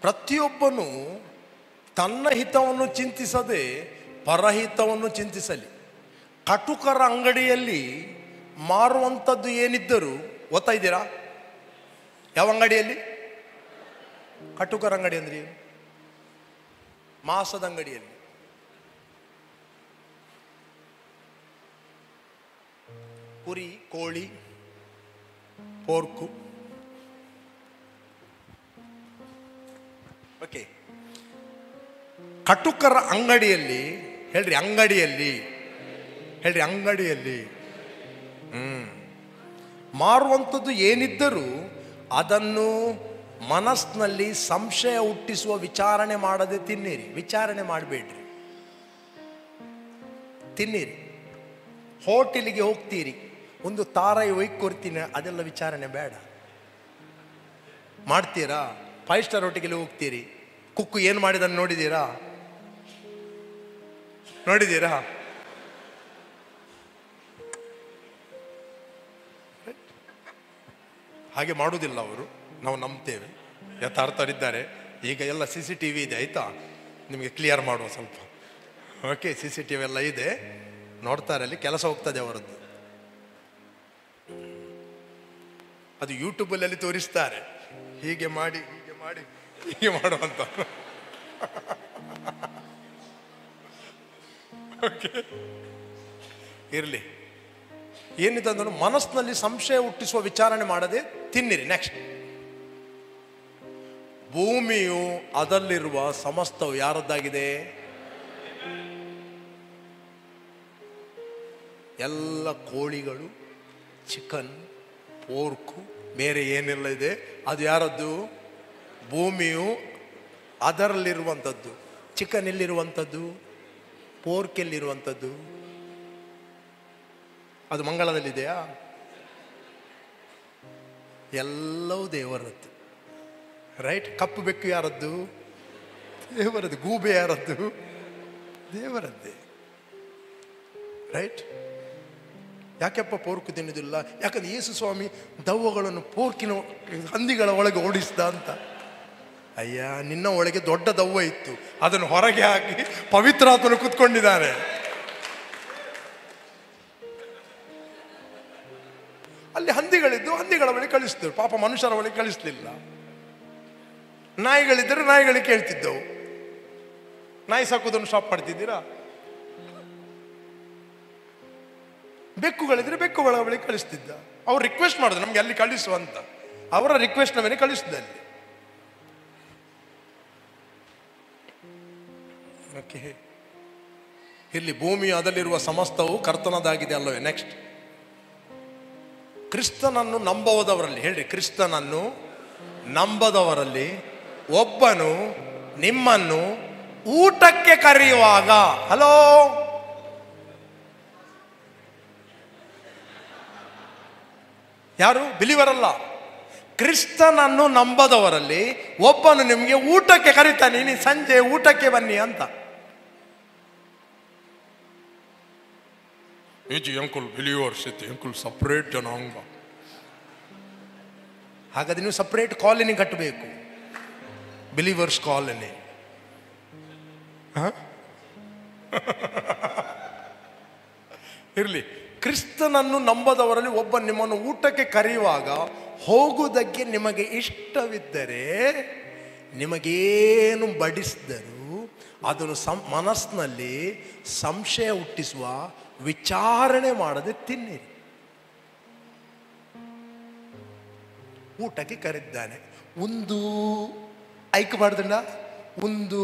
ಪ್ರತಿಯೊಬ್ಬನು ತನ್ನ ಹಿತವನ್ನು ಚಿಂತಿಸದೆ ಪರಹಿತವನ್ನು ಚಿಂತಿಸಲಿ. ಕಟುಕರ ಅಂಗಡಿಯಲ್ಲಿ ಮಾರುವಂಥದ್ದು ಏನಿದ್ದರೂ ಓದ್ತಾ ಇದ್ದೀರಾ? ಯಾವ ಅಂಗಡಿಯಲ್ಲಿ? ಕಟುಕರ ಅಂಗಡಿ ಅಂದ್ರೆ ಮಾಂಸದ ಅಂಗಡಿಯಲ್ಲಿ. ಕುರಿ, ಕೋಳಿ, ಪೋರ್ಕು. ಓಕೆ, ಕಟುಕರ ಅಂಗಡಿಯಲ್ಲಿ ಹೇಳ್ರಿ, ಅಂಗಡಿಯಲ್ಲಿ ಮಾರುವಂಥದ್ದು ಏನಿದ್ದರೂ ಅದನ್ನು ಮನಸ್ಸಿನಲ್ಲಿ ಸಂಶಯ ಹುಟ್ಟಿಸುವ ವಿಚಾರಣೆ ಮಾಡದೆ ತಿನ್ನಿರಿ. ವಿಚಾರಣೆ ಮಾಡಬೇಡ್ರಿ, ತಿನ್ನಿರಿ. ಹೋಟೆಲಿಗೆ ಹೋಗ್ತೀರಿ, ಒಂದು ತಾರಾಯಿ ಒಯ್ದು ಕೊಡ್ತೀನಿ, ಅದೆಲ್ಲ ವಿಚಾರಣೆ ಬೇಡ. ಮಾಡ್ತೀರಾ? 5 ಸ್ಟಾರ್ ಹೋಟೆಲ್ಗೆ ಹೋಗ್ತೀರಿ, ಕುಕ್ಕು ಏನು ಮಾಡಿದನ್ನು ನೋಡಿದ್ದೀರಾ? ಹಾಗೆ ಮಾಡುವುದಿಲ್ಲ ಅವರು, ನಾವು ನಂಬ್ತೇವೆ. ಯಥಾರ್ಥರಿದ್ದಾರೆ. ಈಗ ಎಲ್ಲ CCTV ಇದೆ, ಆಯ್ತಾ? ನಿಮಗೆ ಕ್ಲಿಯರ್ ಮಾಡುವ ಸ್ವಲ್ಪ. ಓಕೆ, CCTV ಎಲ್ಲ ಇದೆ, ನೋಡ್ತಾರೆ, ಅಲ್ಲಿ ಕೆಲಸ ಹೋಗ್ತದೆ ಅವರದ್ದು. ಅದು ಯೂಟ್ಯೂಬಲ್ಲಿ ತೋರಿಸ್ತಾರೆ, ಹೀಗೆ ಮಾಡಿ ಹೀಗೆ ಮಾಡುವಂತ. ಓಕೆ, ಇರಲಿ. ಏನಿದೆ ಅಂದ್ರೆ ಮನಸ್ಸಿನಲ್ಲಿ ಸಂಶಯ ಹುಟ್ಟಿಸುವ ವಿಚಾರಣೆ ಮಾಡದೆ ತಿನ್ನಿರಿ. ನೆಕ್ಸ್ಟ್, ಭೂಮಿಯು ಅದರಲ್ಲಿರುವ ಸಮಸ್ತವು ಯಾರದ್ದಾಗಿದೆ? ಎಲ್ಲ ಕೋಳಿಗಳು, ಚಿಕನ್, ಪೋರ್ಕು, ಬೇರೆ ಏನೆಲ್ಲ ಇದೆ ಅದು ಯಾರದ್ದು? ಭೂಮಿಯು ಅದರಲ್ಲಿರುವಂಥದ್ದು. ಚಿಕನ್ ಎಲ್ಲಿರುವಂಥದ್ದು? ಪೋರ್ಕ್ ಎಲ್ಲಿರುವಂಥದ್ದು? ಅದು ಮಂಗಳದಲ್ಲಿದೆಯಾ? ಎಲ್ಲವೂ ದೇವರದ್ದು, ರೈಟ್? ಕಪ್ಪು ಬೆಕ್ಕು ಯಾರದ್ದು? ದೇವರದ್ದು. ಗೂಬೆ ಯಾರದ್ದು? ದೇವರದ್ದೇ, ರೈಟ್? ಯಾಕೆಪ್ಪ ಪೋರ್ಕು ತಿನ್ನುವುದಿಲ್ಲ? ಯಾಕಂದ್ರೆ ಯೇಸು ಸ್ವಾಮಿ ದವ್ವಗಳನ್ನು ಪೋರ್ಕಿನ ಹಂದಿಗಳ ಒಳಗೆ ಓಡಿಸ್ದ ಅಂತ. ಅಯ್ಯ, ನಿನ್ನ ಒಳಗೆ ದೊಡ್ಡ ದವ್ವ ಇತ್ತು, ಅದನ್ನು ಹೊರಗೆ ಹಾಕಿ ಪವಿತ್ರಾತ್ಮನು ಕೂತ್ಕೊಂಡಿದ್ದಾನೆ. ಅಲ್ಲಿ ಹಂದಿಗಳಿದ್ದು ಹಂದಿಗಳ ಬಳಿ ಕಳಿಸಿದ್ರು, ಪಾಪ ಮನುಷ್ಯರ ಬಳಿ ಕಳಿಸ್ಲಿಲ್ಲ. ನಾಯಿಗಳಿದ್ದರೆ ನಾಯಿಗಳಿಗೆ ಕೇಳ್ತಿದ್ದವು. ನಾಯಿ ಸಾಕುವುದನ್ನು ಸ್ಟಾಪ್ ಮಾಡ್ತಿದ್ದೀರಾ? ಬೆಕ್ಕುಗಳಿದ್ರೆ ಬೆಕ್ಕುಗಳ ಬಳಿ ಕಳಿಸ್ತಿದ್ದ. ಅವ್ರು ರಿಕ್ವೆಸ್ಟ್ ಮಾಡೋದು ನಮ್ಗೆ ಅಲ್ಲಿ ಕಳಿಸುವಂತ, ಅವರ ರಿಕ್ವೆಸ್ಟ್ ಮೇಲೆ ಕಳಿಸಿದ ಅಲ್ಲಿ. ಓಕೆ, ಇಲ್ಲಿ ಭೂಮಿಯು ಅದರಲ್ಲಿರುವ ಸಮಸ್ತವು ಕರ್ತನದಾಗಿದೆ ಅಲ್ಲವೇ? ನೆಕ್ಸ್ಟ್, ಕ್ರಿಸ್ತನನ್ನು ನಂಬುವವರಲ್ಲಿ ಹೇಳ್ರಿ, ಕ್ರಿಸ್ತನನ್ನು ನಂಬದವರಲ್ಲಿ ಒಬ್ಬನು ನಿಮ್ಮನ್ನು ಊಟಕ್ಕೆ ಕರೆಯುವಾಗ, ಹಲೋ, ಯಾರು? ಬಿಲಿವರಲ್ಲ. ಕ್ರಿಸ್ತನನ್ನು ನಂಬದವರಲ್ಲಿ ಒಬ್ಬನು ನಿಮಗೆ ಊಟಕ್ಕೆ ಕರೀತಾನೆ, ನೀನು ಸಂಜೆ ಊಟಕ್ಕೆ ಬನ್ನಿ ಅಂತ. ಅಂಕುಲ್ ಬಿಲಿವರ್ಸ್ ಇತ್ತು, ಅಂಕುಲ್ ಸಪ್ರೇಟ್ ಜನಾಂಗ. ಹಾಗಾದ್ರೆ ನೀವು ಸಪ್ರೇಟ್ ಕಾಲನಿ ಕಟ್ಟಬೇಕು, ಬಿಲಿವರ್ಸ್ ಕಾಲನಿ. ಇರಲಿ. ಕ್ರಿಸ್ತನನ್ನು ನಂಬದವರಲ್ಲಿ ಒಬ್ಬ ನಿಮ್ಮನ್ನು ಊಟಕ್ಕೆ ಕರೆಯುವಾಗ ಹೋಗುವುದಕ್ಕೆ ನಿಮಗೆ ಇಷ್ಟವಿದ್ದರೆ ನಿಮಗೇನು ಬಡಿಸಿದರೂ ಅದನ್ನು ಮನಸ್ಸಿನಲ್ಲಿ ಸಂಶಯ ಹುಟ್ಟಿಸುವ ವಿಚಾರಣೆ ಮಾಡದೆ ತಿನ್ನಿರಿ. ಊಟಕ್ಕೆ ಕರೆದಿದ್ದಾನೆ, ಒಂದು ಐಕ್ ಮಾಡ್ದಂಡ, ಒಂದು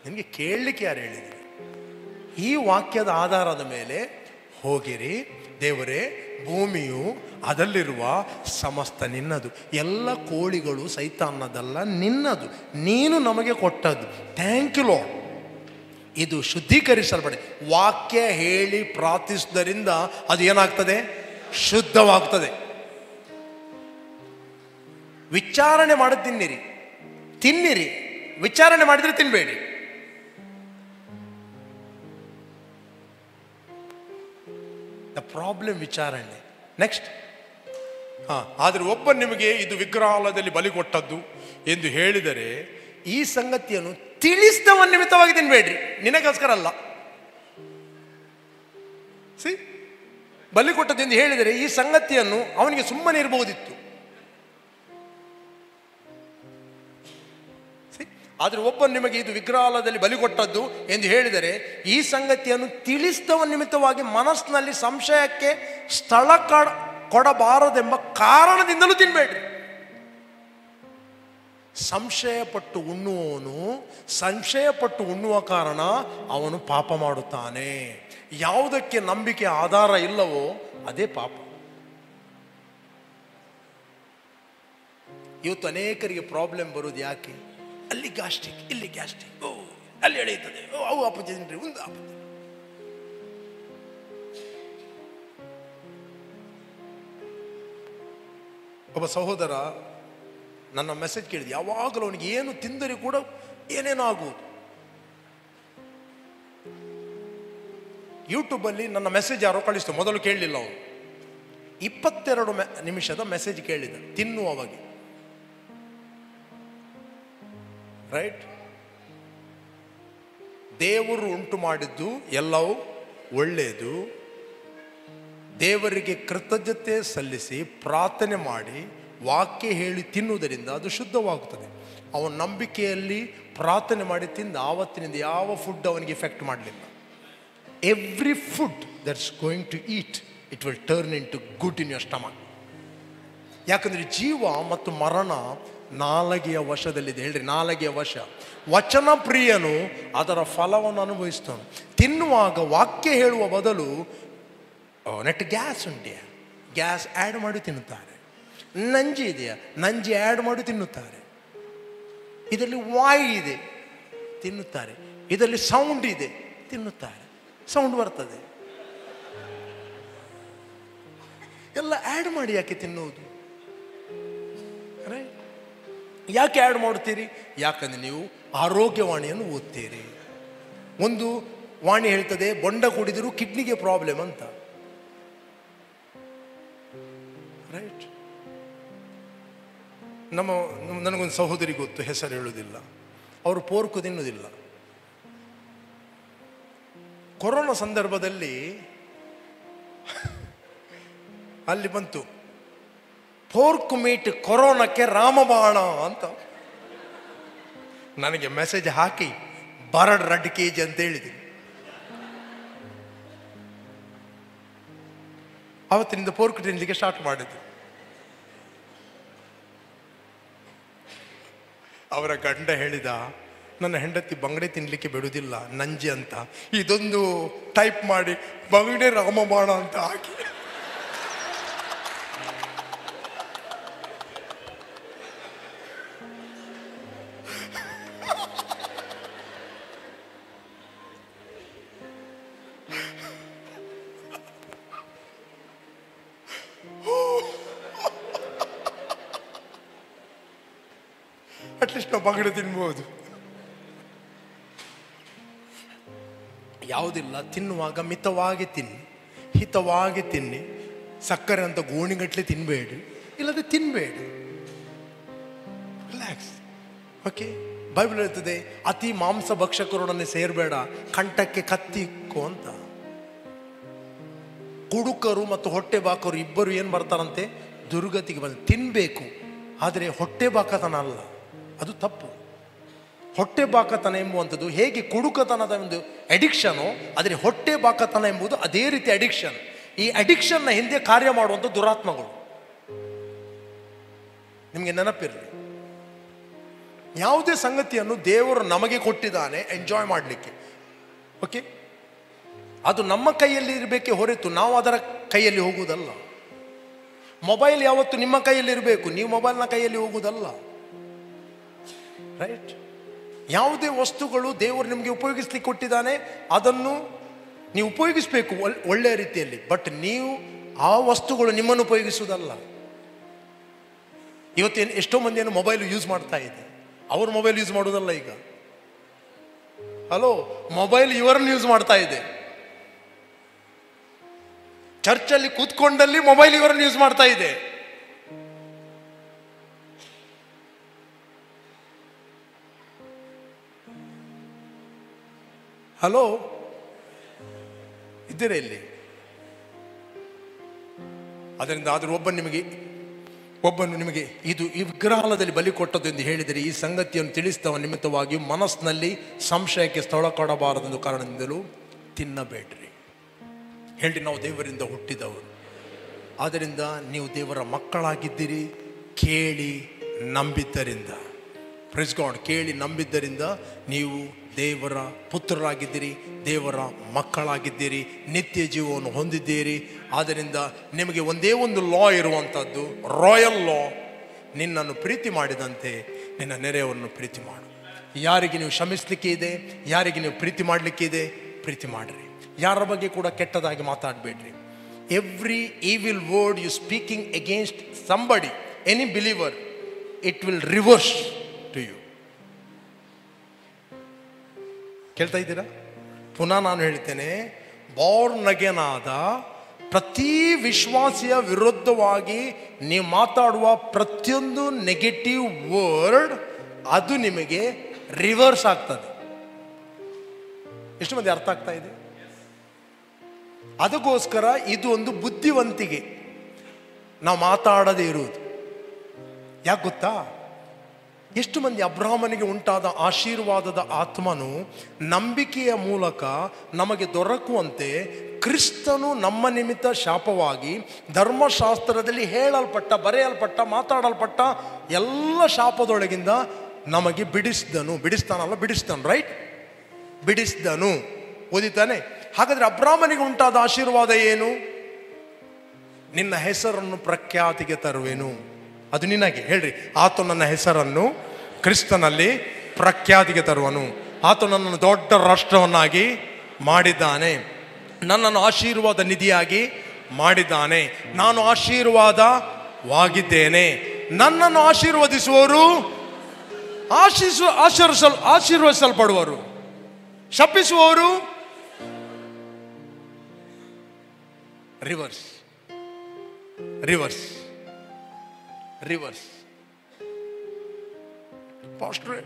ನಿಮಗೆ ಕೇಳಲಿಕ್ಕೆ ಯಾರು ಹೇಳಿದ್ರು? ಈ ವಾಕ್ಯದ ಆಧಾರದ ಮೇಲೆ ಹೋಗಿರಿ, ದೇವರೇ ಭೂಮಿಯು ಅದರಲ್ಲಿರುವ ಸಮಸ್ತ ನಿನ್ನದು, ಎಲ್ಲ ಕೋಳಿಗಳು ಸೈತಾನದಲ್ಲ ನಿನ್ನದು, ನೀನು ನಮಗೆ ಕೊಟ್ಟದ್ದು. Thank you lord. ಇದು ಶುದ್ಧೀಕರಿಸಲ್ಪಡೆ. ವಾಕ್ಯ ಹೇಳಿ ಪ್ರಾರ್ಥಿಸುವುದರಿಂದ ಅದು ಏನಾಗ್ತದೆ? ಶುದ್ಧವಾಗ್ತದೆ. ವಿಚಾರಣೆ ಮಾಡಿ ತಿನ್ನಿರಿ, ವಿಚಾರಣೆ ಮಾಡಿದ್ರೆ ತಿನ್ಬೇಡಿ. ದ ಪ್ರಾಬ್ಲಮ್ ವಿಚಾರಣೆ. ನೆಕ್ಸ್ಟ್, ಆದರೆ ಒಬ್ಬ ನಿಮಗೆ ಇದು ವಿಗ್ರಹಾಲಯದಲ್ಲಿ ಬಲಿ ಕೊಟ್ಟದ್ದು ಎಂದು ಹೇಳಿದರೆ ಈ ಸಂಗತಿಯನ್ನು ತಿಳಿಸಿದವ ನಿಮಿತ್ತವಾಗಿ ತಿನ್ಬೇಡ್ರಿ, ನಿನಗೋಸ್ಕರ ಅಲ್ಲ. ಬಲಿ ಕೊಟ್ಟದ್ದು ಎಂದು ಹೇಳಿದರೆ ಈ ಸಂಗತಿಯನ್ನು ಅವನಿಗೆ ಸುಮ್ಮನೆ ಇರಬಹುದಿತ್ತು. ಆದರೆ ಒಬ್ಬ ನಿಮಗೆ ಇದು ವಿಗ್ರಹಾಲಯದಲ್ಲಿ ಬಲಿ ಕೊಟ್ಟದ್ದು ಎಂದು ಹೇಳಿದರೆ ಈ ಸಂಗತಿಯನ್ನು ತಿಳಿಸಿದವ ನಿಮಿತ್ತವಾಗಿ ಮನಸ್ಸಿನಲ್ಲಿ ಸಂಶಯಕ್ಕೆ ಸ್ಥಳ ಕೊಡಬಾರದೆಂಬ ಕಾರಣದಿಂದಲೂ ತಿನ್ಬೇಡ್ರಿ. ಸಂಶಯಪಟ್ಟು ಉಣ್ಣುವ ಕಾರಣ ಅವನು ಪಾಪ ಮಾಡುತ್ತಾನೆ. ಯಾವುದಕ್ಕೆ ನಂಬಿಕೆ ಆಧಾರ ಇಲ್ಲವೋ ಅದೇ ಪಾಪ. ಇವತ್ತು ಅನೇಕರಿಗೆ ಪ್ರಾಬ್ಲಮ್ ಬರೋದು ಯಾಕೆ? ಅಲ್ಲಿ ಗ್ಯಾಸ್ಟ್ರಿಕ್, ಇಲ್ಲಿ ಗ್ಯಾಸ್ಟ್ರಿಕ್, ಅಲ್ಲಿ ಎಳೆಯುತ್ತದೆ, ಅವು ಅಪಜನ್ರಿ, ಒಂದು ಅಪಜ. ಒಬ್ಬ ಸಹೋದರ ನನ್ನ ಮೆಸೇಜ್ ಕೇಳಿದೆ. ಯಾವಾಗಲೂ ಅವನಿಗೆ ಏನು ತಿಂದರೆ ಕೂಡ ಏನೇನೋ ಆಗುವುದು. ಯೂಟ್ಯೂಬಲ್ಲಿ ನನ್ನ ಮೆಸೇಜ್ ಯಾರೋ ಕಳಿಸ್ತು. ಮೊದಲು ಕೇಳಲಿಲ್ಲ ಅವನು. 22 ನಿಮಿಷದ ಮೆಸೇಜ್ ಕೇಳಿದ ತಿನ್ನುವವಾಗಿ. ರೈಟ್? ದೇವರು ಉಂಟು ಮಾಡಿದ್ದು ಎಲ್ಲವೂ ಒಳ್ಳೆಯದು. ದೇವರಿಗೆ ಕೃತಜ್ಞತೆ ಸಲ್ಲಿಸಿ ಪ್ರಾರ್ಥನೆ ಮಾಡಿ ವಾಕ್ಯ ಹೇಳಿ ತಿನ್ನುವುದರಿಂದ ಅದು ಶುದ್ಧವಾಗುತ್ತದೆ. ಅವನ ನಂಬಿಕೆಯಲ್ಲಿ ಪ್ರಾರ್ಥನೆ ಮಾಡಿ ತಿಂದ ಆವತ್ತಿನಿಂದ ಯಾವ ಫುಡ್ ಅವನಿಗೆ ಎಫೆಕ್ಟ್ ಮಾಡಲಿಲ್ಲ. Every food that's going to eat it will turn into good in your stomach. ಯಾಕಂದರೆ ಜೀವ ಮತ್ತು ಮರಣ ನಾಲಿಗೆಯ ವಶದಲ್ಲಿದೆ. ಹೇಳ್ರಿ, ನಾಲಿಗೆಯ ವಶ. ವಚನ ಪ್ರಿಯನು ಅದರ ಫಲವನ್ನು ಅನುಭವಿಸ್ತಾನೆ. ತಿನ್ನುವಾಗ ವಾಕ್ಯ ಹೇಳುವ ಬದಲು ನೆಟ್ ಗ್ಯಾಸ್ ಉಂಟೆ, ಗ್ಯಾಸ್ ಆ್ಯಡ್ ಮಾಡಿ ತಿನ್ನುತ್ತಾರೆ. ನಂಜಿ ಇದೆಯಾ, ನಂಜಿ ಆ್ಯಡ್ ಮಾಡಿ ತಿನ್ನುತ್ತಾರೆ. ಇದರಲ್ಲಿ ವಾಯು ಇದೆ ತಿನ್ನುತ್ತಾರೆ, ಇದರಲ್ಲಿ ಸೌಂಡ್ ಇದೆ ತಿನ್ನುತ್ತಾರೆ. ಸೌಂಡ್ ಬರ್ತದೆ. ಎಲ್ಲ ಆ್ಯಡ್ ಮಾಡಿ ಯಾಕೆ ತಿನ್ನುವುದು? ಯಾಕೆ ಆ್ಯಡ್ ಮಾಡುತ್ತೀರಿ? ಯಾಕಂದರೆ ನೀವು ಆರೋಗ್ಯವಾಣಿಯನ್ನು ಓದ್ತೀರಿ. ಒಂದು ವಾಣಿ ಹೇಳ್ತದೆ ಬೊಂಡ ಕುಡಿದರೂ ಕಿಡ್ನಿಗೆ ಪ್ರಾಬ್ಲಮ್ ಅಂತ. ರೈಟ್? ನನಗೊಂದು ಸಹೋದರಿ ಗೊತ್ತು, ಹೆಸರು ಹೇಳುವುದಿಲ್ಲ. ಅವರು ಪೋರ್ಕು ತಿನ್ನುವುದಿಲ್ಲ. ಕೊರೋನಾ ಸಂದರ್ಭದಲ್ಲಿ ಅಲ್ಲಿ ಬಂತು ಪೋರ್ಕ್ ಮೀಟ್ ಕೊರೋನಾಕ್ಕೆ ರಾಮಬಾಣ ಅಂತ. ನನಗೆ ಮೆಸೇಜ್ ಹಾಕಿ ಬರಡ್ 2 kg ಅಂತ ಹೇಳಿದೆ. ಅವತ್ತಿನಿಂದ ಪೋರ್ಕ್ ತಿನ್ನಲಿಕ್ಕೆ ಸ್ಟಾರ್ಟ್ ಮಾಡಿದ್ರು. ಅವರ ಗಂಡ ಹೇಳಿದ, ನನ್ನ ಹೆಂಡತಿ ಬಂಗಡೆ ತಿನ್ನಲಿಕ್ಕೆ ಬಿಡುವುದಿಲ್ಲ ನಂಜಿ ಅಂತ. ಇದೊಂದು ಟೈಪ್ ಮಾಡಿ ಬಂಗಡೆ ರಾಮಬಾಣ ಅಂತ ಹಾಕಿ ಅಟ್ಲೀಸ್ಟ್ ನಾವು ಬಂಗಡೆ ತಿನ್ಬೋದು. ಯಾವುದಿಲ್ಲ, ತಿನ್ನುವಾಗ ಮಿತವಾಗಿ ತಿನ್ನಿ, ಹಿತವಾಗಿ ತಿನ್ನಿ. ಸಕ್ಕರೆ ಅಂತ ಗೋಣಿಗಟ್ಟಲೆ ತಿನ್ನಬೇಡಿ, ಇಲ್ಲದೆ ತಿನ್ನಬೇಡಿ. ರಿಲ್ಯಾಕ್ಸ್. ಓಕೆ? ಬೈಬಲ್ ಹೇಳ್ತದೆ ಅತಿ ಮಾಂಸ ಭಕ್ಷಕರೊಡನೆ ಸೇರಬೇಡ, ಕಂಠಕ್ಕೆ ಕತ್ತಿಕ್ಕೋ ಅಂತ. ಕುಡುಕರು ಮತ್ತು ಹೊಟ್ಟೆ ಬಾಕರು ಇಬ್ಬರು ಏನು ಬರ್ತಾರಂತೆ? ದುರ್ಗತಿಗೆ ಬಂದು ತಿನ್ನಬೇಕು, ಆದರೆ ಹೊಟ್ಟೆ ಬಾಕತನ ಅಲ್ಲ, ಅದು ತಪ್ಪು. ಹೊಟ್ಟೆ ಬಾಕತನ ಎಂಬುವಂಥದ್ದು ಹೇಗೆ ಕುಡುಕತನದ ಒಂದು ಅಡಿಕ್ಷನು, ಆದರೆ ಹೊಟ್ಟೆ ಬಾಕತನ ಎಂಬುದು ಅದೇ ರೀತಿ ಅಡಿಕ್ಷನ್. ಈ ಅಡಿಕ್ಷನ್ನ ಹಿಂದೆ ಕಾರ್ಯ ಮಾಡುವಂಥ ದುರಾತ್ಮಗಳು. ನಿಮಗೆ ನೆನಪಿರಲಿ, ಯಾವುದೇ ಸಂಗತಿಯನ್ನು ದೇವರು ನಮಗೆ ಕೊಟ್ಟಿದ್ದಾನೆ ಎಂಜಾಯ್ ಮಾಡಲಿಕ್ಕೆ. ಓಕೆ? ಅದು ನಮ್ಮ ಕೈಯಲ್ಲಿ ಇರಬೇಕೆ ಹೊರತು ನಾವು ಅದರ ಕೈಯಲ್ಲಿ ಹೋಗುವುದಲ್ಲ. ಮೊಬೈಲ್ ಯಾವತ್ತು ನಿಮ್ಮ ಕೈಯಲ್ಲಿ ಇರಬೇಕು, ನೀವು ಮೊಬೈಲ್ನ ಕೈಯಲ್ಲಿ ಹೋಗುವುದಲ್ಲ. ರೈಟ್? ಯಾವುದೇ ವಸ್ತುಗಳು ದೇವರು ನಿಮಗೆ ಉಪಯೋಗಿಸ್ಲಿಕ್ಕೆ ಕೊಟ್ಟಿದ್ದಾನೆ, ಅದನ್ನು ನೀವು ಉಪಯೋಗಿಸಬೇಕು ಒಳ್ಳೆಯ ರೀತಿಯಲ್ಲಿ. ಬಟ್ ನೀವು ಆ ವಸ್ತುಗಳು ನಿಮ್ಮನ್ನು ಉಪಯೋಗಿಸುವುದಲ್ಲ. ಇವತ್ತೇನು ಎಷ್ಟೋ ಮಂದಿಯನ್ನು ಮೊಬೈಲ್ ಯೂಸ್ ಮಾಡ್ತಾ ಇದೆ, ಅವ್ರ ಮೊಬೈಲ್ ಯೂಸ್ ಮಾಡೋದಲ್ಲ ಈಗ. ಹಲೋ, ಮೊಬೈಲ್ ಇವರನ್ನು ಯೂಸ್ ಮಾಡ್ತಾ ಇದೆ. ಚರ್ಚಲ್ಲಿ ಕೂತ್ಕೊಂಡಲ್ಲಿ ಮೊಬೈಲ್ ಇವರನ್ನು ಯೂಸ್ ಮಾಡ್ತಾ ಇದೆ. ಹಲೋ, ಇದ್ದೀರಾ ಇಲ್ಲಿ? ಅದರಿಂದ ಆದರೂ ಒಬ್ಬನು ನಿಮಗೆ ಇದು ಈ ವಿಗ್ರಹಾಲಯದಲ್ಲಿ ಬಲಿ ಕೊಟ್ಟದ್ದು ಎಂದು ಹೇಳಿದರೆ, ಈ ಸಂಗತಿಯನ್ನು ತಿಳಿಸಿದವ ನಿಮಿತ್ತವಾಗಿಯೂ ಮನಸ್ಸಿನಲ್ಲಿ ಸಂಶಯಕ್ಕೆ ಸ್ಥಳ ಕೊಡಬಾರದೆಂದು ಕಾರಣದಿಂದಲೂ ತಿನ್ನಬೇಡ್ರಿ. ಹೇಳಿ, ನಾವು ದೇವರಿಂದ ಹುಟ್ಟಿದವರು, ಆದ್ದರಿಂದ ನೀವು ದೇವರ ಮಕ್ಕಳಾಗಿದ್ದೀರಿ. ಕೇಳಿ ನಂಬಿದ್ದರಿಂದ, ಪ್ರೈಸ್ ಗಾಡ್, ಕೇಳಿ ನಂಬಿದ್ದರಿಂದ ನೀವು ದೇವರ ಪುತ್ರರಾಗಿದ್ದೀರಿ, ದೇವರ ಮಕ್ಕಳಾಗಿದ್ದೀರಿ, ನಿತ್ಯ ಜೀವವನ್ನು ಹೊಂದಿದ್ದೀರಿ. ಆದ್ದರಿಂದ ನಿಮಗೆ ಒಂದೇ ಒಂದು ಲಾ ಇರುವಂಥದ್ದು, ರಾಯಲ್ ಲಾ: ನಿನ್ನನ್ನು ಪ್ರೀತಿ ಮಾಡಿದಂತೆ ನಿನ್ನ ನೆರೆಯವರನ್ನು ಪ್ರೀತಿ ಮಾಡು. ಯಾರಿಗೆ ನೀವು ಕ್ಷಮಿಸಲಿಕ್ಕೆ ಇದೆ, ಯಾರಿಗೆ ನೀವು ಪ್ರೀತಿ ಮಾಡಲಿಕ್ಕೆ ಇದೆ, ಪ್ರೀತಿ ಮಾಡಿರಿ. ಯಾರ ಬಗ್ಗೆ ಕೂಡ ಕೆಟ್ಟದಾಗಿ ಮಾತಾಡಬೇಡ್ರಿ. Every evil word you speaking against somebody, any believer, it will reverse to you. ಕೇಳ್ತಾ ಇದ್ದೀರಾ? ಪುನಃ ನಾನು ಹೇಳ್ತೇನೆ, ಬಾರ್ನ್ ಅಗೇನ್ ಆದ ಪ್ರತಿ ವಿಶ್ವಾಸಿಯ ವಿರುದ್ಧವಾಗಿ ನೀವು ಮಾತಾಡುವ ಪ್ರತಿಯೊಂದು ನೆಗೆಟಿವ್ ವರ್ಡ್ ಅದು ನಿಮಗೆ ರಿವರ್ಸ್ ಆಗ್ತದೆ. ಎಷ್ಟು ಮಂದಿ ಅರ್ಥ ಆಗ್ತಾ ಇದೆ? ಅದಕ್ಕೋಸ್ಕರ ಇದು ಒಂದು ಬುದ್ಧಿವಂತಿಕೆ, ನಾವು ಮಾತಾಡದೇ ಇರುವುದು. ಯಾಕೆ ಗೊತ್ತಾ? ಎಷ್ಟು ಮಂದಿ ಅಬ್ರಹಾಮನಿಗೆ ಉಂಟಾದ ಆಶೀರ್ವಾದದ ಆತ್ಮನು ನಂಬಿಕೆಯ ಮೂಲಕ ನಮಗೆ ದೊರಕುವಂತೆ ಕ್ರಿಸ್ತನು ನಮ್ಮ ನಿಮಿತ್ತ ಶಾಪವಾಗಿ ಧರ್ಮಶಾಸ್ತ್ರದಲ್ಲಿ ಹೇಳಲ್ಪಟ್ಟ, ಬರೆಯಲ್ಪಟ್ಟ, ಮಾತಾಡಲ್ಪಟ್ಟ ಎಲ್ಲ ಶಾಪದೊಳಗಿಂದ ನಮಗೆ ಬಿಡಿಸ್ತಾನು, ರೈಟ್? ಬಿಡಿಸಿದನು, ಓದಿತಾನೆ? ಹಾಗಾದ್ರೆ ಅಬ್ರಹಾಮನಿಗೆ ಉಂಟಾದ ಆಶೀರ್ವಾದ ಏನು? ನಿನ್ನ ಹೆಸರನ್ನು ಪ್ರಖ್ಯಾತಿಗೆ ತರುವೆನು. ಅದು ನಿನಗೆ. ಹೇಳ್ರಿ, ಆತ ನನ್ನ ಹೆಸರನ್ನು ಕ್ರಿಸ್ತನಲ್ಲಿ ಪ್ರಖ್ಯಾತಿಗೆ ತರುವನು. ಆತ ನನ್ನನ್ನು ದೊಡ್ಡ ರಾಷ್ಟ್ರವನ್ನಾಗಿ ಮಾಡಿದ್ದಾನೆ, ನನ್ನನ್ನು ಆಶೀರ್ವಾದ ನಿಧಿಯಾಗಿ ಮಾಡಿದ್ದಾನೆ, ನಾನು ಆಶೀರ್ವಾದವಾಗಿದ್ದೇನೆ. ನನ್ನನ್ನು ಆಶೀರ್ವದಿಸುವವರು ಆಶೀರ್ವದಿಸಲ್ಪಡುವರು, ಶಪಿಸುವವರು ರಿವರ್ಸ್. ಪಾಸ್ಟ್ರೇ,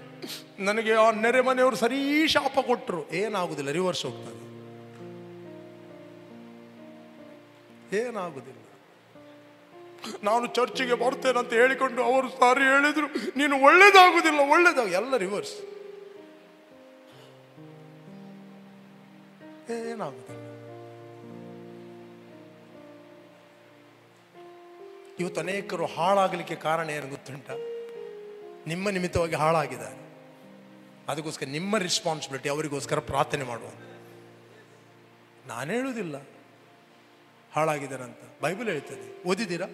ನನಗೆ ಆ ನೆರೆ ಮನೆಯವರು ಸರಿ ಶಾಪ ಕೊಟ್ಟರು. ಏನಾಗುದಿಲ್ಲ, ರಿವರ್ಸ್ ಹೋಗ್ತದೆ. ಏನಾಗುದಿಲ್ಲ. ನಾನು ಚರ್ಚಿಗೆ ಬರ್ತೇನೆ ಅಂತ ಹೇಳಿಕೊಂಡು ಅವರು ಸಾರಿ ಹೇಳಿದ್ರು, ನೀನು ಒಳ್ಳೇದಾಗುದಿಲ್ಲ, ಎಲ್ಲ ರಿವರ್ಸ್. ಏನಾಗುದಿಲ್ಲ. ಇವತ್ತು ಅನೇಕರು ಹಾಳಾಗಲಿಕ್ಕೆ ಕಾರಣ ಏನು ಗೊತ್ತುಂಟ? ನಿಮ್ಮ ನಿಮಿತ್ತವಾಗಿ ಹಾಳಾಗಿದ್ದಾರೆ. ಅದಕ್ಕೋಸ್ಕರ ನಿಮ್ಮ ರೆಸ್ಪಾನ್ಸಿಬಿಲಿಟಿ ಅವರಿಗೋಸ್ಕರ ಪ್ರಾರ್ಥನೆ ಮಾಡುವ. ನಾನು ಹೇಳುವುದಿಲ್ಲ ಹಾಳಾಗಿದ್ದಾರೆ ಅಂತ, ಬೈಬಲ್ ಹೇಳ್ತದೆ. ಓದಿದ್ದೀರಾ?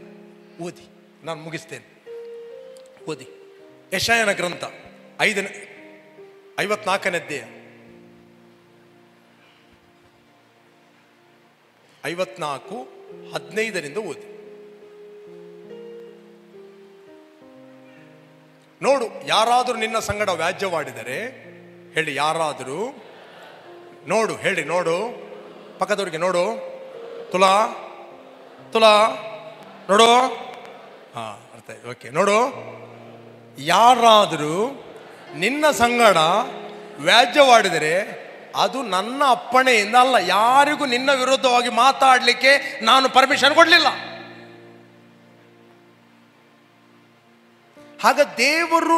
ಓದಿ, ನಾನು ಮುಗಿಸ್ತೇನೆ. ಓದಿ ಯೆಶಾಯನ ಗ್ರಂಥ 54ನೇ ಅಧ್ಯಾಯ 54:15 ಓದಿ. ನೋಡು, ಯಾರಾದರೂ ನಿನ್ನ ಸಂಗಡ ವ್ಯಾಜ್ಯವಾಡಿದರೆ, ಹೇಳಿ ಯಾರಾದರೂ, ನೋಡು, ಹೇಳಿ ನೋಡು, ಪಕ್ಕದವ್ರಿಗೆ ನೋಡು, ತುಲಾ ನೋಡು, ಅರ್ಥ ಆಯ್ತು, ಓಕೆ. ನೋಡು, ಯಾರಾದರೂ ನಿನ್ನ ಸಂಗಡ ವ್ಯಾಜ್ಯವಾಡಿದರೆ ಅದು ನನ್ನ ಅಪ್ಪಣೆಯಿಂದ ಅಲ್ಲ. ಯಾರಿಗೂ ನಿನ್ನ ವಿರುದ್ಧವಾಗಿ ಮಾತಾಡಲಿಕ್ಕೆ ನಾನು ಪರ್ಮಿಷನ್ ಕೊಡಲಿಲ್ಲ. ಆಗ ದೇವರು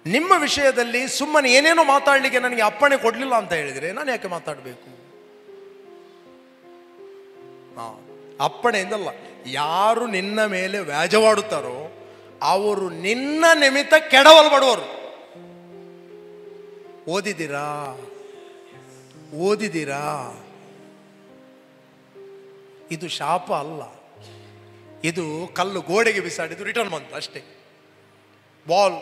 ನಿಮ್ಮ ವಿಷಯದಲ್ಲಿ ಸುಮ್ಮನೆ ಏನೇನೋ ಮಾತಾಡಲಿಕ್ಕೆ ನನಗೆ ಅಪ್ಪಣೆ ಕೊಡಲಿಲ್ಲ ಅಂತ ಹೇಳಿದರೆ ನಾನು ಯಾಕೆ ಮಾತಾಡಬೇಕು? ಅಪ್ಪಣೆಯಿಂದಲ್ಲ. ಯಾರು ನಿನ್ನ ಮೇಲೆ ವ್ಯಾಜವಾಡುತ್ತಾರೋ ಅವರು ನಿನ್ನ ನಿಮಿತ್ತ ಕೆಡವಲ್ಪಡುವರು. ಓದಿದ್ದೀರಾ? ಇದು ಶಾಪ ಅಲ್ಲ, ಇದು ಕಲ್ಲು ಗೋಡೆಗೆ ಬಿಸಾಡಿದ್ದು ರಿಟರ್ನ್ ಬಂತು ಅಷ್ಟೇ. ಬಾಲ್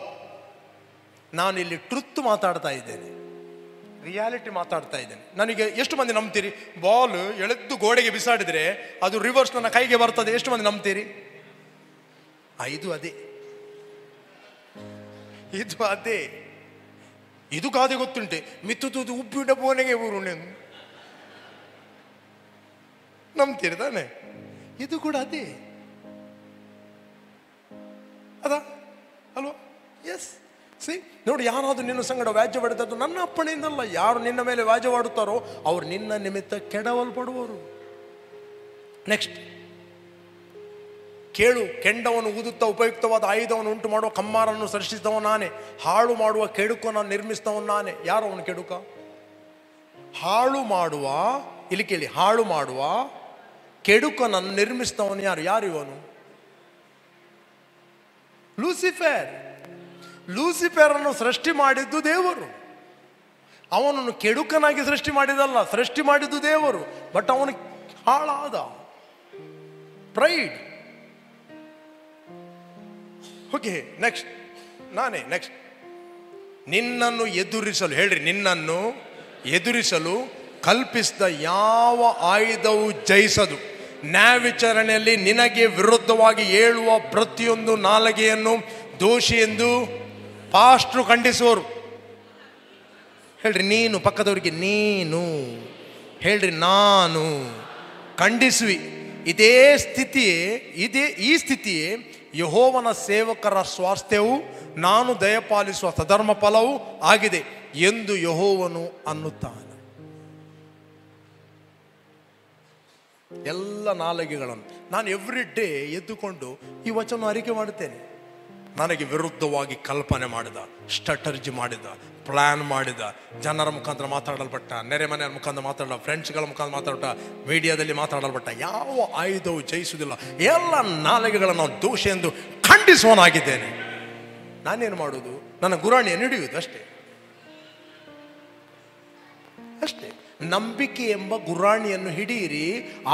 ನಾನಿಲ್ಲಿ ಟ್ರುತ್ ಮಾತಾಡ್ತಾ ಇದ್ದೇನೆ, ರಿಯಾಲಿಟಿ ಮಾತಾಡ್ತಾ ಇದ್ದೇನೆ. ನನಗೆ ಎಷ್ಟು ಮಂದಿ ನಂಬ್ತೀರಿ? ಬಾಲ್ ಎಳೆದು ಗೋಡೆಗೆ ಬಿಸಾಡಿದ್ರೆ ಅದು ರಿವರ್ಸ್ ನನ್ನ ಕೈಗೆ ಬರ್ತದೆ. ಎಷ್ಟು ಮಂದಿ ನಂಬ್ತೀರಿ? ಇದು ಅದೇ, ಇದು ಅದೇ. ಇದು ಗಾದೆ ಗೊತ್ತುಂಟೆ, ಮಿತ್ತುದು ಉಬ್ಬಿಡ ಬೋನೆಗೆ ಊರು ನಂಬ್ತೀರಿ ತಾನೆ? ಇದು ಕೂಡ ಅದೇ ಅದಾ ಅಲ್ವಾ? ಎಸ್. ಸಿ, ನೋಡಿ, ಯಾರಾದ್ರೂ ನಿನ್ನ ಸಂಗಡ ವ್ಯಾಜ್ಯವಾಡಿದದ್ದು ನನ್ನ ಅಪ್ಪಣೆಯಿಂದಲ್ಲ. ಯಾರು ನಿನ್ನ ಮೇಲೆ ವ್ಯಾಜ್ಯವಾಡುತ್ತಾರೋ ಅವರು ನಿನ್ನ ನಿಮಿತ್ತ ಕೆಡವಲ್ಪಡುವರು. ನೆಕ್ಸ್ಟ್, ಕೇಳು, ಕೆಂಡವನ್ನು ಊದುತ್ತಾ ಉಪಯುಕ್ತವಾದ ಆಯುಧವನ್ನು ಉಂಟು ಮಾಡುವ ಕಮ್ಮಾರನ್ನು ಸೃಷ್ಟಿಸಿದವ ನಾನೇ, ಹಾಳು ಮಾಡುವ ಕೆಡುಕನ್ನು ನಿರ್ಮಿಸಿದವ ನಾನೇ. ಯಾರು ಅವನು ಕೆಡುಕ? ಹಾಳು ಮಾಡುವ, ಇಲ್ಲಿ ಕೇಳಿ, ಹಾಳು ಮಾಡುವ ಕೆಡುಕನನ್ನು ನಿರ್ಮಿಸಿದವನು ಯಾರು? ಯಾರು ಇವನು? ಲೂಸಿಫರ್. ಲೂಸಿಫರ್ ಅನ್ನು ಸೃಷ್ಟಿ ಮಾಡಿದ್ದು ದೇವರು. ಅವನನ್ನು ಕೆಡುಕನಾಗಿ ಸೃಷ್ಟಿ ಮಾಡಿದಲ್ಲ, ಸೃಷ್ಟಿ ಮಾಡಿದ್ದು ದೇವರು. ಬಟ್ ಅವನು ಹಾಳಾದ. ಪ್ರೈಡ್. ಓಕೆ, ನೆಕ್ಸ್ಟ್, ನಾನೇ ನೆಕ್ಸ್ಟ್. ನಿನ್ನನ್ನು ಎದುರಿಸಲು, ಹೇಳ್ರಿ, ನಿನ್ನನ್ನು ಎದುರಿಸಲು ಕಲ್ಪಿಸಿದ ಯಾವ ಆಯುಧವು ಜಯಿಸದು. ನ್ಯಾಯವಿಚಾರಣೆಯಲ್ಲಿ ನಿನಗೆ ವಿರುದ್ಧವಾಗಿ ಏಳುವ ಪ್ರತಿಯೊಂದು ನಾಲಿಗೆಯನ್ನು ದೋಷಿ ಎಂದು ಪಾಸ್ಟ್ರು ಖಂಡಿಸುವರು. ಹೇಳ್ರಿ, ನೀನು. ಪಕ್ಕದವರಿಗೆ ನೀನು ಹೇಳ್ರಿ, ನಾನು ಖಂಡಿಸುವಿ. ಇದೇ ಸ್ಥಿತಿಯೇ, ಈ ಸ್ಥಿತಿಯೇ ಯೆಹೋವನ ಸೇವಕರ ಸ್ವಾಸ್ಥ್ಯವು ನಾನು ದಯಪಾಲಿಸುವ ಸಧರ್ಮ ಫಲವೂ ಆಗಿದೆ ಎಂದು ಯೆಹೋವನು ಅನ್ನುತ್ತಾನೆ. ಎಲ್ಲ ನಾಲಿಗೆಗಳನ್ನು ನಾನು ಎವ್ರಿ ಡೇ ಎದ್ದುಕೊಂಡು ಈ ವಚನ ಅರಿಕೆ ಮಾಡುತ್ತೇನೆ. ನನಗೆ ವಿರುದ್ಧವಾಗಿ ಕಲ್ಪನೆ ಮಾಡಿದ, ಸ್ಟ್ರಾಟರ್ಜಿ ಮಾಡಿದ, ಪ್ಲ್ಯಾನ್ ಮಾಡಿದ, ಜನರ ಮುಖಾಂತರ ಮಾತಾಡಲ್ಪಟ್ಟ, ನೆರೆಮನೆಯ ಮುಖಾಂತರ ಮಾತಾಡ, ಫ್ರೆಂಡ್ಸ್ಗಳ ಮುಖಾಂತರ ಮಾತಾಡ, ಮೀಡಿಯಾದಲ್ಲಿ ಮಾತಾಡಲ್ಪಟ್ಟ ಯಾವ ಆಯುಧವು ಜಯಿಸುವುದಿಲ್ಲ. ಎಲ್ಲ ನಾಲಿಗೆಗಳನ್ನು ನಾವು ದೋಷ ಎಂದು ಖಂಡಿಸುವನಾಗಿದ್ದೇನೆ. ನಾನೇನು ಮಾಡುವುದು? ನನ್ನ ಗುರಾಣಿಯನ್ನು ಹಿಡಿಯುವುದು ಅಷ್ಟೇ, ಅಷ್ಟೇ. ನಂಬಿಕೆ ಎಂಬ ಗುರಾಣಿಯನ್ನು ಹಿಡಿಯಿರಿ,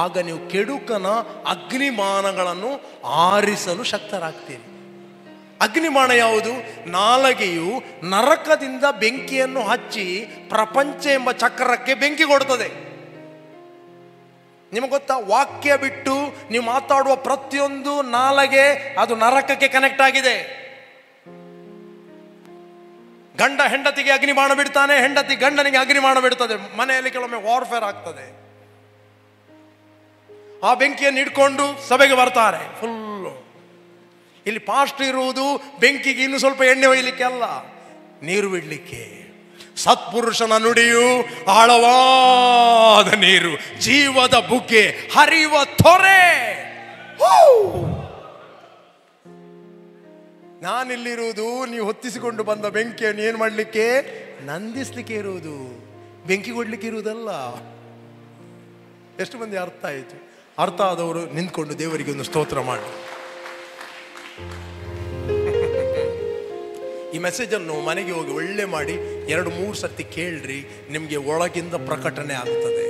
ಆಗ ನೀವು ಕೆಡುಕನ ಅಗ್ನಿಮಾನಗಳನ್ನು ಆರಿಸಲು ಶಕ್ತರಾಗ್ತೀರಿ. ಅಗ್ನಿಮಾನ ಯಾವುದು? ನಾಲಿಗೆಯು ನರಕದಿಂದ ಬೆಂಕಿಯನ್ನು ಹಚ್ಚಿ ಪ್ರಪಂಚ ಎಂಬ ಚಕ್ರಕ್ಕೆ ಬೆಂಕಿ ಕೊಡುತ್ತದೆ. ನಿಮಗೆ ಗೊತ್ತಾ? ವಾಕ್ಯ ಬಿಟ್ಟು ನೀವು ಮಾತಾಡುವ ಪ್ರತಿಯೊಂದು ನಾಲಿಗೆ ಅದು ನರಕಕ್ಕೆ ಕನೆಕ್ಟ್ ಆಗಿದೆ. ಗಂಡ ಹೆಂಡತಿಗೆ ಅಗ್ನಿಮಾಣ ಬಿಡ್ತಾನೆ, ಹೆಂಡತಿ ಗಂಡನಿಗೆ ಅಗ್ನಿಮಾಣ ಬಿಡ್ತದೆ. ಮನೆಯಲ್ಲಿ ಕೆಲವೊಮ್ಮೆ ವಾರ್ಫೇರ್ ಆಗ್ತದೆ. ಆ ಬೆಂಕಿಯನ್ನು ಇಟ್ಕೊಂಡು ಸಭೆಗೆ ಬರ್ತಾರೆ ಫುಲ್ಲು. ಇಲ್ಲಿ ಪಾಸ್ಟ್ ಇರುವುದು ಬೆಂಕಿಗೆ ಇನ್ನು ಸ್ವಲ್ಪ ಎಣ್ಣೆ ಒಯ್ಯಲಿಕ್ಕೆ ಅಲ್ಲ, ನೀರು ಬಿಡ್ಲಿಕ್ಕೆ. ಸತ್ಪುರುಷನ ನುಡಿಯು ಆಳವಾದ ನೀರು, ಜೀವದ ಬುಗ್ಗೆ, ಹರಿಯುವ ತೊರೆ. ನಾನಿಲ್ಲಿರುವುದು ನೀವು ಹೊತ್ತಿಸಿಕೊಂಡು ಬಂದ ಬೆಂಕಿಯನ್ನು ಏನು ಮಾಡಲಿಕ್ಕೆ? ನಂದಿಸ್ಲಿಕ್ಕೆ ಇರುವುದು, ಬೆಂಕಿ ಕೊಡ್ಲಿಕ್ಕೆ ಇರುವುದಲ್ಲ. ಎಷ್ಟು ಮಂದಿ ಅರ್ಥ ಆಯಿತು? ಅರ್ಥ ಆದವರು ನಿಂತ್ಕೊಂಡು ದೇವರಿಗೆ ಒಂದು ಸ್ತೋತ್ರ ಮಾಡಿ. ಈ ಮೆಸೇಜನ್ನು ಮನೆಗೆ ಹೋಗಿ ಒಳ್ಳೆ ಮಾಡಿ 2-3 ಸರ್ತಿ ಕೇಳ್ರಿ, ನಿಮಗೆ ಒಳಗಿಂದ ಪ್ರಕಟಣೆ ಆಗುತ್ತದೆ.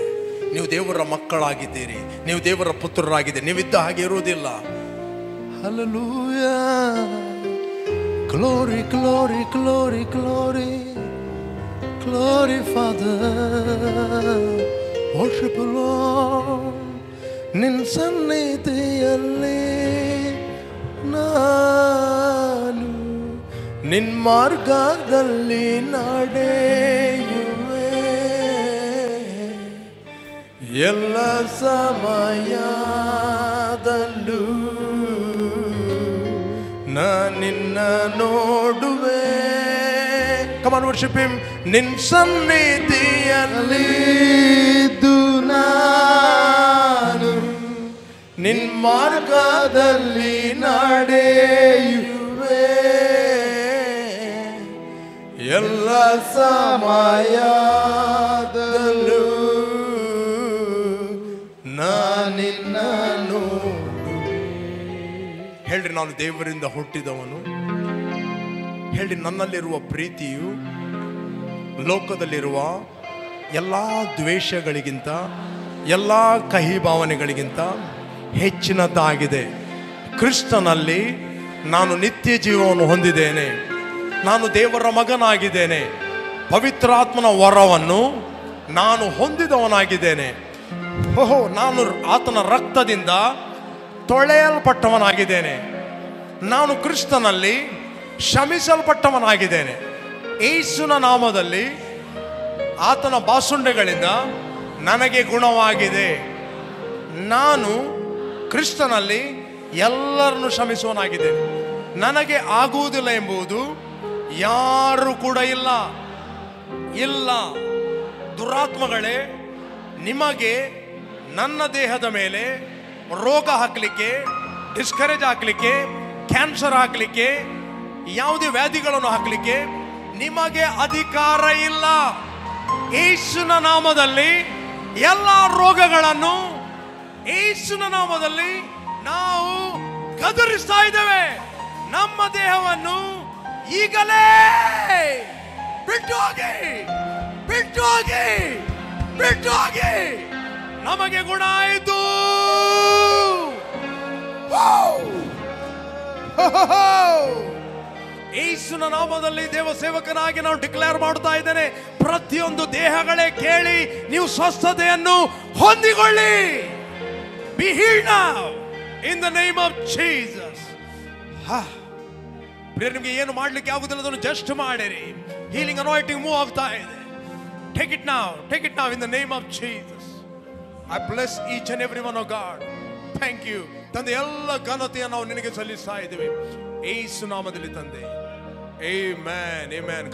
ನೀವು ದೇವರ ಮಕ್ಕಳಾಗಿದ್ದೀರಿ, ನೀವು ದೇವರ ಪುತ್ರರಾಗಿದ್ದೀರಿ, ನೀವಿದ್ದ ಹಾಗೆ ಇರುವುದಿಲ್ಲ. Hallelujah, glory glory glory glory glory father, worship lord. ನಿನ್ನ ಸನ್ನಿಧಿಯಲ್ಲಿ ನಾನು ನಿನ್ನ ಮಾರ್ಗದಲ್ಲಿ ನಡೆಯುವೆ, ಎಲ್ಲ ಸಮಯದಲ್ಲೂ ನಿನ್ನ ನೋಡುವೆ. Come on, worship him. ನಿನ್ನ ಸನ್ನಿಧಿಯಲ್ಲಿ ನಾನು ನಿನ್ನ ಮಾರ್ಗದಲ್ಲಿ ನಡೆಯುವೆ, ಎಲ್ಲ ಸಮಯದಲ್ಲೂ ನಿನ್ನ ನೋಡುವೆ. ಹೇಳ್ರಿ, ನಾನು ದೇವರಿಂದ ಹುಟ್ಟಿದವನು. ಹೇಳಿ, ನನ್ನಲ್ಲಿರುವ ಪ್ರೀತಿಯು ಲೋಕದಲ್ಲಿರುವ ಎಲ್ಲ ದ್ವೇಷಗಳಿಗಿಂತ, ಎಲ್ಲ ಕಹಿ ಭಾವನೆಗಳಿಗಿಂತ ಹೆಚ್ಚಿನದಾಗಿದೆ. ಕ್ರಿಸ್ತನಲ್ಲಿ ನಾನು ನಿತ್ಯ ಜೀವವನ್ನು ಹೊಂದಿದ್ದೇನೆ. ನಾನು ದೇವರ ಮಗನಾಗಿದ್ದೇನೆ, ಪವಿತ್ರಾತ್ಮನ ವರವನ್ನು ನಾನು ಹೊಂದಿದವನಾಗಿದ್ದೇನೆ. ಓಹೋ, ನಾನು ಆತನ ರಕ್ತದಿಂದ ತೊಳೆಯಲ್ಪಟ್ಟವನಾಗಿದ್ದೇನೆ, ನಾನು ಕ್ರಿಸ್ತನಲ್ಲಿ ಶ್ರಮಿಸಲ್ಪಟ್ಟವನಾಗಿದ್ದೇನೆ. ಯೇಸುವಿನ ನಾಮದಲ್ಲಿ ಆತನ ಬಾಸುಂಡೆಗಳಿಂದ ನನಗೆ ಗುಣವಾಗಿದೆ. ನಾನು ಕ್ರಿಸ್ತನಲ್ಲಿ ಎಲ್ಲರನ್ನು ಶ್ರಮಿಸುವನಾಗಿದ್ದೇನೆ. ನನಗೆ ಆಗುವುದಿಲ್ಲ ಎಂಬುದು ಯಾರು ಕೂಡ ಇಲ್ಲ. ದುರಾತ್ಮಗಳೇ, ನಿಮಗೆ ನನ್ನ ದೇಹದ ಮೇಲೆ ರೋಗ ಹಾಕಲಿಕ್ಕೆ, ಡಿಸ್ಕರೇಜ್ ಹಾಕಲಿಕ್ಕೆ, ಕ್ಯಾನ್ಸರ್ ಹಾಕಲಿಕ್ಕೆ, ಯಾವುದೇ ವ್ಯಾಧಿಗಳನ್ನು ಹಾಕಲಿಕ್ಕೆ ನಿಮಗೆ ಅಧಿಕಾರ ಇಲ್ಲ. ಯೇಸುವಿನ ನಾಮದಲ್ಲಿ ಎಲ್ಲ ರೋಗಗಳನ್ನು ಯೇಸುವಿನ ನಾಮದಲ್ಲಿ ನಾವು ಗದರಿಸ್ತಾ ಇದ್ದೇವೆ. ನಮ್ಮ ದೇಹವನ್ನು ಈಗಲೇ ಬಿಟ್ಟು ಹೋಗಿ ನಮಗೆ ಗುಣ ಆಯಿತು. ಯೇಸುವಿನ ನಾಮದಲ್ಲಿ ದೇವ ಸೇವಕನಾಗಿ ನಾವು ಡಿಕ್ಲೇರ್ ಮಾಡ್ತಾ ಇದ್ದೇನೆ, ಪ್ರತಿಯೊಂದು ದೇಹಗಳೇ ಕೇಳಿ ನೀವು ಸ್ವಸ್ಥತೆಯನ್ನು ಹೊಂದಿಕೊಳ್ಳಿ. Be healed now in the name of Jesus. ನಿಮಗೆ ಏನು ಮಾಡ್ಲಿಕ್ಕೆ ಆಗುದಿಲ್ಲ, ಅದನ್ನು ಜಸ್ಟ್ ಮಾಡಿರಿ. ಹೀಲಿಂಗ್ ಅನಾಯಿಂಟಿಂಗ್ ಮೂವ್ ಆಗ್ತಾ ಇದೆ. Take it now in the name of Jesus. I bless each and every one of God. Thank you ತಂದೆ, ಎಲ್ಲ ಘನತೆಯನ್ನು ನಾವು ನಿನಗೆ ಸಲ್ಲಿಸ್ತಾ ಇದ್ದೇವೆ ಯೇಸು ನಾಮದಲ್ಲಿ ತಂದೆ. ಆಮೆನ್.